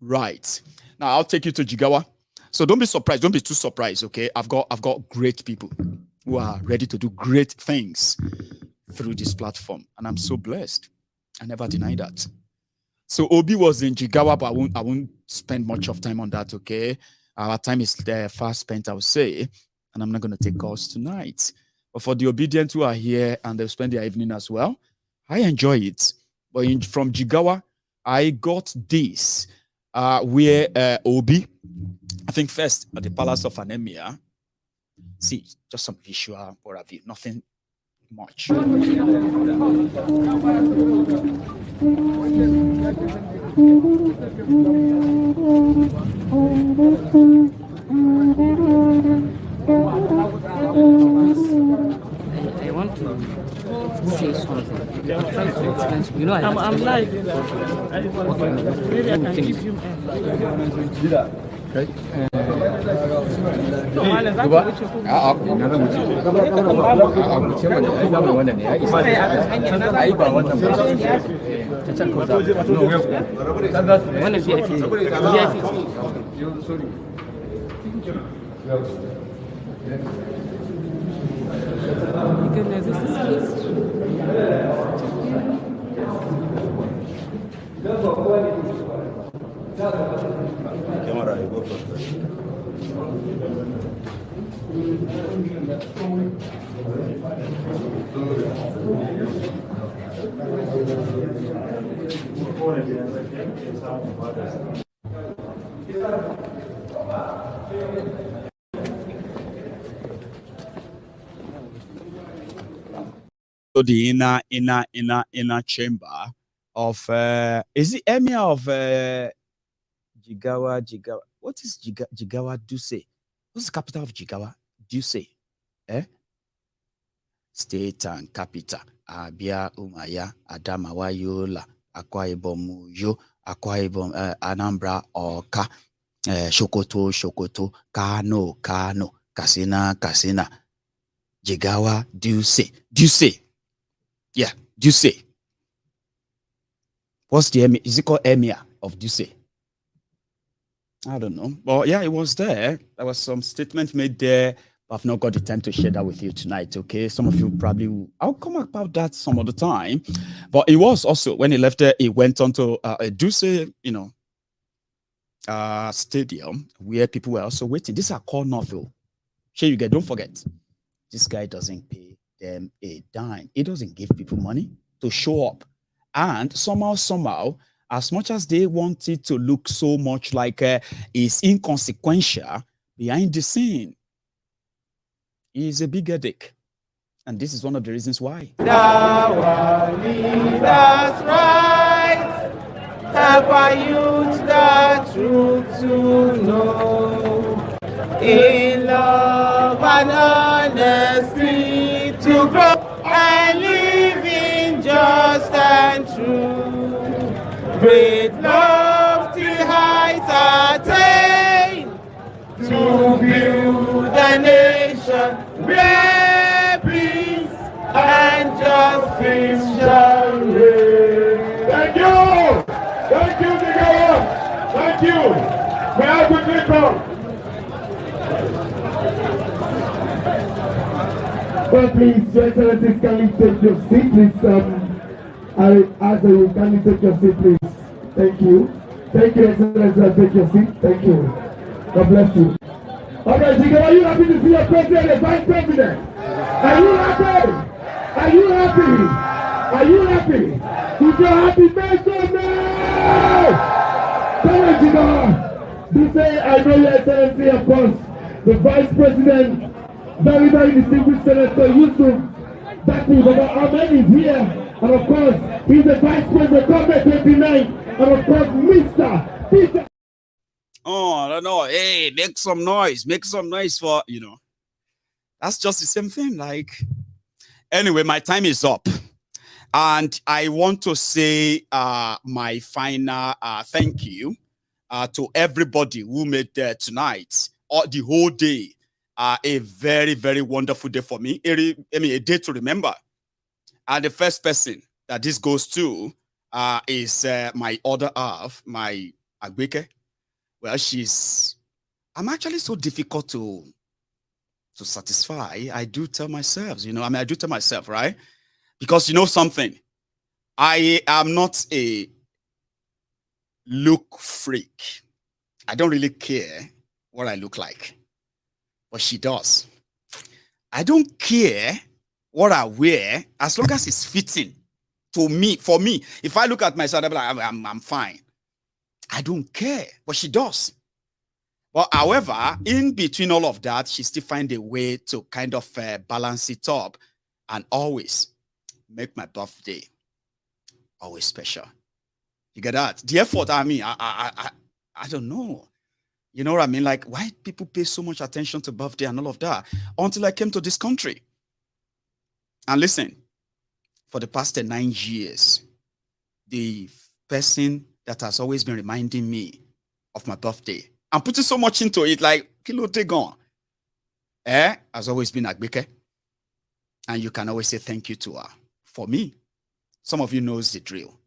Right. Now I'll take you to Jigawa. So don't be surprised. Don't be too surprised, okay? I've got great people who are ready to do great things through this platform. And I'm so blessed. I never deny that. So Obi was in Jigawa, but I won't spend much of time on that, okay? Our time is fast spent, I would say, and I'm not going to take calls tonight. But for the obedient who are here and they'll spend their evening as well, I enjoy it. But from Jigawa, I got this, where Obi, I think first at the Palace of Anemia, see, just some visual, what have you, nothing much. I want to say something. I'm trying to explain. You know, I'm live. Maybe I can give you. Right? Goodness, this is Camera, you go first. So the inner chamber of is the emir of Jigawa. What is Jigawa Duse? What's the capital of Jigawa? Duse. State and capital. Abia, Umaya, Adamawa, Yola, Akwa Ibom, Yo, Akwa Ibom, Anambra, Oka, Sokoto, Kano, Kasina, Jigawa, Duse. Yeah, Duse. What's the emir? Is it called emir of Duse? I don't know. But yeah, it was there. There was some statement made there. But I've not got the time to share that with you tonight, okay? Some of you probably will. I'll come about that some other time. But it was also, when he left there, he went on to a Duse, stadium where people were also waiting. These are called novel. Sure, you get, don't forget, this guy doesn't pay them a dime. He doesn't give people money to show up. And somehow, as much as they want it to look so much like it's inconsequential, behind the scene, he's a big headache. And this is one of the reasons why. Our leaders right, help our youth the truth to know. In love and honesty to grow and live in just and true. Great love to heights attain to build a nation where peace and justice shall reign. Thank you! Thank you, Nigeria! Thank you! May I quickly come? Well, please, Your Excellencies, can you take your seat, please? I ask that you kindly take your seat, please. Thank you. Thank you, Excellencies. Take your seat. Thank you. God bless you. All right, Jigar, are you happy to see your president and vice president? Are you happy? Are you happy? Are you happy? If you're happy, make some noise! Come on, Jigar. You say, I know Your Excellency, of course, the vice president, very, very distinguished Senator Yusuf Datu Ahmed is here, and of course, he's the vice president, Government 29, and of course, Mr. Peter. Oh, I don't know. Hey, make some noise for, that's just the same thing. Like, anyway, my time is up. And I want to say my final thank you to everybody who made tonight, or the whole day, a very, very wonderful day for me. A day to remember. And the first person that this goes to is my other half, my Adeleke. Well, I'm actually so difficult to satisfy. I do tell myself, I do tell myself, right? Because something, I am not a look freak. I don't really care what I look like, but she does. I don't care what I wear as long as it's fitting to me. For me, if I look at myself, I'm like, I'm fine. I don't care, but she does. Well, however, in between all of that, she still finds a way to kind of balance it up and always make my birthday always special. You get that? The effort, I don't know. You know what I mean? Like, why people pay so much attention to birthday and all of that until I came to this country. And listen, for the past 9 years, the person that has always been reminding me of my birthday, I'm putting so much into it, like, kilo te gone, has always been Adeleke. And you can always say thank you to her. For me, some of you knows the drill.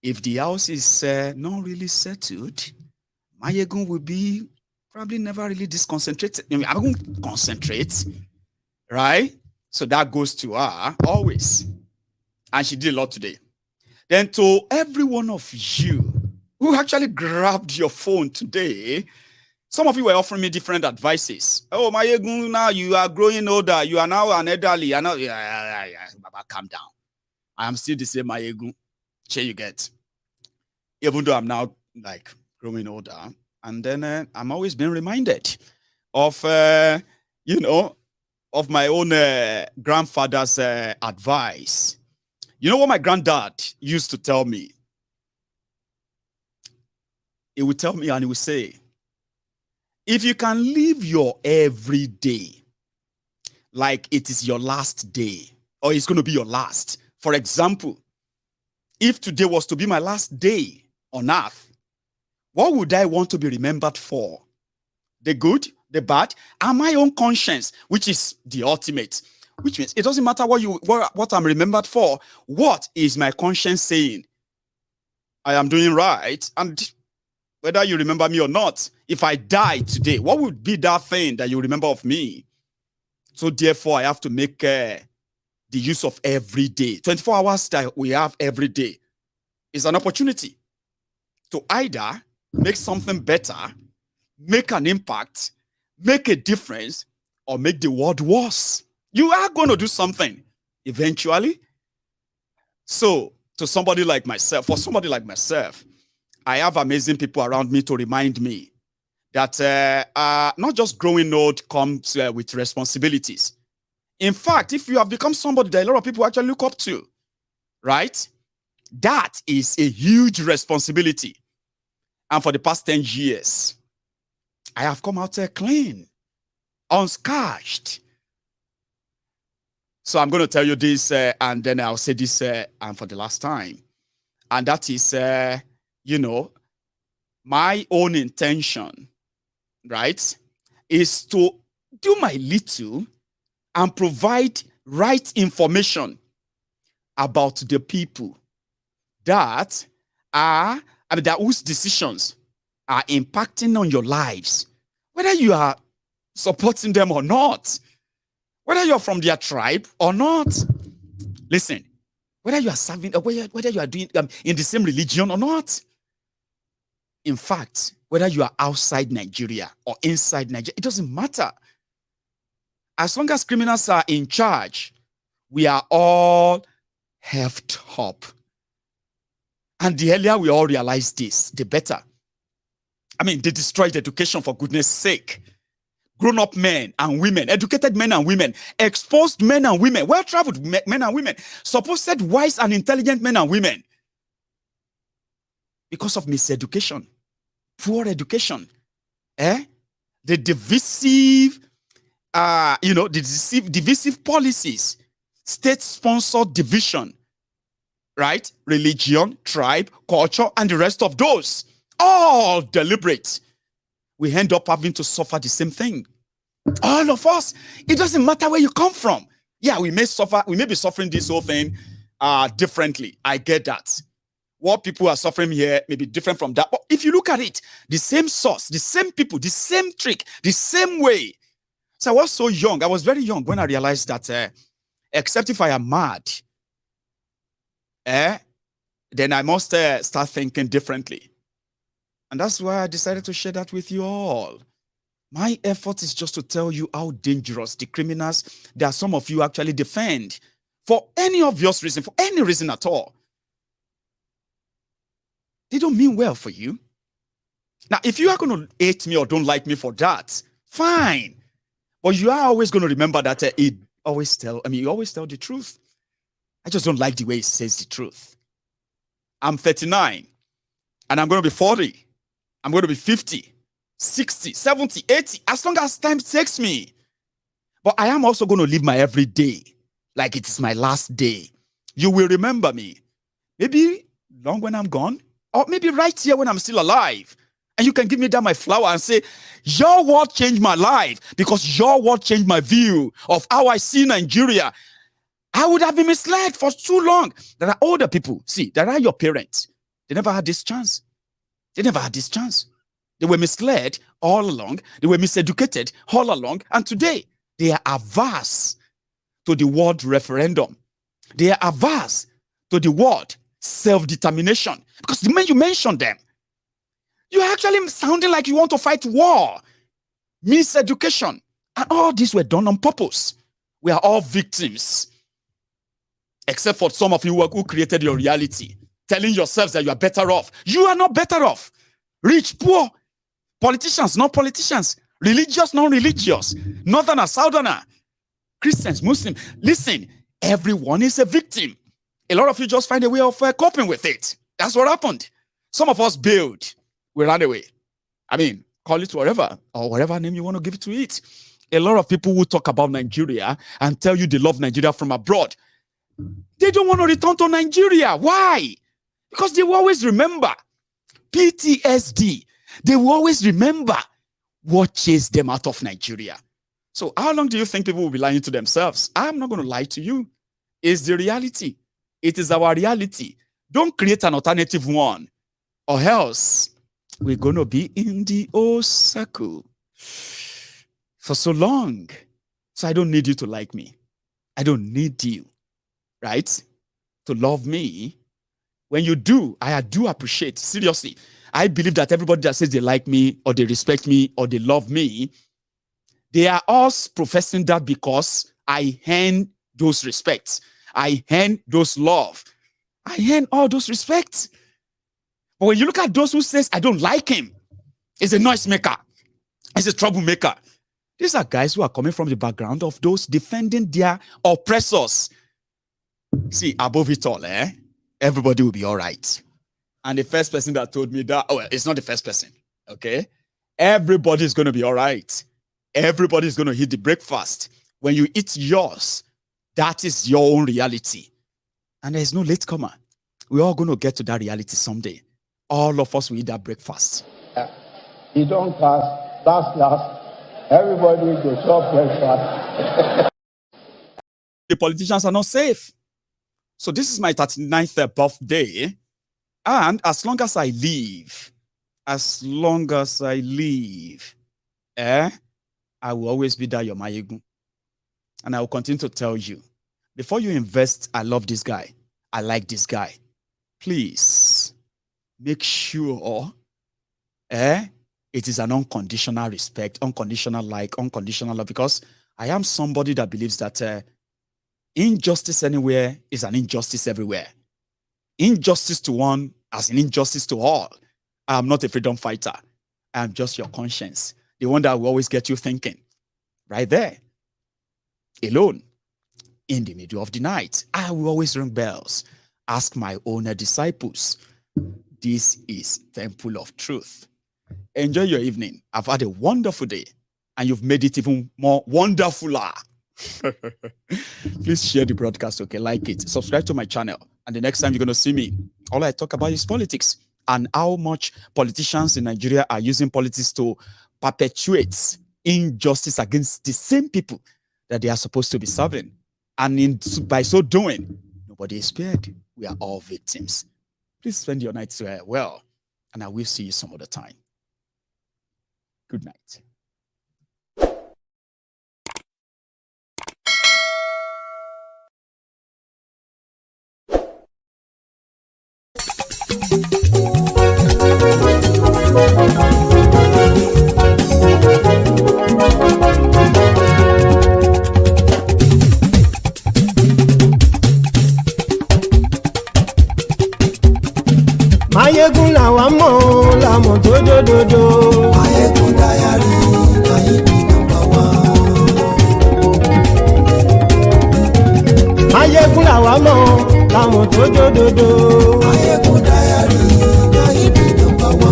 If the house is not really settled, Maiyegun will be probably never really disconcentrated. I won't concentrate, right? So that goes to her always. And she did a lot today. Then to every one of you who actually grabbed your phone today, some of you were offering me different advices. Oh, Maiyegun, now you are growing older. You are now an elderly. I know. Yeah. Baba, calm down. I am still the same Maiyegun. Here you get. Even though I'm now like growing older, and then I'm always being reminded of, of my own grandfather's advice. You know what my granddad used to tell me? He would tell me and he would say, if you can live your every day like it is your last day, or it's going to be your last. For example, if today was to be my last day on earth, what would I want to be remembered for? The good, the bad, and my own conscience, which is the ultimate. Which means it doesn't matter what I'm remembered for. What is my conscience saying? I am doing right, and whether you remember me or not, if I die today, what would be that thing that you remember of me? So therefore, I have to make the use of every day. 24 hours that we have every day is an opportunity to either make something better, make an impact, make a difference or make the world worse. You are going to do something eventually. So, for somebody like myself, I have amazing people around me to remind me that not just growing old comes with responsibilities. In fact, if you have become somebody that a lot of people actually look up to, right? That is a huge responsibility. And for the past 10 years, I have come out clean, unscathed. So I'm going to tell you this, and then I'll say this and for the last time. And that is, my own intention, right, is to do my little and provide right information about the people that are, that whose decisions are impacting on your lives, whether you are supporting them or not, whether you're from their tribe or not. Listen, whether you are serving, or whether you are doing in the same religion or not. In fact, whether you are outside Nigeria or inside Nigeria, it doesn't matter. As long as criminals are in charge, we are all heft up. And the earlier we all realize this, the better. I mean, they destroyed education, for goodness sake. Grown-up men and women, educated men and women, exposed men and women, well-traveled men and women, supposed wise and intelligent men and women. Because of miseducation, poor education, the divisive, divisive policies, state-sponsored division, right? Religion, tribe, culture, and the rest of those, all deliberate. We end up having to suffer the same thing. All of us. It doesn't matter where you come from. Yeah, we may be suffering this whole thing differently. I get that. What people are suffering here may be different from that. But if you look at it, the same source, the same people, the same trick, the same way. So I was so young. I was very young when I realized that except if I am mad, then I must start thinking differently. And that's why I decided to share that with you all. My effort is just to tell you how dangerous the criminals that some of you actually defend for any obvious reason, for any reason at all. They don't mean well for you. Now, if you are going to hate me or don't like me for that, fine. But you are always going to remember that you always tell the truth. I just don't like the way it says the truth. I'm 39 and I'm going to be 40. I'm going to be 50, 60, 70, 80, as long as time takes me. But I am also going to live my every day like it is my last day. You will remember me. Maybe long when I'm gone, or maybe right here when I'm still alive. And you can give me that my flower and say, your word changed my life because your word changed my view of how I see Nigeria. I would have been misled for too long. There are older people. See, there are your parents. They never had this chance. They never had this chance. They were misled all along. They were miseducated all along. And today, they are averse to the word referendum. They are averse to the word self-determination. Because the minute you mention them, you're actually sounding like you want to fight war. Miseducation. And all these were done on purpose. We are all victims. Except for some of you who created your reality. Telling yourselves that you are better off. You are not better off. Rich, poor, politicians, not politicians, religious, non-religious, northerner, southerner, Christians, Muslims. Listen, everyone is a victim. A lot of you just find a way of coping with it. That's what happened. Some of us bailed. We ran away. I mean, call it whatever, or whatever name you want to give to it. A lot of people who talk about Nigeria and tell you they love Nigeria from abroad, they don't want to return to Nigeria. Why? Because they will always remember PTSD. They will always remember what chased them out of Nigeria. So how long do you think people will be lying to themselves? I'm not going to lie to you. It's the reality. It is our reality. Don't create an alternative one, or else we're going to be in the old circle for so long. So I don't need you to like me. I don't need you, right, to love me. When you do, I do appreciate, seriously. I believe that everybody that says they like me or they respect me or they love me, They are all professing that because I earn those respects. I earn those love. I earn all those respects. But when you look at those who says, I don't like him, he's a noisemaker, he's a troublemaker. These are guys who are coming from the background of those defending their oppressors. See, above it all, everybody will be all right. And the first person that told me that, well, it's not the first person, okay? Everybody is going to be all right. Everybody is going to eat the breakfast. When you eat yours, that is your own reality. And there's no latecomer. We're all going to get to that reality someday. All of us will eat that breakfast. You don't pass, last. Everybody goes up breakfast. The politicians are not safe. So this is my 39th birthday. And as long as I live, I will always be that your Maiyegun. And I will continue to tell you, before you invest, I love this guy, I like this guy, please make sure it is an unconditional respect, unconditional like, unconditional love, because I am somebody that believes that injustice anywhere is an injustice everywhere. Injustice to one as an injustice to all. I am not a freedom fighter. I am just your conscience. The one that will always get you thinking. Right there. Alone. In the middle of the night. I will always ring bells. Ask my own disciples. This is Temple of Truth. Enjoy your evening. I've had a wonderful day. And you've made it even more wonderfuler. Please share the broadcast, okay? Like it. Subscribe to my channel. And the next time you're going to see me, all I talk about is politics. And how much politicians in Nigeria are using politics to perpetuate injustice against the same people that they are supposed to be serving. And by so doing, nobody is spared. We are all victims. Please spend your nights well. And I will see you some other time. Good night. Maiyegun làwa mọ̀ làmọ̀ tó dòdòdò. Maiyegun Diary, Maiyegun #1. Maiyegun làwa mọ̀ làmọ̀ tó dòdòdò. Maiyegun Diary, Maiyegun #1.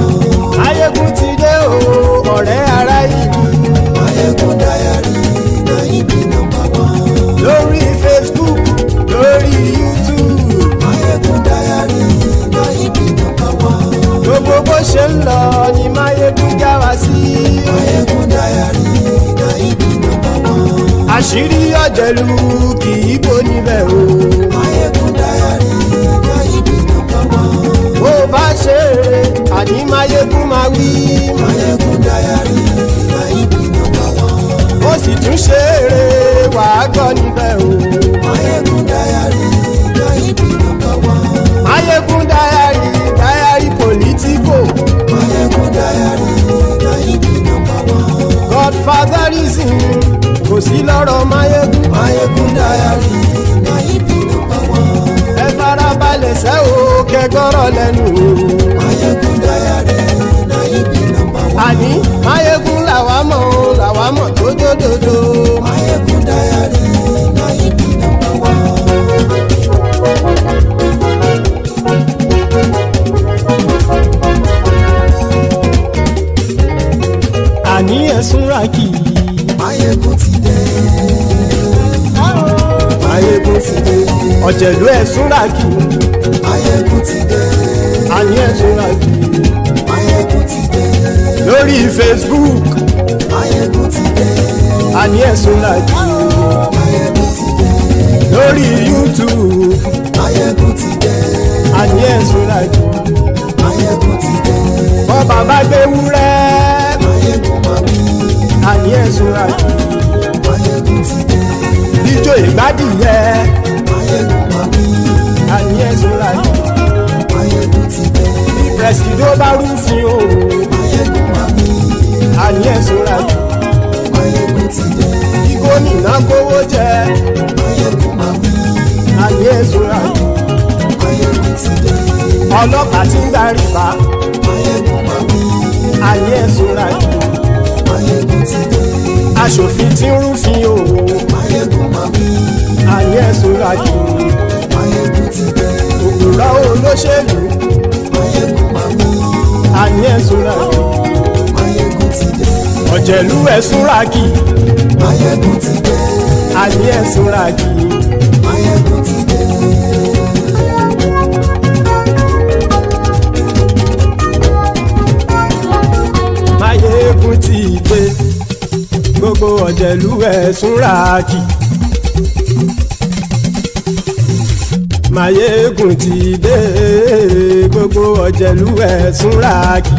Maiyegun ti dé o, ọ̀rẹ́ ará ìlú. Maiyegun Diary, Maiyegun #1. Lórí Facebook, lórí YouTube. Maiyegun Diary, Maiyegun #1. Gbogbo bó ṣe ń lọ ni Maiyegun já wa sí. Maiyegun Diary, Maiyegun #1. Àṣírí ọ̀jẹ̀lú kì í bò níbẹ̀ o. Maiyegun Diary, Maiyegun #1. Bó bá ṣe eré, àní Maiyegun máa wí. Maiyegun Diary, Maiyegun #1. Ó sì tún ṣe eré, wàá gbọ́ níbẹ̀ o. Maiyegun Diary, Maiyegun #1. Maiyegun Diary, Diary Politico. Maiyegun Diary, Maiyegun #1. Godfatherism kò sí lọ́rọ̀ Maiyegun. Maiyegun Diary, Maiyegun #1. Ẹ farabalẹ̀ sẹ́ o kẹgọ́rọ̀ lẹ́nu o. Maiyegun Diary, Maiyegun #1. Àní Maiyegun làwa mọ̀ tó dòdòdò. Maiyegun Diary, Maiyegun #1. Àní ẹ̀sùn ràkì. Maiyegun ti dé. Maiyegun ti dé. Ọ̀jẹ̀lú ẹ̀sùn ràkì. Maiyegun ti dé. Àní ẹ̀sùn ràkì. Maiyegun ti dé. Lórí Facebook. Maiyegun ti dé. Àní ẹ̀sùn ràkì. Maiyegun ti dé. Lórí YouTube. Maiyegun ti dé. Àní ẹ̀sùn ràkì. Maiyegun ti dé. Bọ́ bàbá gbé wúrẹ́. Maiyegun máa wí. Àní ẹ̀sùn ràkì. Maiyegun ti dé. Ijó ìgbádìyẹ. Maiyegun máa wí. Àní ẹ̀sùn ràkì. Maiyegun ti dé. Pẹ̀sìdó bá rúfin o. Maiyegun máa wí. Àní ẹ̀sùn ràkì. Maiyegun Maiyegun ti dé. Kí gómìnà kówó jẹ. Maiyegun máa wí. Ayé ìṣúra jù. Maiyegun ti dé. Ọlọ́pàá tí ń gba rìbá. Maiyegun máa wí. Ayé ìṣúra jù. Maiyegun ti dé. Aṣòfin tí ń rúfin òwò. Maiyegun máa wí. Ayé ìṣúra jù. Maiyegun ti dé. Òpùrọ́ olóṣèlú. Maiyegun máa wí. Ayé ìṣúra jù. Maiyegun ti dé. Ọ̀jẹ̀lú ẹ̀súnra kì. Maiyegun ti dé. Ayé ẹ̀súnra kì. Maiyegun ti dé. Maiyegun ti dé. Gbogbo ọ̀jẹ̀lú ẹ̀súnra kì. Maiyegun ti dé. Gbogbo ọ̀jẹ̀lú ẹ̀súnra kì.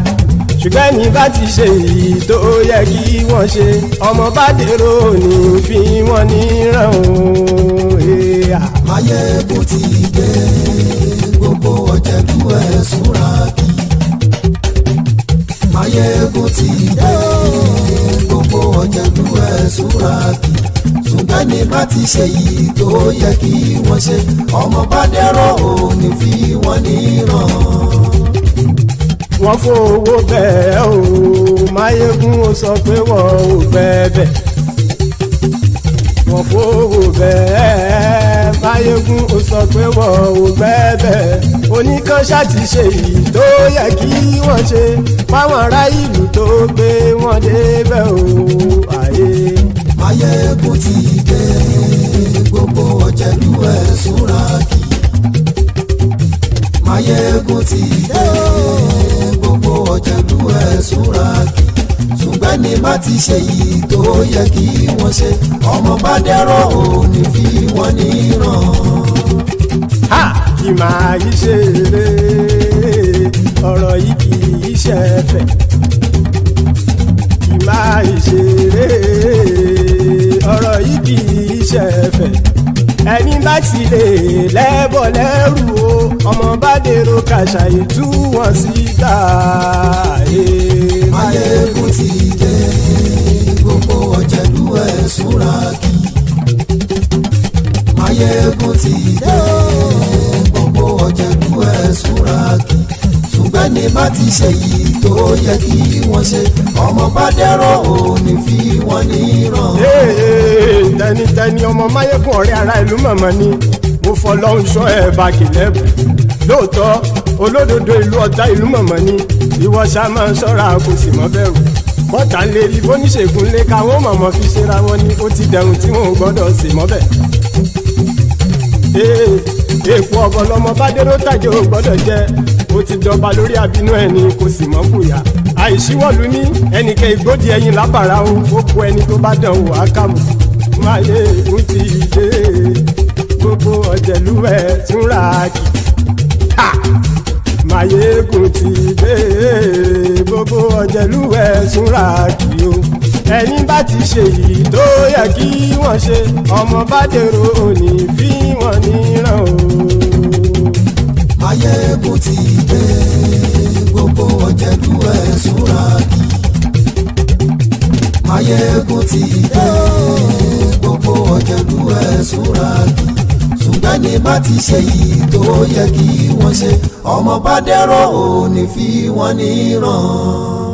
Ṣùgbọ́n ní bá ti ṣe èyí tó yẹ kí wọ́n ṣe ọmọ bá dèrò ní fi wọ́n níran o. Maiyegun ti dé. Gbogbo ọ̀jẹ̀lú ẹ̀súnra kì. Maiyegun ti dé. Gbogbo ọ̀jẹ̀lú ẹ̀súnra kì. Ṣùgbọ́n ní bá ti ṣe èyí tó yẹ kí wọ́n ṣe ọmọ bá dèrò ní fi wọ́n níran. Wọ́n fowó bẹ́ẹ̀ o Maiyegun ó sọ pé wọ́n ò bẹ́ẹ̀. Wọ́n fowó bẹ́ẹ̀ Maiyegun ó sọ pé wọ́n ò bẹ́ẹ̀. Oníkan ṣáàtì ṣe èyí tó yẹ kí wọ́n ṣe fáwọn ará ìlú tó gbé wọn débẹ̀ o. Maiyegun ti dé. Gbogbo ọ̀jẹ̀lú ẹ̀súnra kì. Maiyegun ti dé. Gbogbo ọ̀jẹ̀lú ẹ̀súnra kì. Ṣùgbọ́n ní bá ti ṣe yìí tó yẹ kí wọ́n ṣe ọmọ bá dẹ́rọ̀ ò ní fi wọ́n níran. Kì máa yí ṣeré ọ̀rọ̀ yìí kì í ṣẹ̀fẹ̀. Kì máa yí ṣeré ọ̀rọ̀ yìí kì í ṣẹ̀fẹ̀. Ẹni bá ti lè lẹ́bọ̀ lẹ́rù o ọmọ bá dèrò kàṣà ìtú wọn síta. Maiyegun ti dé. Gbogbo ọ̀jẹ̀lú ẹ̀súnra kì. Maiyegun ti dé. Gbogbo ọ̀jẹ̀lú ẹ̀súnra kì. Ṣùgbọ́n ní bá ti ṣe yìí tó yẹ kí wọ́n ṣe ọmọ bá dẹ́rọ̀ ò ní fi wọ́n níran. Tẹnitẹni ọmọ Maiyegun ọ̀rẹ́ ara ìlú mọ̀mọ́ ni mo fọlọ́run ṣọ́ ẹ̀ bá kìlẹ́bù. Lóòótọ́ olódodo ìlú ọ̀tá ìlú mọ̀mọ́ ni ìwọ ṣá máa ń ṣọ́ra kò sì mọ́ bẹ̀rù. Bọ́tà ń lè rí bóníṣègùn lé káwọn mọ̀mọ́ fi ṣera wọn ni ó ti dẹrùn tí wọn ò gbọ́dọ̀ sì mọ́ bẹ̀. Èèpo ọ̀bọ lọmọ bá dérò tàjẹ́ ò gbọ́dọ̀ jẹ́ ó ti dọba lórí àbínú ẹni kò sì mọ́ bùyà. Àìsíwọ̀lú ní ẹnìkẹ́ ìgbódì ẹyin lábàrá o ó kó ẹni tó bá dán o àkàmù. Maiyegun ti dé. Gbogbo ọ̀jẹ̀lú ẹ̀súnra kì. Maiyegun ti dé. Gbogbo ọ̀jẹ̀lú ẹ̀súnra kì o. Ẹni bá ti ṣe yìí tó yẹ kí wọ́n ṣe ọmọ bá dèrò òní fi wọ́n níran o. Maiyegun ti dé. Gbogbo ọ̀jẹ̀lú ẹ̀súnra kì. Maiyegun ti dé. Gbogbo ọ̀jẹ̀lú ẹ̀súnra kì. Ṣùgbọ́n ní bá ti ṣe yìí tó yẹ kí wọ́n ṣe ọmọ bá dẹ́rọ̀ ò ní fi wọ́n níran.